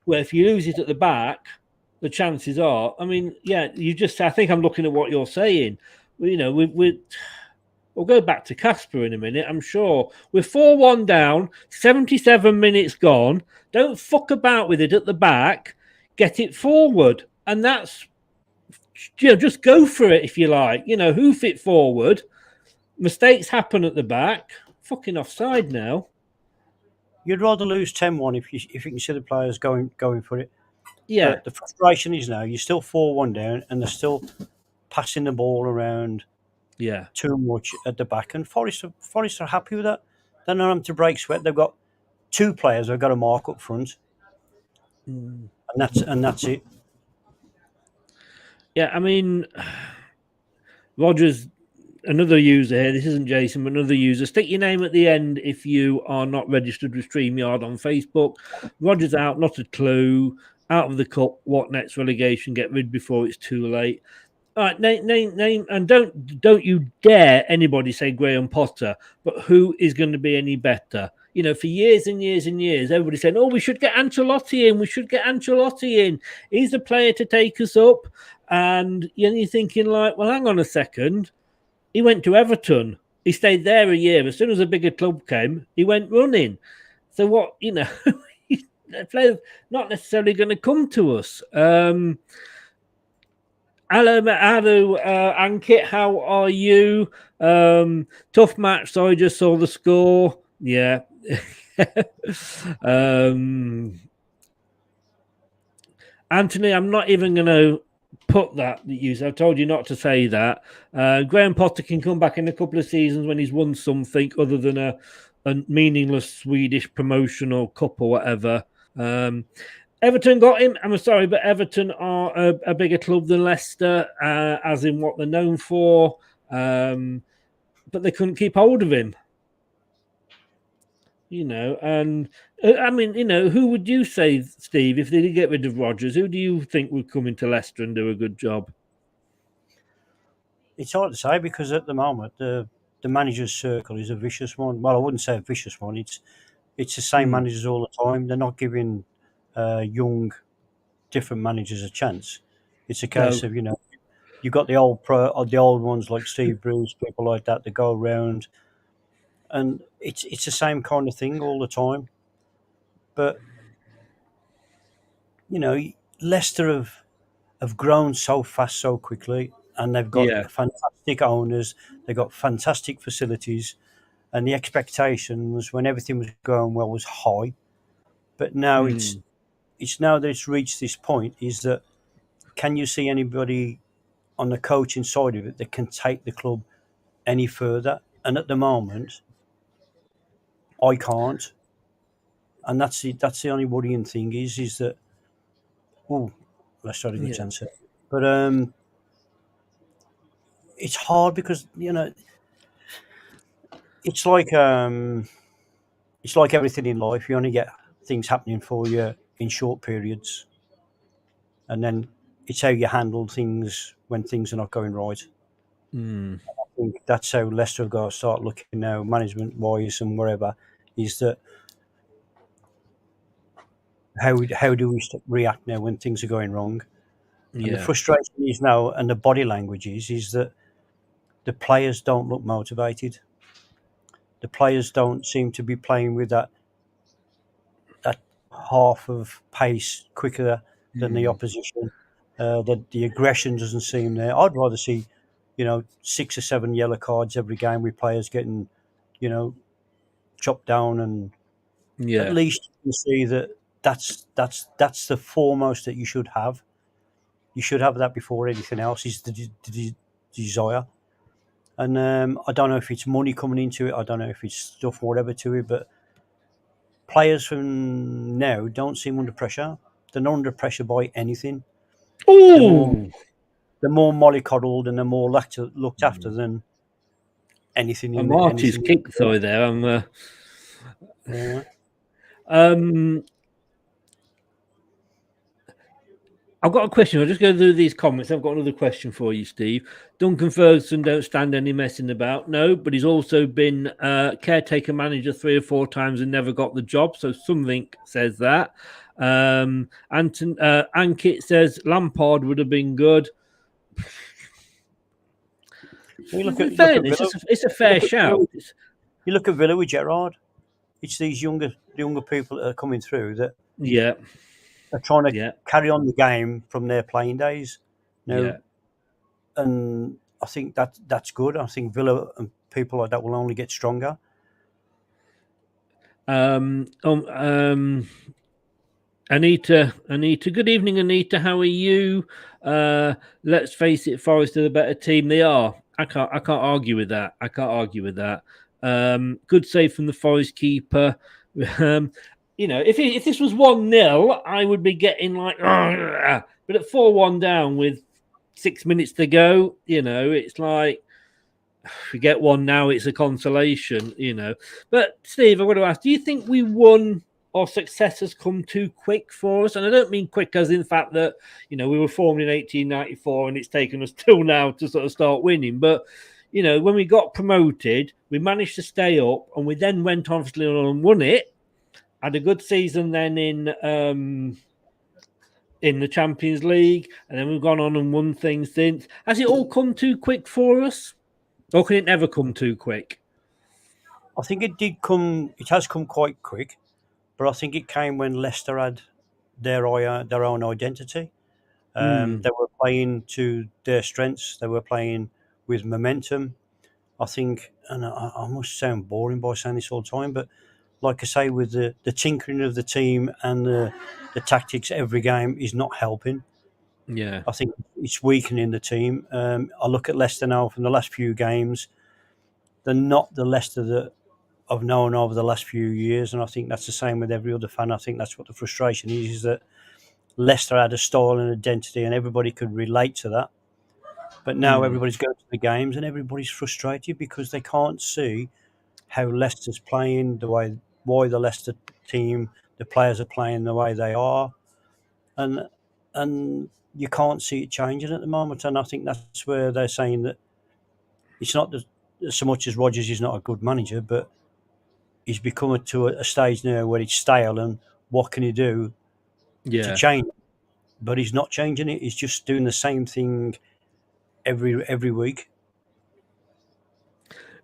Where if you lose it at the back, the chances are, I think I'm looking at what you're saying. We'll go back to Casper in a minute, I'm sure. We're 4-1 down, 77 minutes gone. Don't fuck about with it at the back. Get it forward. And that's, just go for it if you like. Hoof it forward. Mistakes happen at the back. Fucking offside now. You'd rather lose 10-1 if you can see the players going for it. Yeah. But the frustration is now you're still 4-1 down and they're still passing the ball around too much at the back. And Forest are happy with that. They're not having to break sweat. They've got 2 players who've got a mark up front. And that's it. Yeah, I mean, Rodgers, another user here. This isn't Jason, but another user. Stick your name at the end if you are not registered with StreamYard on Facebook. Rodgers out, not a clue. Out of the cup. What next? Relegation? Get rid before it's too late. All right, name, and don't you dare anybody say Graham Potter. But who is going to be any better? you know, for years and years and years, everybody said, "Oh, we should get Ancelotti in. We should get Ancelotti in. He's the player to take us up." And you're thinking, like, well, hang on a second. He went to Everton. He stayed there a year. As soon as a bigger club came, he went running. So what, you know, players not necessarily going to come to us. Hello, Ankit. How are you? Tough match. So I just saw the score. Yeah. Anthony, I'm not even going to put that use. I told you not to say that. Graham Potter can come back in a couple of seasons when he's won something other than a meaningless Swedish promotional cup or whatever. Everton got him. I'm sorry, but Everton are a bigger club than Leicester, as in what they're known for. But they couldn't keep hold of him. You know, and I mean, you know, who would you say, Steve, if they did get rid of Rodgers, who do you think would come into Leicester and do a good job? It's hard to say because at the moment the manager's circle is a vicious one. Well, I wouldn't say a vicious one. It's the same managers all the time. They're not giving young, different managers a chance. It's a case of, you know, you've got the old ones like Steve Bruce, people like that go around. And it's the same kind of thing all the time. But, you know, Leicester have grown so fast, so quickly, and they've got fantastic owners, they've got fantastic facilities, and the expectations when everything was going well was high. But now it's now that it's reached this point, is that can you see anybody on the coaching side of it that can take the club any further? And at the moment, I can't, and that's the only worrying thing is that. Oh, let's try a good chance here. But it's hard because, you know, it's like everything in life. You only get things happening for you in short periods, and then it's how you handle things when things are not going right. I think that's how Leicester have got to start looking now, management-wise and wherever, is that how do we react now when things are going wrong? And the frustration is now, and the body language is that the players don't look motivated. The players don't seem to be playing with that half of pace quicker than the opposition. The aggression doesn't seem there. I'd rather see, you know, 6 or 7 yellow cards every game with players getting, you know, chopped down, and at least you can see that that's the foremost that you should have. You should have that before anything else, is the desire. And I don't know if it's money coming into it. I don't know if it's stuff, whatever to it. But players from now don't seem under pressure. They're not under pressure by anything. Ooh. They're more mollycoddled and they're more looked after than anything. And Marty's kick, sorry, there. I've got a question. I'll just go through these comments. I've got another question for you, Steve. Duncan Ferguson don't stand any messing about. No, but he's also been caretaker manager 3 or 4 times and never got the job. So something says that. Ankit says Lampard would have been good. It's a fair shout. You look at Villa with Gerrard. It's these younger people that are coming through that are trying to carry on the game from their playing days. And I think that's good. I think Villa and people like that will only get stronger. Anita, good evening, Anita. How are you? Let's face it, Forest are the better team. They are. I can't argue with that. Good save from the Forest keeper. You know, if this was 1-0, I would be getting like, but at 4-1 down with 6 minutes to go, you know, it's like, if we get one now, it's a consolation, you know. But Steve, I want to ask, do you think we won, or success has come too quick for us? And I don't mean quick as in the fact that, you know, we were formed in 1894 and it's taken us till now to sort of start winning. But, you know, when we got promoted, we managed to stay up, and we then went obviously on and won it. Had a good season then in the Champions League, and then we've gone on and won things since. Has it all come too quick for us, or can it never come too quick? I think it did come. It has come quite quick, but I think it came when Leicester had their own identity. They were playing to their strengths. They were playing with momentum. I think, and I must sound boring by saying this all the time, but like I say, with the tinkering of the team and the tactics every game is not helping. Yeah. I think it's weakening the team. I look at Leicester now from the last few games. They're not the Leicester that I've known over the last few years, and I think that's the same with every other fan. I think that's what the frustration is that Leicester had a style and identity and everybody could relate to that. But now everybody's going to the games and everybody's frustrated because they can't see how Leicester's playing, why the Leicester team, the players are playing the way they are. And you can't see it changing at the moment. And I think that's where they're saying that it's not so much as Rodgers is not a good manager, but he's become to a stage now where it's stale and what can he do to change it? But he's not changing it. He's just doing the same thing every week.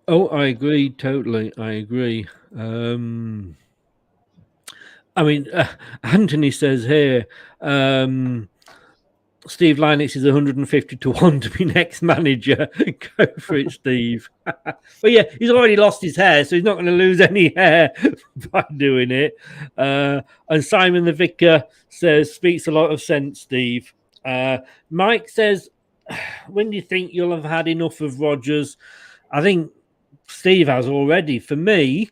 Oh, I agree totally. I agree. I mean, Anthony says here, Steve Lynex is 150 to 1 to be next manager. Go for it, Steve. But yeah, he's already lost his hair, so he's not going to lose any hair by doing it. And Simon the Vicar says, speaks a lot of sense, Steve. Mike says, when do you think you'll have had enough of Rodgers? I think Steve has already. For me,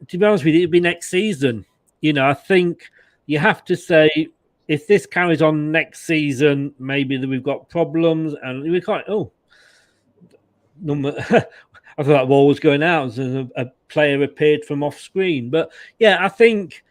to be honest with you, it'll be next season. You know, I think you have to say, if this carries on next season, maybe that we've got problems and we can't. I thought that ball was going out as a player appeared from off screen. But yeah, I think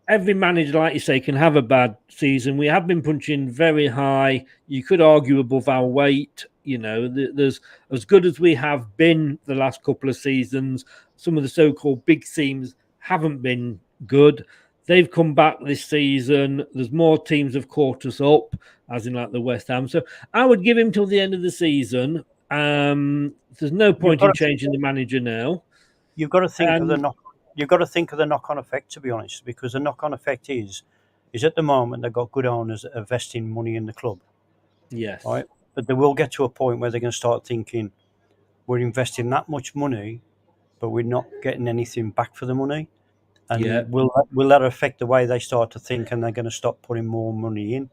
every manager, like you say, can have a bad season. We have been punching very high. You could argue above our weight. You know, there's as good as we have been the last couple of seasons. Some of the so-called big teams haven't been good. They've come back this season. There's more teams have caught us up, as in like the West Ham. So I would give him till the end of the season. There's no point in changing the manager now. You've got to think of the knock. You've got to think of the knock-on effect, to be honest, because the knock-on effect is at the moment they've got good owners that are investing money in the club. Yes. Right, but they will get to a point where they're going to start thinking, we're investing that much money, but we're not getting anything back for the money. And will that affect the way they start to think, and they're going to stop putting more money in,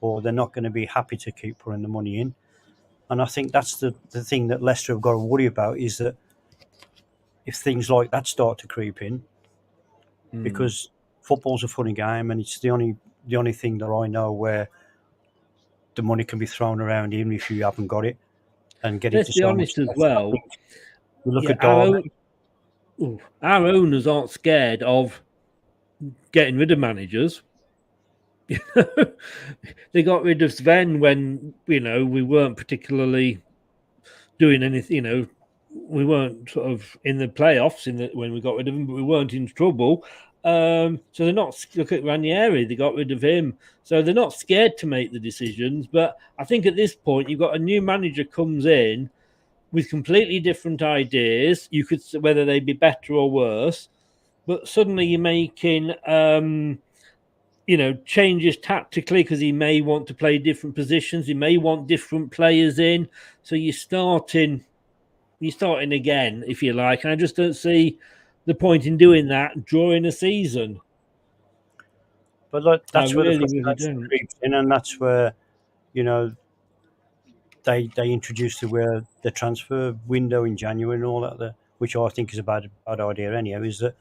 or they're not going to be happy to keep putting the money in? And I think that's the thing that Leicester have got to worry about, is that if things like that start to creep in, because football's a funny game, and it's the only thing that I know where the money can be thrown around even if you haven't got it, and get Let's into be so honest much as well. You look at Derby. Our owners aren't scared of getting rid of managers. They got rid of Sven when, you know, we weren't particularly doing anything. You know, we weren't sort of in the playoffs when we got rid of him, but we weren't in trouble. So they're not. Look at Ranieri; they got rid of him, so they're not scared to make the decisions. But I think at this point, you've got a new manager comes in with completely different ideas. You could, whether they be better or worse, but suddenly you're making, changes tactically because he may want to play different positions. He may want different players in. So you're starting again, if you like. And I just don't see the point in doing that during a season. But look, that's where the frustration creeps in, and that's where, you know, they introduced the transfer window in January and all that, which I think is a bad idea anyhow, is that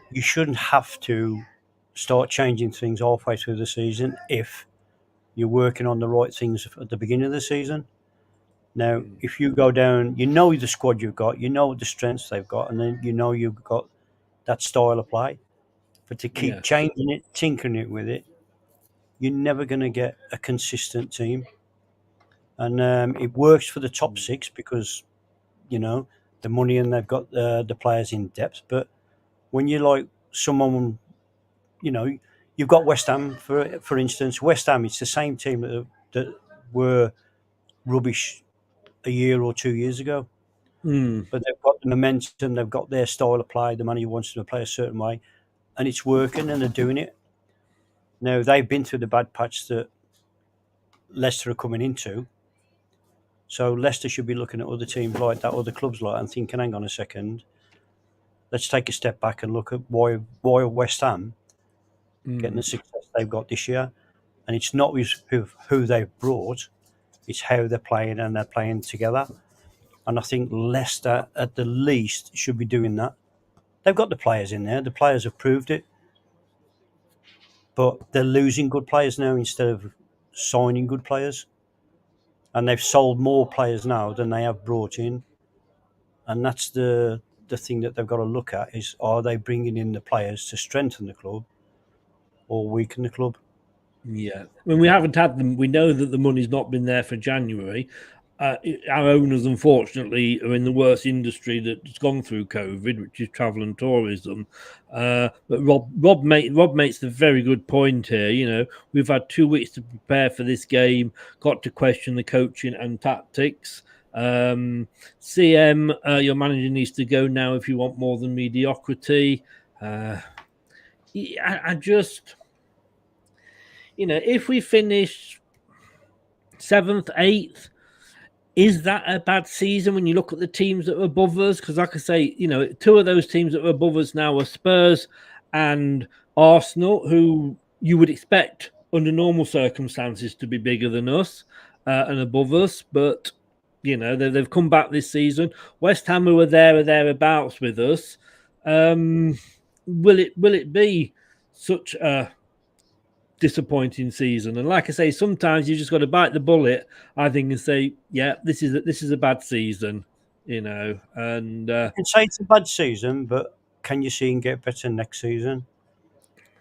you shouldn't have to start changing things halfway through the season if you're working on the right things at the beginning of the season. Now, if you go down, you know the squad you've got, you know the strengths they've got, and then you know you've got that style of play. But to keep changing it, tinkering it with it, you're never going to get a consistent team. and it works for the top six because the money and they've got the players in depth. But when you like someone, you've got West Ham for instance. West Ham, it's the same team that were rubbish a year or 2 years ago. But they've got the momentum, they've got their style of play, the manager wants them to play a certain way, and it's working and they're doing it. Now, they've been through the bad patch that Leicester are coming into, so Leicester should be looking at other teams like that, other clubs like that, and thinking, hang on a second, let's take a step back and look at why West Ham getting the success they've got this year. And it's not who they've brought, it's how they're playing, and they're playing together. And I think Leicester, at the least, should be doing that. They've got the players in there. The players have proved it. But they're losing good players now instead of signing good players. And they've sold more players now than they have brought in. And that's the thing that they've got to look at is, are they bringing in the players to strengthen the club or weaken the club? Yeah. When we haven't had them, we know that the money's not been there for January. Our owners, unfortunately, are in the worst industry that's gone through COVID, which is travel and tourism. But Rob makes a very good point here. We've had 2 weeks to prepare for this game, got to question the coaching and tactics. CM, your manager needs to go now if you want more than mediocrity. I just, if we finish 7th, 8th, is that a bad season when you look at the teams that are above us? Because like I say, 2 of those teams that are above us now are Spurs and Arsenal, who you would expect under normal circumstances to be bigger than us and above us. But, they've come back this season. West Ham, who are there or thereabouts with us. Will it be such a disappointing season? And like I say, sometimes you just got to bite the bullet, I think, and say, yeah, this is a bad season, and you can say it's a bad season, but can you see him get better next season?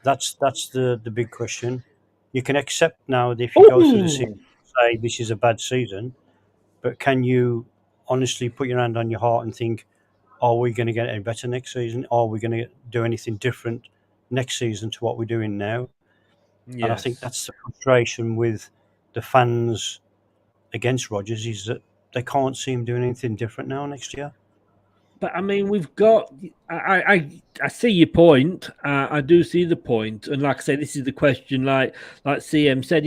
That's the big question. You can accept now that if you go through the season, say this is a bad season, but can you honestly put your hand on your heart and think, are we going to get any better next season? Are we going to do anything different next season to what we're doing now? Yes. And I think that's the frustration with the fans against Rodgers, is that they can't see him doing anything different now next year. But I mean, we've got. I see your point. I do see the point, and like I say, this is the question. Like CM said,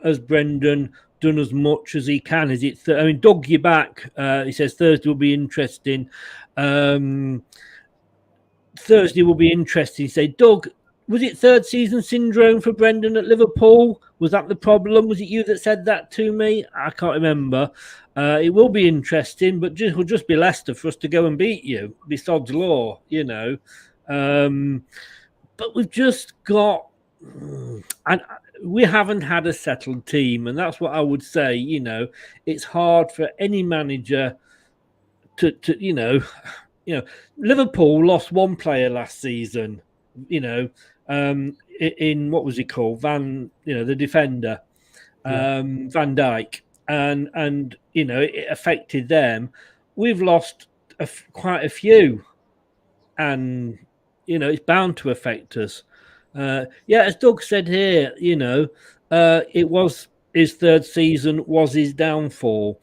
has Brendan done as much as he can? Is it? Doug, you're back. He says Thursday will be interesting. Thursday will be interesting. Say, Doug, was it third season syndrome for Brendan at Liverpool? Was that the problem? Was it you that said that to me? I can't remember. It will be interesting, but it will just be Leicester for us to go and beat you. Be sod's law, But we've just got, and we haven't had a settled team, and that's what I would say. It's hard for any manager to Liverpool lost one player last season. In what was he called? The defender, Van Dijk, and it affected them. We've lost quite a few, and it's bound to affect us. As Doug said here, it was his third season was his downfall.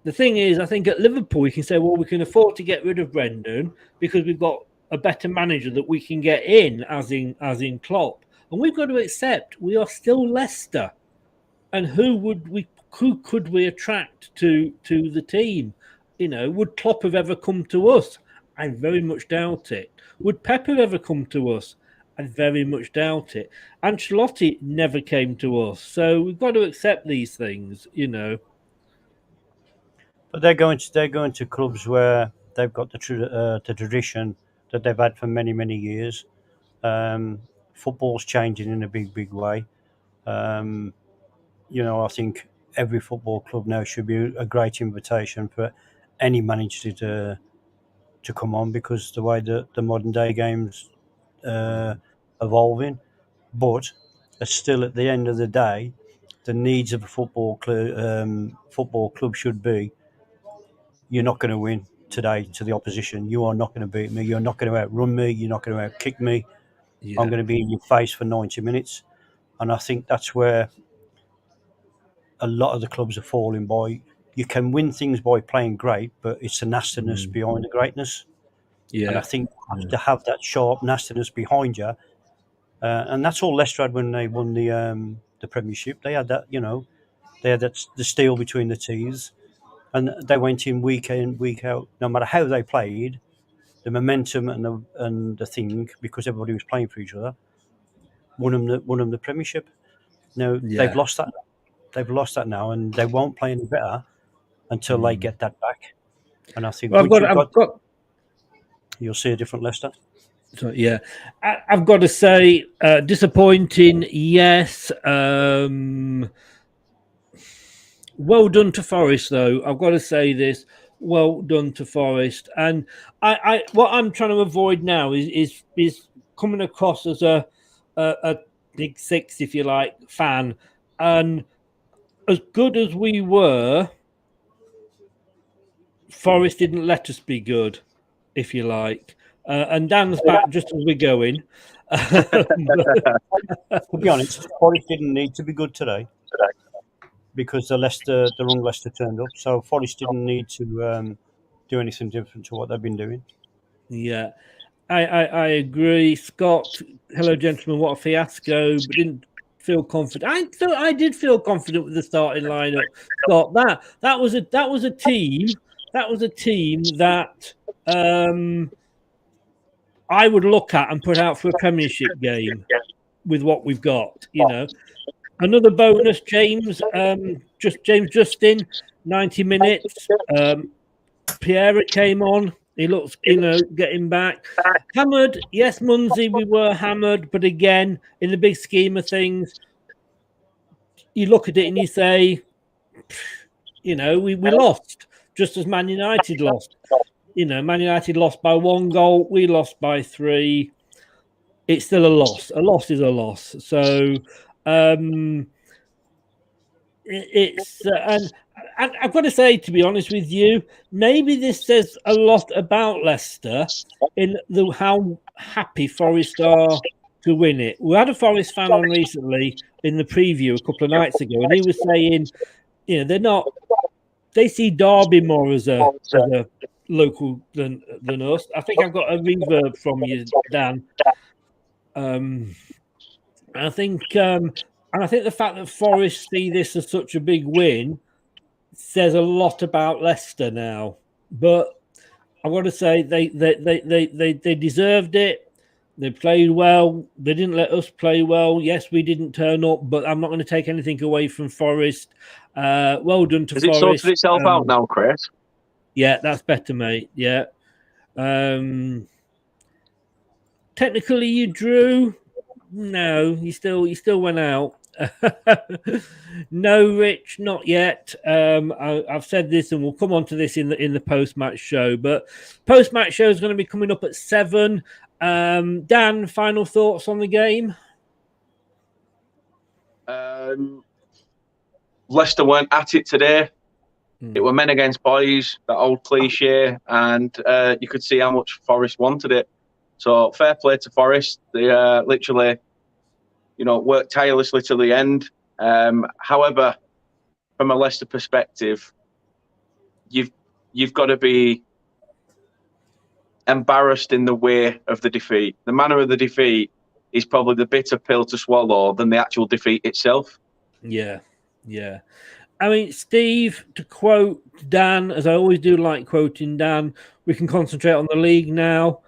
The thing is, I think at Liverpool you can say, well, we can afford to get rid of Brendan because we've got a better manager that we can get in, as in Klopp, and we've got to accept we are still Leicester. And who could we attract to the team? Would Klopp have ever come to us? I very much doubt it. Would Pep have ever come to us? I very much doubt it. Ancelotti never came to us, so we've got to accept these things, But they're going to clubs where they've got the tradition that they've had for many, many years. Football's changing in a big way. I think every football club now should be a great invitation for any manager to come on, because the way the modern day game's evolving. But still, at the end of the day, the needs of a football club should be, you're not going to win today to the opposition. You are not going to beat me. You're not going to outrun me. You're not going to outkick me. Yeah. I'm going to be in your face for 90 minutes. And I think that's where a lot of the clubs are falling by. You can win things by playing great, but it's the nastiness behind the greatness. Yeah. And I think you have to have that sharp nastiness behind you. And that's all Leicester had when they won the Premiership. They had that, they had that, the steel between the teeth. And they went in, week out. No matter how they played, the momentum and the thing, because everybody was playing for each other, won them the Premiership. Now they've lost that. They've lost that now, and they won't play any better until they get that back. And I think you'll see a different Leicester. So, yeah, I've got to say, disappointing. Yes. Well done to Forest, though. I've got to say this. Well done to Forest. And I what I'm trying to avoid now is coming across as a Big Six, if you like, fan. And as good as we were, Forest didn't let us be good, if you like. And Dan's back just as we're going. To be honest, Forest didn't need to be good today because the wrong Leicester turned up. So Forest didn't need to do anything different to what they've been doing. Yeah, I agree. Scott, hello, gentlemen. What a fiasco, but didn't feel confident. I did feel confident with the starting lineup. Scott, that was a team. That was a team that I would look at and put out for a Premiership game with what we've got. Another bonus, James Justin, 90 minutes. Pierre came on. He looks, getting back. Hammered, yes, Munsey, we were hammered, but again, in the big scheme of things, you look at it and you say, we lost, just as Man United lost. Man United lost by 1 goal. We lost by 3. It's still a loss. A loss is a loss. So it's and I've got to say, to be honest with you, maybe this says a lot about Leicester in how happy Forest are to win it. We had a Forest fan on recently in the preview a couple of nights ago, and he was saying, they're not. They see Derby more as a local than us. I think I've got a reverb from you, Dan. I think the fact that Forest see this as such a big win says a lot about Leicester now. But I've got to say they deserved it. They played well. They didn't let us play well. Yes, we didn't turn up, but I'm not going to take anything away from Forest. Well done to Forest. Has it sorted itself out now, Chris? Yeah, that's better, mate. Yeah. Technically, you drew. No, you still went out. No, Rich, not yet. I've said this, and we'll come on to this in the post-match show. But post-match show is going to be coming up at 7. Dan, final thoughts on the game? Leicester weren't at it today. It were men against boys, that old cliche, and you could see how much Forest wanted it. So fair play to Forest. They literally, worked tirelessly to the end. However, from a Leicester perspective, you've got to be embarrassed in the way of the defeat. The manner of the defeat is probably the bitter pill to swallow than the actual defeat itself. Yeah. I mean, Steve, to quote Dan, as I always do like quoting Dan, we can concentrate on the league now.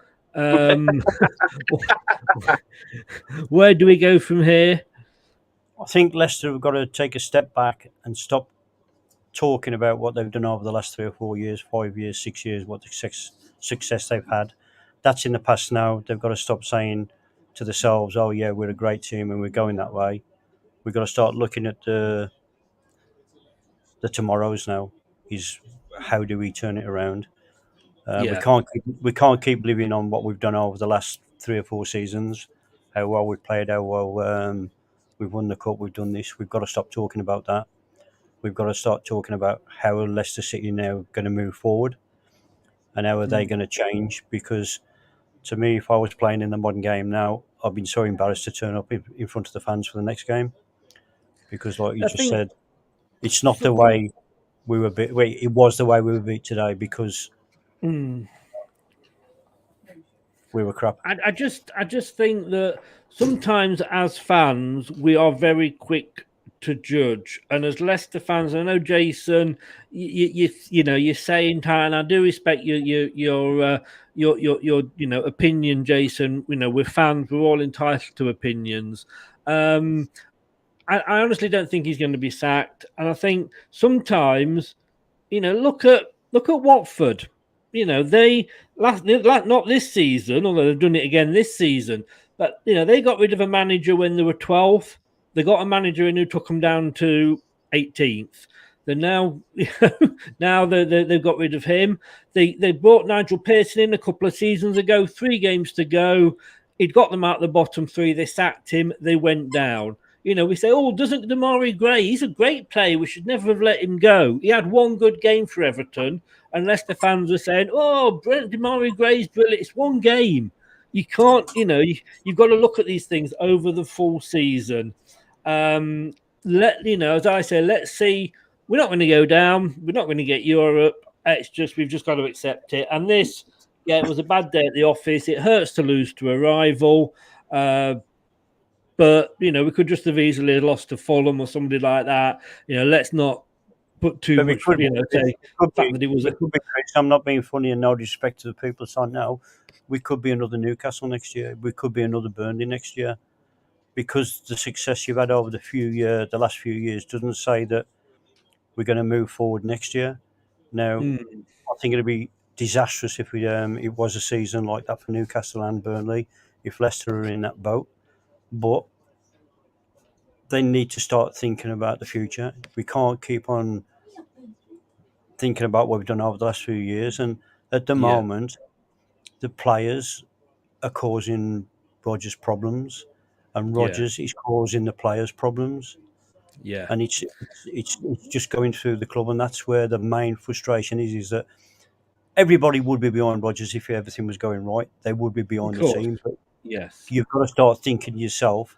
Where do we go from here? I think Leicester have got to take a step back and stop talking about what they've done over the last 3 or 4 years, 5 years, 6 years, what success they've had. That's in the past now. They've got to stop saying to themselves, oh, yeah, we're a great team and we're going that way. We've got to start looking at the tomorrows now. Is how do we turn it around? We can't keep living on what we've done over the last 3 or 4 seasons. How well we've played, how well we've won the cup, we've done this. We've got to stop talking about that. We've got to start talking about how are Leicester City now going to move forward and how are they going to change. Because to me, if I was playing in the modern game now, I've been so embarrassed to turn up in front of the fans for the next game. Because like you just said, it's not the way we were beat. Wait, it was the way we were beat today because we were crap. I just think that sometimes as fans we are very quick to judge, and as Leicester fans, I know Jason, you know you're saying, and I do respect your opinion, Jason. You know, we're fans, we're all entitled to opinions. I honestly don't think he's going to be sacked, and I think sometimes, you know, look at Watford. You know, they not this season, although they've done it again this season. But you know, they got rid of a manager when they were 12th. They got a manager in who took them down to 18th. They're now, now they've got rid of him. They brought Nigel Pearson in a couple of seasons ago. 3 games to go. He'd got them out the bottom 3. They sacked him. They went down. You know, we say, oh, doesn't Damari Gray? He's a great player. We should never have let him go. He had 1 good game for Everton, and Leicester fans were saying, oh, Damari Gray's brilliant. It's 1 game. You can't, you know, you've got to look at these things over the full season. You know, as I say, let's see. We're not going to go down. We're not going to get Europe. It's just we've just got to accept it. And this, yeah, it was a bad day at the office. It hurts to lose to a rival. But, you know, we could just have easily lost to Fulham or somebody like that. You know, let's not put too much, you know, say the fact that it was I'm not being funny and no disrespect to the people saying now. We could be another Newcastle next year. We could be another Burnley next year. Because the success you've had over the last few years doesn't say that we're going to move forward next year. Now, I think it'd be disastrous if it was a season like that for Newcastle and Burnley, if Leicester are in that boat. But they need to start thinking about the future. We can't keep on thinking about what we've done over the last few years. And at the moment, the players are causing Rodgers problems, and Rodgers is causing the players problems. Yeah, and it's just going through the club, and that's where the main frustration is that everybody would be behind Rodgers if everything was going right. They would be behind the team. But yes, you've got to start thinking yourself,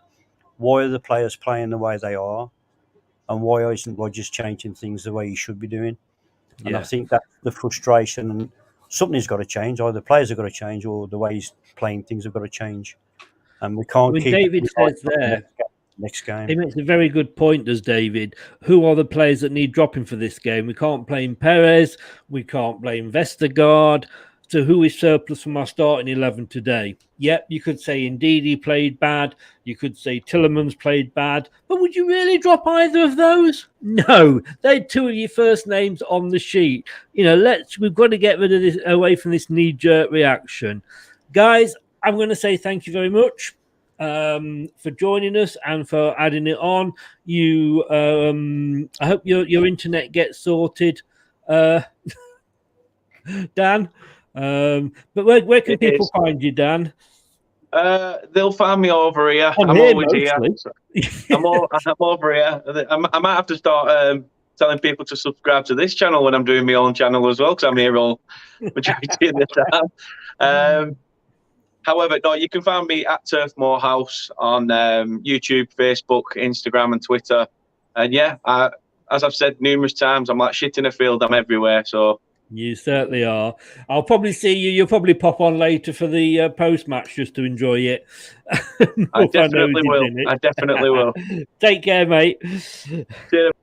why are the players playing the way they are, and why isn't Rodgers changing things the way he should be doing? And I think that's the frustration, and something's got to change. Either the players have got to change, or the way he's playing things have got to change. And we can't keep. David says there. Next game. He makes a very good point, does David? Who are the players that need dropping for this game? We can't blame Perez. We can't blame Vestergaard. So who is surplus from our starting 11 today? Yep, you could say Ndidi played bad. You could say Tillemans played bad. But would you really drop either of those? No. They're 2 of your first names on the sheet. You know, we've got to get rid of this, away from this knee-jerk reaction. Guys, I'm going to say thank you very much. For joining us and for adding it on. You, I hope your internet gets sorted, Dan. But where can people find you, Dan? They'll find me over here. I'm always here. I'm over here. I might have to start telling people to subscribe to this channel when I'm doing my own channel as well, because I'm here all majority of the time. However, no, you can find me at Turf Morehouse on YouTube, Facebook, Instagram, and Twitter. And yeah, as I've said numerous times, I'm like shit in a field. I'm everywhere. So you certainly are. I'll probably see you. You'll probably pop on later for the post-match just to enjoy it. I definitely will. I definitely will. Take care, mate. Cheers.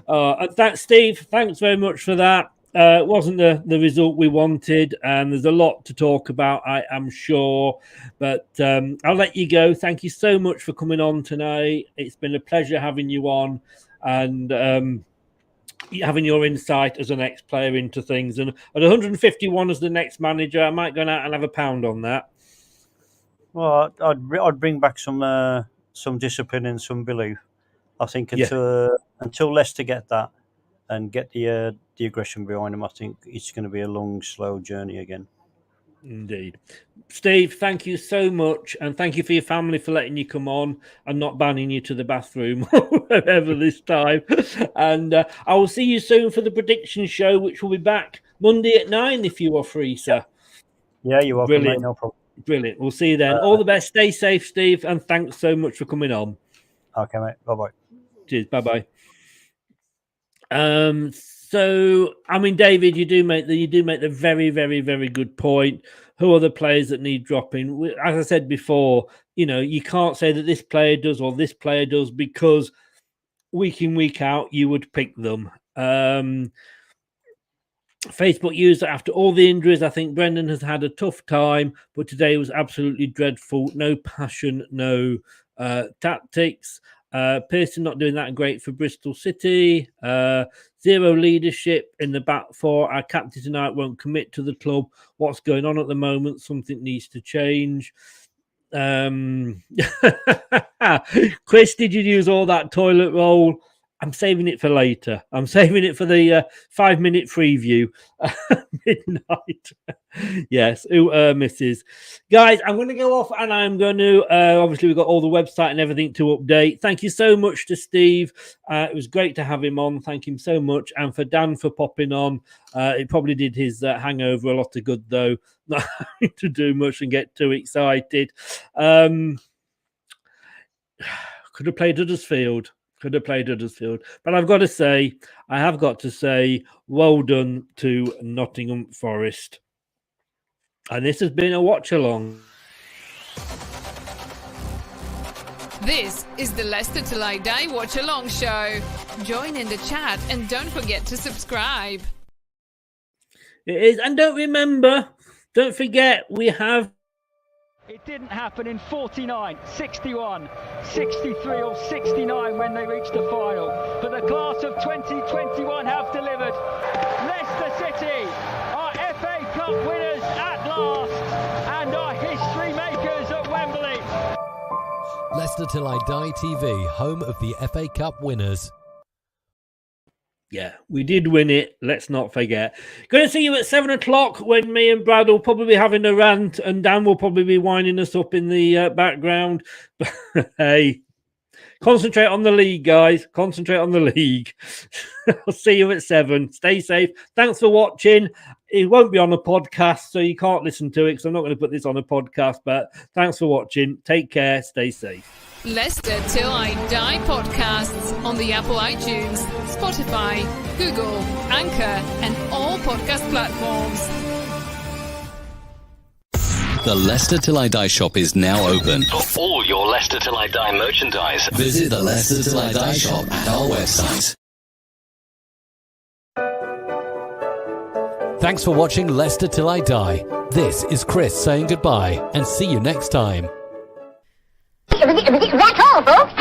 And thanks, Steve. Thanks very much for that. It wasn't the result we wanted, and there's a lot to talk about, I am sure. But I'll let you go. Thank you so much for coming on tonight. It's been a pleasure having you on and having your insight as an ex-player into things. And at 151 as the next manager, I might go out and have a pound on that. Well, I'd bring back some discipline and some belief. I think until Leicester get that and get the aggression behind them, I think it's going to be a long, slow journey again. Indeed. Steve, thank you so much, and thank you for your family for letting you come on and not banning you to the bathroom or whatever this time. And I will see you soon for the prediction show, which will be back Monday at 9 if you are free, sir. Yeah, you're welcome, mate. No problem. Brilliant. We'll see you then. All the best. Stay safe, Steve, and thanks so much for coming on. Okay, mate. Bye-bye. Cheers. Bye-bye. So, I mean, David, you do make the very, very, very good point. Who are the players that need dropping? As I said before, you can't say that this player does or this player does, because week in, week out, you would pick them. Facebook user, after all the injuries, I think Brendan has had a tough time, but today was absolutely dreadful. No passion, no tactics. Pearson not doing that great for Bristol City. Zero leadership in the back four. Our captain tonight won't commit to the club. What's going on at the moment? Something needs to change. Chris, did you use all that toilet roll? I'm saving it for later. I'm saving it for the 5-minute preview. Midnight. Yes, misses. Guys, I'm going to go off and I'm going to, obviously we've got all the website and everything to update. Thank you so much to Steve. It was great to have him on. Thank him so much. And for Dan for popping on. It probably did his hangover a lot of good, though. Not having to do much and get too excited. Could have played Huddersfield. But I have got to say, well done to Nottingham Forest. And this has been a watch-along. This is the Leicester Till I Die watch-along show. Join in the chat and don't forget to subscribe. It is. And don't forget, we have... It didn't happen in 49, 61, 63 or 69 when they reached the final. But the class of 2021 have delivered. Leicester City are FA Cup winners at last and are history makers at Wembley. Leicester Till I Die TV, home of the FA Cup winners. Yeah, we did win it. Let's not forget. Going to see you at 7 o'clock when me and Brad will probably be having a rant and Dan will probably be winding us up in the background. But hey, concentrate on the league, guys. Concentrate on the league. I'll see you at 7. Stay safe. Thanks for watching. It won't be on a podcast, so you can't listen to it because I'm not going to put this on a podcast. But thanks for watching. Take care. Stay safe. Leicester Till I Die podcasts on the Apple iTunes, Spotify, Google, Anchor, and all podcast platforms. The Leicester Till I Die shop is now open. For all your Leicester Till I Die merchandise, visit the Leicester Till I Die shop at our website. Thanks for watching Leicester Till I Die. This is Chris saying goodbye and see you next time. That's all, folks.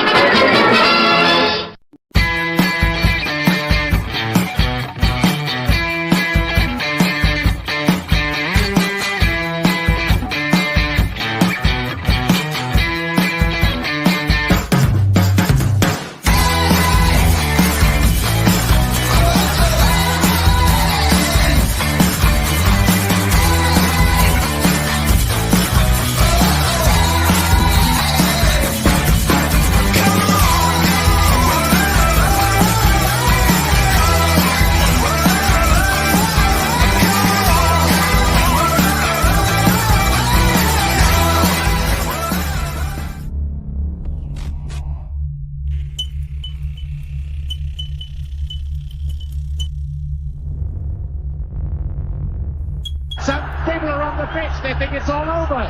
Some people are on the pitch, they think it's all over.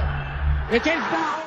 It is now.